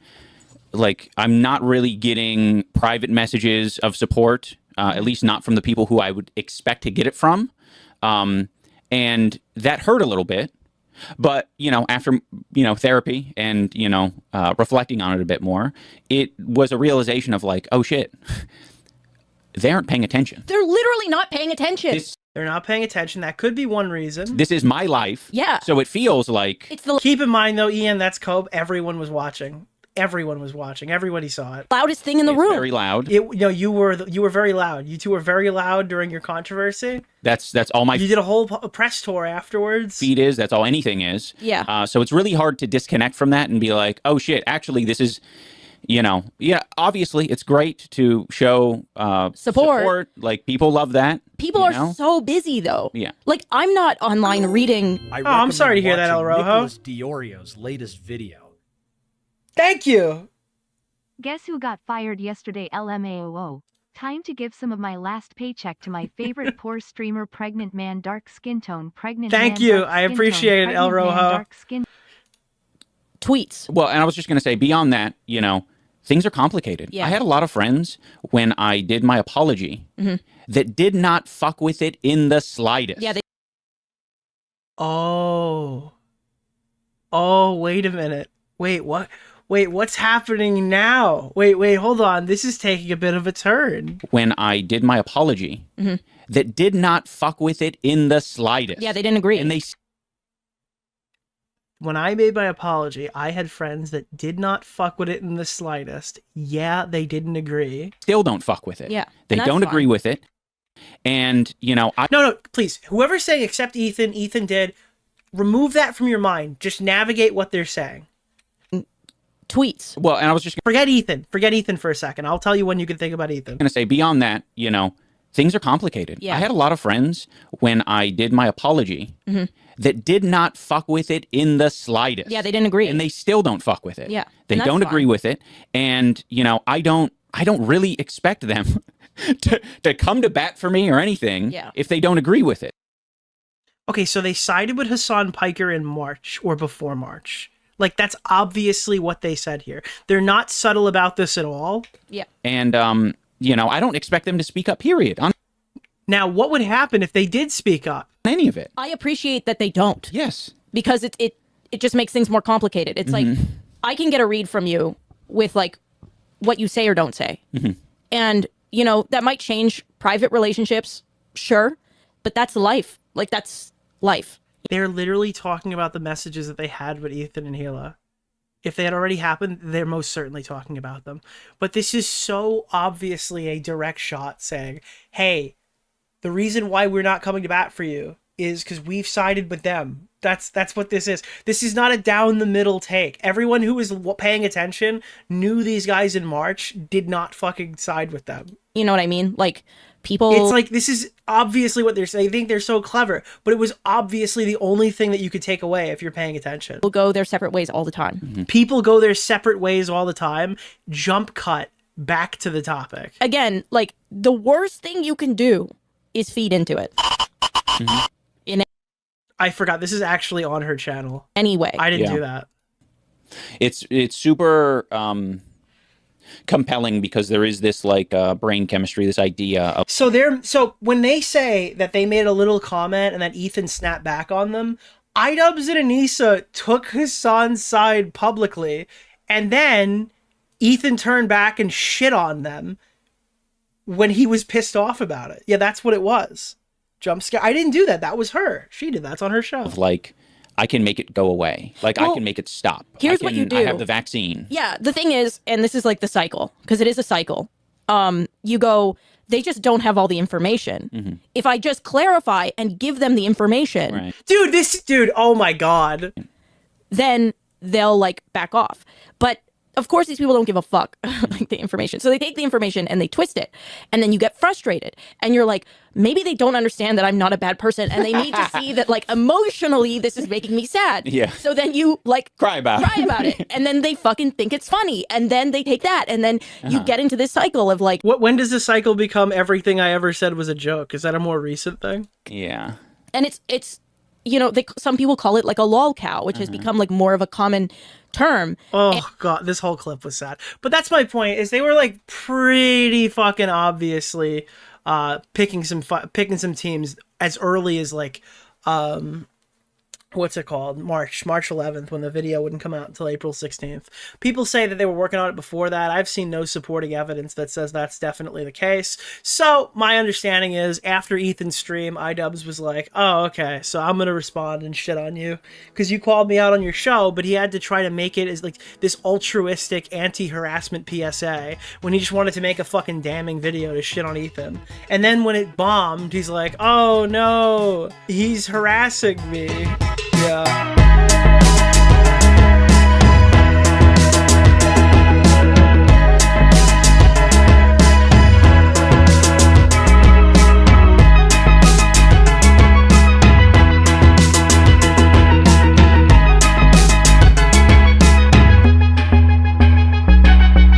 I'm not really getting private messages of support, at least not from the people who I would expect to get it from. And that hurt a little bit. But, you know, after, you know, therapy and, you know, reflecting on it a bit more, it was a realization of like, oh, shit, they aren't paying attention. They're literally not paying attention. They're not paying attention. That could be one reason. This is my life. Yeah. So it feels like... Keep in mind, though, Ian, that's Cope. Everyone was watching. Everyone was watching. Everybody saw it. Loudest thing in the room. Very loud. You were very loud. You two were very loud during your controversy. That's all my... You did a whole press tour afterwards. Feed is. That's all anything is. Yeah. So it's really hard to disconnect from that and be like, oh shit, actually this is, you know, yeah, obviously it's great to show support. Like people love that. People are so busy though. Yeah. Like I'm not online reading. I'm sorry to hear that, El Rojo. Nicholas DeOrio's latest video. Thank you. Guess who got fired yesterday? LMAOO. Time to give some of my last paycheck to my favorite poor streamer, pregnant man, dark skin tone, pregnant man. Thank you. I appreciate it, El Rojo. Tweets. Well, and I was just going to say, beyond that, you know, things are complicated. Yeah. I had a lot of friends when I did my apology that did not fuck with it in the slightest. Yeah. Oh, wait a minute. Wait, what? Wait, what's happening now? Wait, hold on. This is taking a bit of a turn. When I did my apology, that did not fuck with it in the slightest. Yeah, they didn't agree. And they... When I made my apology, I had friends that did not fuck with it in the slightest. Yeah, they didn't agree. Still don't fuck with it. Yeah. They don't agree with it. And, you know, No, please. Whoever's saying except Ethan did, remove that from your mind. Just navigate what they're saying. Tweets. Well, and I was just forget Ethan for a second. I'll tell you when you can think about Ethan. I'm gonna say beyond that, you know, things are complicated. Yeah. I had a lot of friends when I did my apology that did not fuck with it in the slightest. Yeah, they didn't agree. And they still don't fuck with it. Yeah. They don't agree with it. And, you know, I don't really expect them to come to bat for me or anything if they don't agree with it. Okay, so they sided with Hasan Piker in March or before March. Like, that's obviously what they said here. They're not subtle about this at all. Yeah. And, you know, I don't expect them to speak up, period. Now, what would happen if they did speak up? Any of it. I appreciate that they don't. Yes. Because it just makes things more complicated. It's like, I can get a read from you with like what you say or don't say. And, you know, that might change private relationships, sure, but that's life. Like, that's life. They're literally talking about the messages that they had with Ethan and Hila. If they had already happened, they're most certainly talking about them. But this is so obviously a direct shot saying, hey, the reason why we're not coming to bat for you is because we've sided with them. That's what this is. This is not a down the middle take. Everyone who was paying attention knew these guys in March did not fucking side with them. You know what I mean? Like, people... It's like, this is obviously what they're saying. They think they're so clever, but it was obviously the only thing that you could take away if you're paying attention. People go their separate ways all the time. People go their separate ways all the time. Jump cut back to the topic. Again, like, the worst thing you can do is feed into it. I forgot, this is actually on her channel. Anyway. I didn't do that. It's super compelling because there is this like brain chemistry, this idea of... So when they say that they made a little comment and that Ethan snapped back on them, iDubbbz and Anissa took Hasan's side publicly, and then Ethan turned back and shit on them when he was pissed off about it. Yeah, that's what it was. Jump scare. I didn't do that. That was her. She did that. It's on her show. Like, I can make it go away. Like, I can make it stop. Here's what you do. I have the vaccine. Yeah, the thing is, and this is like the cycle, because it is a cycle. You go, they just don't have all the information. If I just clarify and give them the information. Dude, oh my God. Then they'll like back off. But of course, these people don't give a fuck, like the information. So they take the information and they twist it. And then you get frustrated. And you're like, maybe they don't understand that I'm not a bad person. And they need to see that, like, emotionally, this is making me sad. Yeah. So then you, like, cry about it. And then they fucking think it's funny. And then they take that. And then you get into this cycle of, like... When does the cycle become everything I ever said was a joke? Is that a more recent thing? Yeah. And it's you know, some people call it, like, a lol cow, which has become, like, more of a common term. Oh God, this whole clip was sad. But that's my point, is they were like pretty fucking obviously picking some teams as early as like what's it called? March 11th, when the video wouldn't come out until April 16th. People say that they were working on it before that. I've seen no supporting evidence that says that's definitely the case. So my understanding is after Ethan's stream, iDubbbz was like, oh, okay, so I'm going to respond and shit on you because you called me out on your show, but he had to try to make it as like this altruistic anti-harassment PSA when he just wanted to make a fucking damning video to shit on Ethan. And then when it bombed, he's like, oh no, he's harassing me. Yeah.